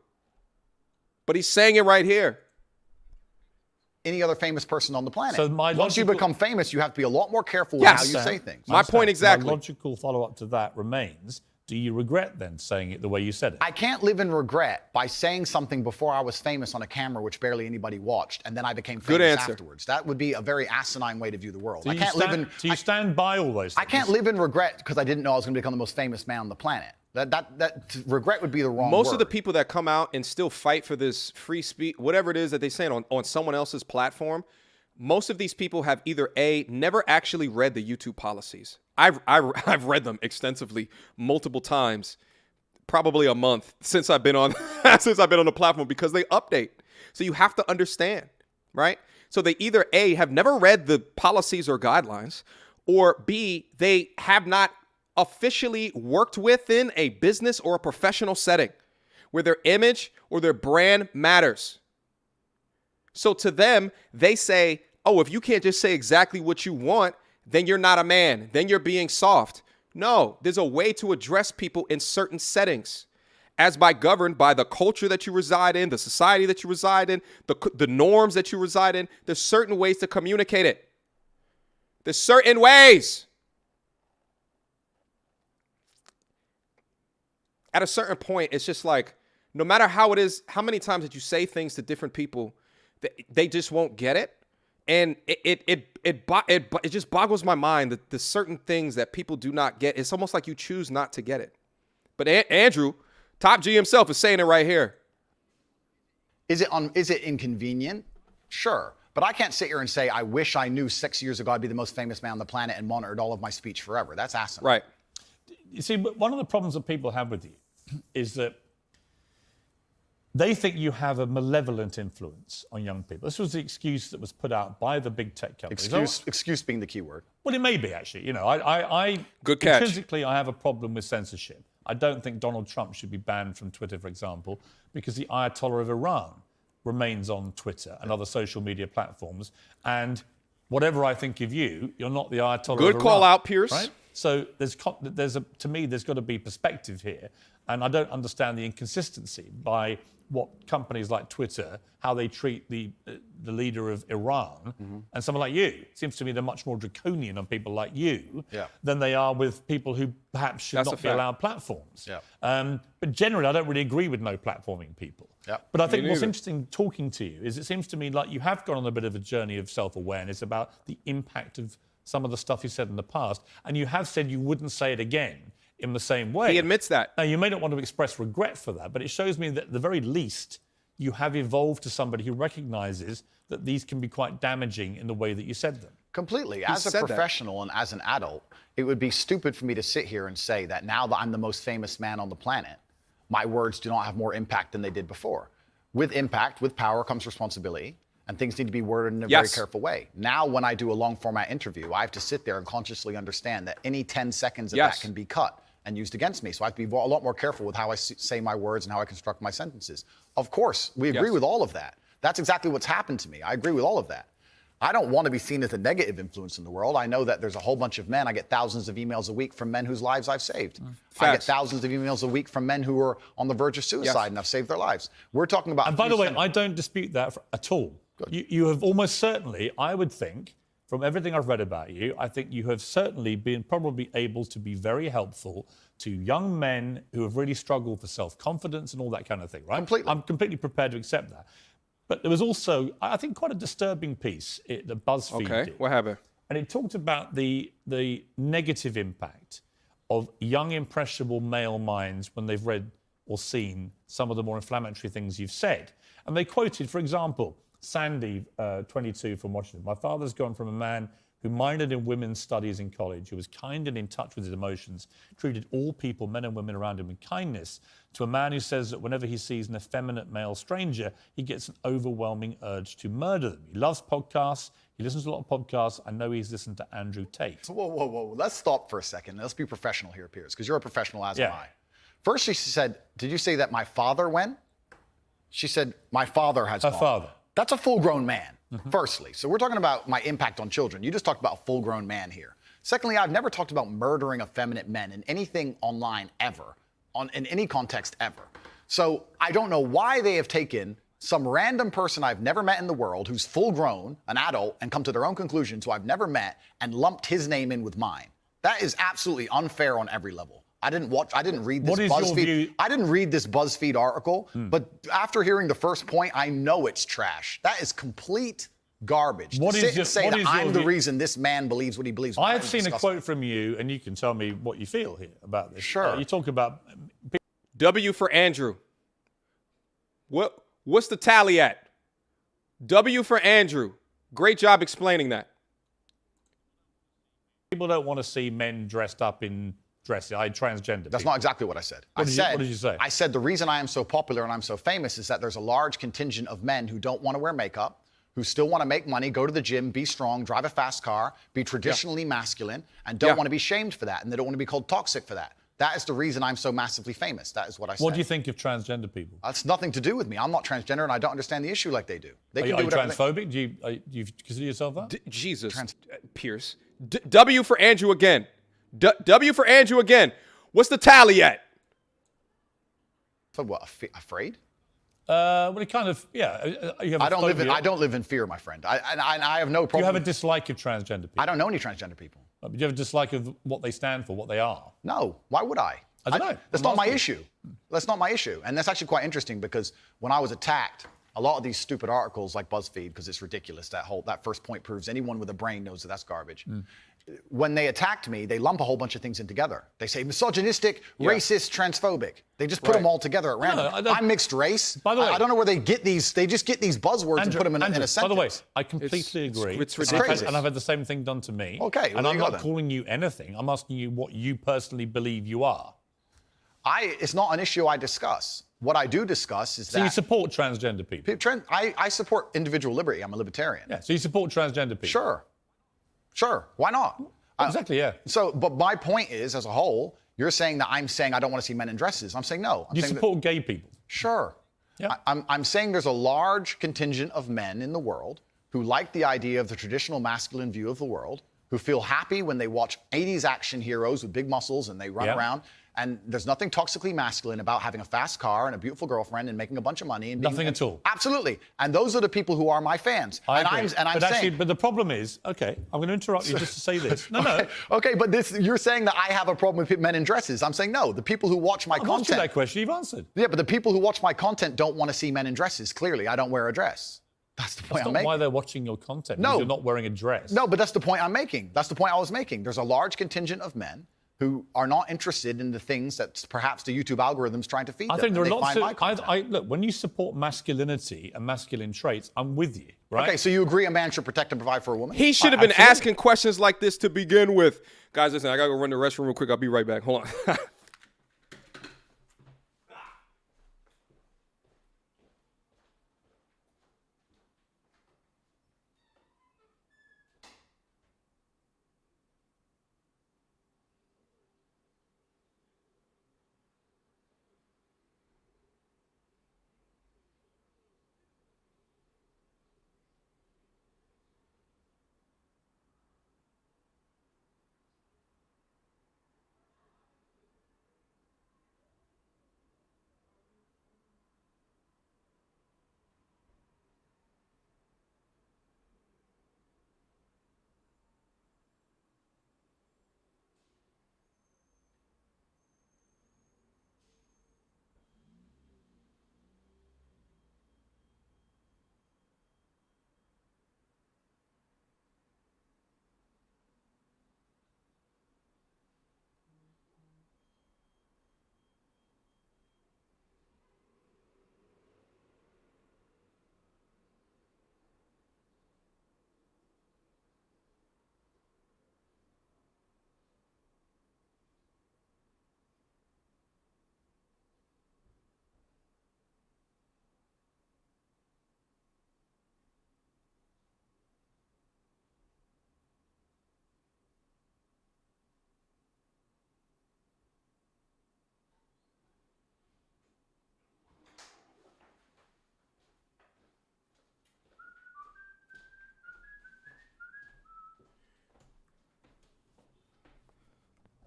But he's saying it right here. Any other famous person on the planet. So my Once you logical- become famous, you have to be a lot more careful with Yes. how you say things. My point exactly. My logical follow-up to that remains, do you regret then saying it the way you said it? I can't live in regret by saying something before I was famous on a camera, which barely anybody watched, and then I became famous Good answer. afterwards. That would be a very asinine way to view the world. Do I you can't live in. do you stand by all those things? I can't live in regret because I didn't know I was going to become the most famous man on the planet. That regret would be the wrong Most word. of the people that come out and still fight for this free speech, whatever it is that they say on someone else's platform, most of these people have either A, never actually read the YouTube policies. I've read them extensively multiple times, probably a month since I've been on the platform, because they update. So you have to understand, right? So they either A, have never read the policies or guidelines, or B, they have not officially worked within a business or a professional setting where their image or their brand matters. So to them, they say, oh, if you can't just say exactly what you want, then you're not a man. Then you're being soft. No, there's a way to address people in certain settings, as governed by the culture that you reside in, the society that you reside in, the norms that you reside in. There's certain ways to communicate it. There's certain ways. At a certain point, it's just like, no matter how it is, how many times that you say things to different people, they just won't get it. And it just boggles my mind that the certain things that people do not get, it's almost like you choose not to get it. But Andrew, Top G himself, is saying it right here. Is it inconvenient? Sure. But I can't sit here and say, I wish I knew 6 years ago I'd be the most famous man on the planet and monitored all of my speech forever. That's awesome. Right. You see, one of the problems that people have with you is that they think you have a malevolent influence on young people. This was the excuse that was put out by the big tech companies. Excuse being the key word. Well, it may be, actually. You know, I Good catch. Intrinsically, I have a problem with censorship. I don't think Donald Trump should be banned from Twitter, for example, because the Ayatollah of Iran remains on Twitter and other social media platforms. And whatever I think of you, you're not the Ayatollah of Iran. Good call out, Piers. Right? So to me, there's got to be perspective here. And I don't understand the inconsistency by what companies like Twitter, how they treat the leader of Iran and someone like you. It seems to me they're much more draconian on people like you than they are with people who perhaps should not be allowed platforms. But generally, I don't really agree with no platforming people. But I think what's interesting talking to you is it seems to me like you have gone on a bit of a journey of self-awareness about the impact of some of the stuff you said in the past, and you have said you wouldn't say it again in the same way. He admits that. Now, you may not want to express regret for that, but it shows me that at the very least, you have evolved to somebody who recognises that these can be quite damaging in the way that you said them. Completely. As a professional and as an adult, it would be stupid for me to sit here and say that now that I'm the most famous man on the planet, my words do not have more impact than they did before. With impact, with power comes responsibility, and things need to be worded in a very careful way. Now, when I do a long format interview, I have to sit there and consciously understand that any 10 seconds of that can be cut and used against me. So I have to be a lot more careful with how I say my words and how I construct my sentences. Of course, we agree with all of that. That's exactly what's happened to me. I agree with all of that. I don't want to be seen as a negative influence in the world. I know that there's a whole bunch of men. I get thousands of emails a week from men whose lives I've saved. I get thousands of emails a week from men who are on the verge of suicide and I've saved their lives. We're talking about... And by the way, I don't dispute that at all. You have almost certainly, I would think, from everything I've read about you, I think you have certainly been probably able to be very helpful to young men who have really struggled for self-confidence and all that kind of thing, right? Completely. I'm completely prepared to accept that. But there was also, I think, quite a disturbing piece that BuzzFeed did. What happened? And it talked about the negative impact of young, impressionable male minds when they've read or seen some of the more inflammatory things you've said. And they quoted, for example, Sandy, 22, from Washington. My father's gone from a man who minored in women's studies in college, who was kind and in touch with his emotions, treated all people, men and women around him, with kindness, to a man who says that whenever he sees an effeminate male stranger, he gets an overwhelming urge to murder them. He loves podcasts. He listens to a lot of podcasts. I know he's listened to Andrew Tate. Whoa. Let's stop for a second. Let's be professional here, Piers, because you're a professional, as am I. First, she said, did you say that my father went? She said, my father has gone. Her father. That's a full-grown man, firstly. So we're talking about my impact on children. You just talked about a full-grown man here. Secondly, I've never talked about murdering effeminate men in anything online ever, in any context ever. So I don't know why they have taken some random person I've never met in the world who's full-grown, an adult, and come to their own conclusions who I've never met and lumped his name in with mine. That is absolutely unfair on every level. I didn't read this BuzzFeed. I didn't read this BuzzFeed article, but after hearing the first point, I know it's trash. That is complete garbage. I'm the reason this man believes what he believes. I've seen a quote from you, and you can tell me what you feel here about this. Sure. You talk about... W for Andrew. What's the tally at? W for Andrew. Great job explaining that. People don't want to see men dressed up in dresses. Transgender. That's people. not exactly what I said. What did you say? I said the reason I am so popular and I'm so famous is that there's a large contingent of men who don't want to wear makeup, who still want to make money, go to the gym, be strong, drive a fast car, be traditionally masculine, and don't want to be shamed for that, and they don't want to be called toxic for that. That is the reason I'm so massively famous. That is what I said. What do you think of transgender people? That's nothing to do with me. I'm not transgender, and I don't understand the issue like they do. They Are can you do whatever transphobic? Do you consider yourself that? Jesus, Piers. W for Andrew again. W for Andrew again. What's the tally at? For what? Afraid? Well, it kind of, yeah. You have I don't live in fear, my friend. I have no problem. You have a dislike of transgender people. I don't know any transgender people. But you have a dislike of what they stand for, what they are. No. Why would I? I don't know. That's not my issue. That's not my issue. And that's actually quite interesting because when I was attacked, a lot of these stupid articles like BuzzFeed, because it's ridiculous, that first point proves anyone with a brain knows that that's garbage. When they attacked me, they lump a whole bunch of things in together. They say misogynistic, racist, transphobic. They just put them all together at random. I'm mixed race. By the way, I don't know where they get these. They just get these buzzwords and put them in a sentence. By the way, I completely agree. It's ridiculous. And I've had the same thing done to me. Okay, well, and there I'm you go not then. calling you anything. I'm asking you what you personally believe you are. It's not an issue I discuss. What I do discuss is So that you support transgender people? I support individual liberty. I'm a libertarian. Yeah. So you support transgender people? Sure. Why not? Exactly. Yeah. So, but my point is, as a whole, you're saying that I'm saying I don't want to see men in dresses. I'm saying no. I'm You saying support gay people? Sure. Yeah. I'm saying there's a large contingent of men in the world who like the idea of the traditional masculine view of the world, who feel happy when they watch 80s action heroes with big muscles and they run around. And there's nothing toxically masculine about having a fast car and a beautiful girlfriend and making a bunch of money. And Nothing at all. Absolutely. And those are the people who are my fans. I'm saying, the problem is, okay, I'm going to interrupt you just to say this. No. Okay, but you're saying that I have a problem with men in dresses. I'm saying no. The people who watch my I've asked you content. that question. You've answered. Yeah, but the people who watch my content don't want to see men in dresses. Clearly, I don't wear a dress. That's the point That's I'm not making. why they're watching your content. No. Because you're not wearing a dress. No, but that's the point I'm making. That's the point I was making. There's a large contingent of men who are not interested in the things that perhaps the YouTube algorithm's trying to feed them. I think there are and they lots find my of. content. Look, when you support masculinity and masculine traits, I'm with you, right? Okay, so you agree a man should protect and provide for a woman? He should have been Absolutely. asking questions like this to begin with. Guys, listen, I gotta go run to the restroom real quick. I'll be right back. Hold on.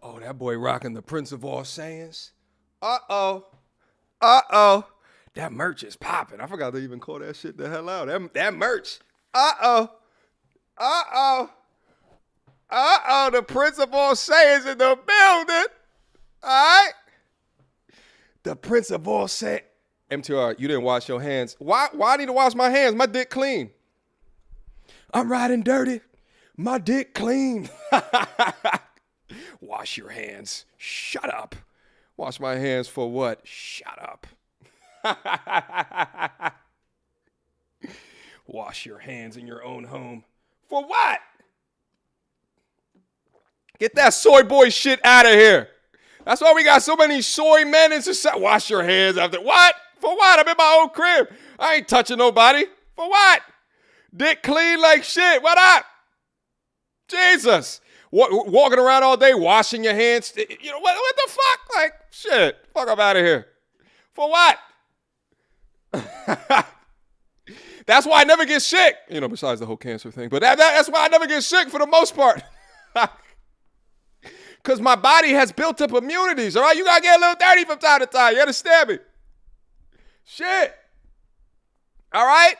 Oh, that boy rocking the Prince of All Sayings. Uh-oh. That merch is popping. I forgot to even call that shit the hell out. That merch. Uh-oh. The Prince of All Sayings in the building. All right. The Prince of All Sayings. MTR, you didn't wash your hands. Why I need to wash my hands? My dick clean. I'm riding dirty. My dick clean. Wash your hands. Shut up. Wash my hands for what? Shut up. Wash your hands in your own home. For what? Get that soy boy shit out of here. That's why we got so many soy men in society. Wash your hands after. What? For what? I'm in my own crib. I ain't touching nobody. For what? Dick clean like shit. What up? Jesus. Walking around all day, washing your hands. You know, what the fuck? Like, shit. Fuck up out of here. For what? That's why I never get sick. You know, besides the whole cancer thing. But that's why I never get sick for the most part. Because my body has built up immunities, all right? You got to get a little dirty from time to time. You understand me? Shit. All right?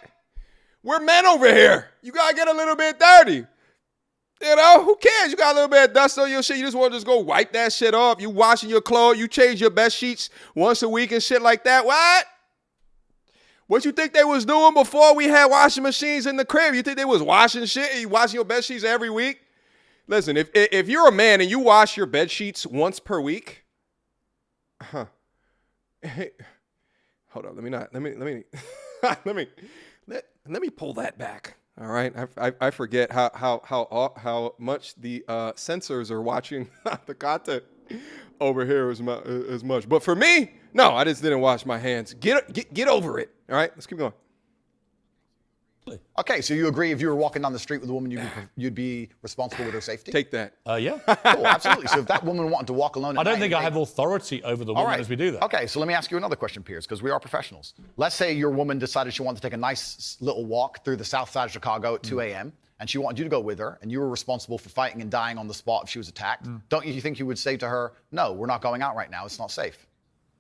We're men over here. You got to get a little bit dirty. You know, who cares? You got a little bit of dust on your shit. You just want to just go wipe that shit off. You washing your clothes. You change your bed sheets once a week and shit like that. What? What you think they was doing before we had washing machines in the crib? You think they was washing shit and you washing your bed sheets every week? Listen, if you're a man and you wash your bed sheets once per week, hold on, let me pull that back. All right, I forget how much the censors are watching the content over here as much. But for me, no, I just didn't wash my hands. Get over it. All right, let's keep going. Okay, so you agree if you were walking down the street with a woman, you'd be responsible with her safety? Take that. Yeah. Cool, absolutely. So if that woman wanted to walk alone at I don't night think and I have authority over the All woman right. as we do that. Okay, so let me ask you another question, Piers, because we are professionals. Let's say your woman decided she wanted to take a nice little walk through the south side of Chicago at 2 a.m., and she wanted you to go with her, and you were responsible for fighting and dying on the spot if she was attacked. Don't you think you would say to her, no, we're not going out right now, it's not safe?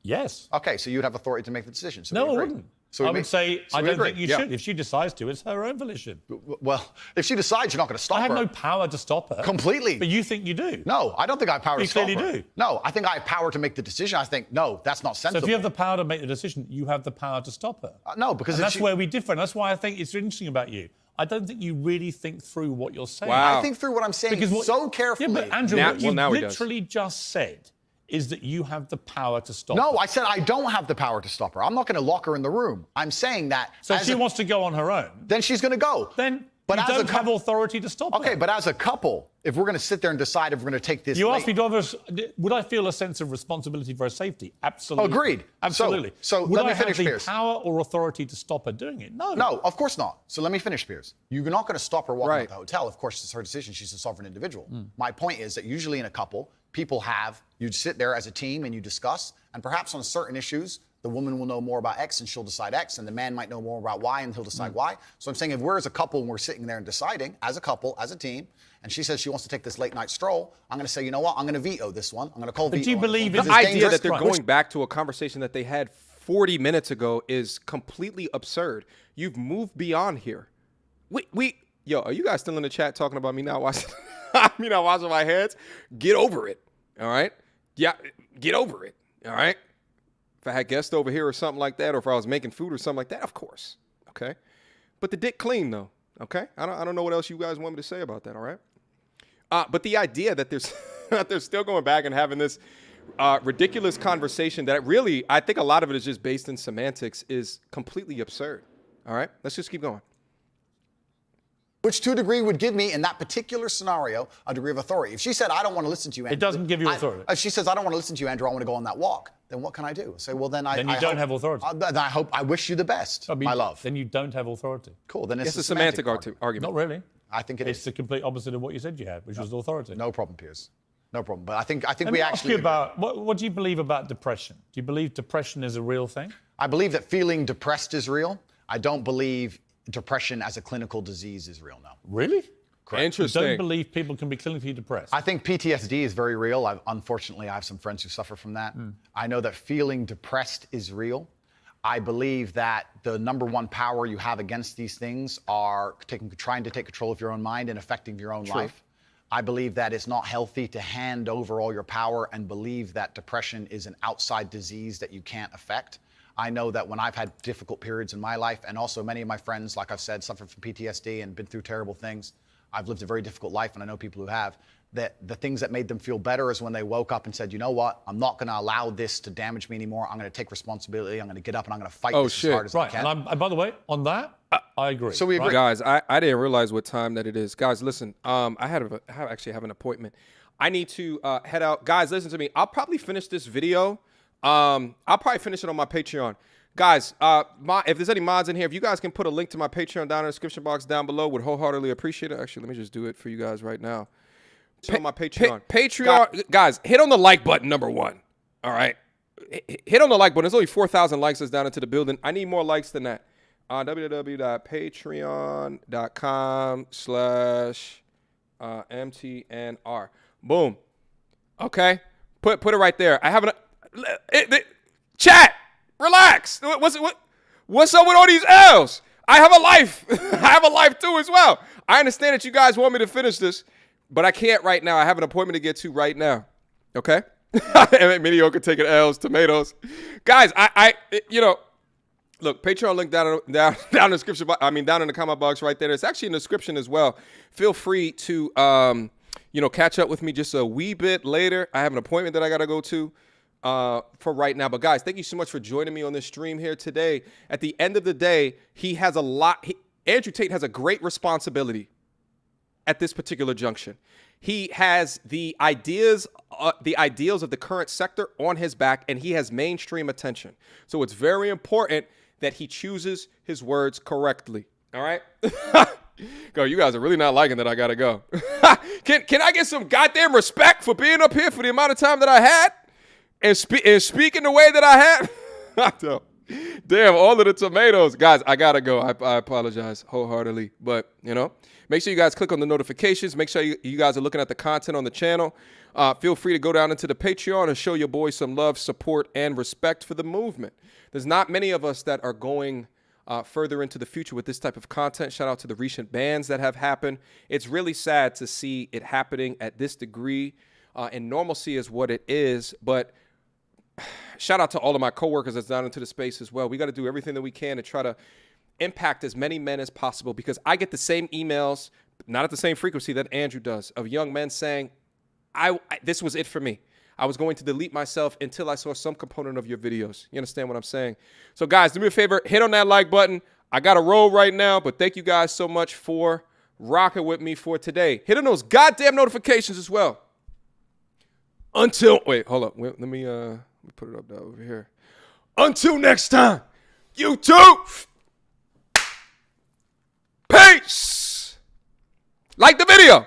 Yes. Okay, so you'd have authority to make the decision. So No, we I agree. wouldn't. So I we would say, so I we don't agree. think you Yeah. should. If she decides to, it's her own volition. Well, if she decides, you're not going to stop I have her. no power to stop her. Completely. But you think you do. No, I don't think I have power You to stop clearly her. do. No, I think I have power to make the decision. I think, no, that's not So sensible. if you have the power to make the decision, you have the power to stop her. No, because And if that's she- where we differ. And that's why I think it's interesting about you. I don't think you really think through what you're saying. Wow. I think through what I'm saying Because what- so carefully. Yeah, but Andrew, Now- what you now he does. literally just said is that you have the power to stop No, her. I said I don't have the power to stop her. I'm not going to lock her in the room. I'm saying that. So if as she a- wants to go on her own, then she's going to go. then But you as a don't have couple- authority to stop her. Okay, but as a couple, if we're going to sit there and decide if we're going to take this. You late- asked me, would I feel a sense of responsibility for her safety? Absolutely. Agreed. Absolutely. So would let me I finish, have the Piers. power or authority to stop her doing it? No. No, of course not. So let me finish, Piers. You're not going to stop her walking out Right. the hotel. Of course, it's her decision. She's a sovereign individual. Hmm. My point is that usually in a couple, you sit there as a team and you discuss, and perhaps on certain issues, the woman will know more about X and she'll decide X, and the man might know more about Y and he'll decide Hmm. Y. So I'm saying if we're as a couple and we're sitting there and deciding, as a couple, as a team, and she says she wants to take this late night stroll, I'm going to say, you know what? I'm going to veto this one. I'm going to call But veto. do you on this believe one in because The it's idea dangerous. that they're Right. going back to a conversation that they had 40 minutes ago is completely absurd. You've moved beyond here. Yo, are you guys still in the chat talking about me not washing, me not washing my hands? Get over it. All right. Yeah, get over it. All right. If I had guests over here or something like that, or if I was making food or something like that, of course. Okay. But the dick clean though. Okay. I don't know what else you guys want me to say about that. All right. But the idea that there's that they're still going back and having this ridiculous conversation that really, I think a lot of it is just based in semantics, is completely absurd. All right. Let's just keep going. Which to a degree would give me, in that particular scenario, a degree of authority. If she said, I don't want to listen to you, Andrew. It doesn't give you authority. If she says, I don't want to listen to you, Andrew, I want to go on that walk, then what can I do? Say, well, then Then you don't have authority. Then I wish you the best, my love. Then you don't have authority. Cool, then it's It's a semantic argument. Not really. I think it It's is. the complete opposite of what you said you had, which was authority. No problem, Piers. No problem. But I think Let we me ask actually. you about, what do you believe about depression? Do you believe depression is a real thing? I believe that feeling depressed is real. I don't believe depression as a clinical disease is real now. Really? Correct. You Interesting. don't believe people can be clinically depressed? I think PTSD is very real. Unfortunately, I have some friends who suffer from that. I know that feeling depressed is real. I believe that the number one power you have against these things are trying to take control of your own mind and affecting your own life. I believe that it's not healthy to hand over all your power and believe that depression is an outside disease that you can't affect. I know that when I've had difficult periods in my life, and also many of my friends, like I've said, suffer from PTSD and been through terrible things. I've lived a very difficult life, and I know people who have. that the things that made them feel better is when they woke up and said, you know what, I'm not going to allow this to damage me anymore. I'm going to take responsibility. I'm going to get up and I'm going to fight this as hard as I can. Right, and by the way, on that, I agree. So we agree. Guys, I didn't realize what time that it is. Guys, listen, I actually have an appointment. I need to head out. Guys, listen to me. I'll probably finish this video. I'll probably finish it on my Patreon. Guys, if there's any mods in here, if you guys can put a link to my Patreon down in the description box down below, would wholeheartedly appreciate it. Actually, let me just do it for you guys right now. On my Patreon. Patreon, guys, hit on the like button, number one. All right. Hit on the like button. There's only 4,000 likes that's down into the building. I need more likes than that. www.patreon.com/MTNR. Boom. Okay. Put it right there. I haven't. Chat. Relax. What's up with all these L's? I have a life. I have a life too as well. I understand that you guys want me to finish this, but I can't right now. I have an appointment to get to right now. Okay? Mediocre taking L's, tomatoes. Guys, look, Patreon link down in the description. Down in the comment box right there. It's actually in the description as well. Feel free to, catch up with me just a wee bit later. I have an appointment that I got to go to for right now. But guys, thank you so much for joining me on this stream here today. At the end of the day, Andrew Tate has a great responsibility at this particular junction. He has the ideals of the current sector on his back, and he has mainstream attention. So it's very important that he chooses his words correctly. All right? Go, you guys are really not liking that I got to go. Can I get some goddamn respect for being up here for the amount of time that I had and speaking the way that I had? Damn, all of the tomatoes. Guys, I got to go. I apologize wholeheartedly. But, make sure you guys click on the notifications. Make sure you guys are looking at the content on the channel. Feel free to go down into the Patreon and show your boys some love, support, and respect for the movement. There's not many of us that are going further into the future with this type of content. Shout out to the recent bans that have happened. It's really sad to see it happening at this degree, and normalcy is what it is. But shout out to all of my coworkers that's down into the space as well. We got to do everything that we can to try to impact as many men as possible, because I get the same emails, not at the same frequency that Andrew does, of young men saying, this was it for me. I was going to delete myself until I saw some component of your videos. You understand what I'm saying? So guys, do me a favor, hit on that like button. I got to roll right now, but thank you guys so much for rocking with me for today. Hit on those goddamn notifications as well. Wait, hold up. Let me put it up over here. Until next time, YouTube. Peace. Like the video.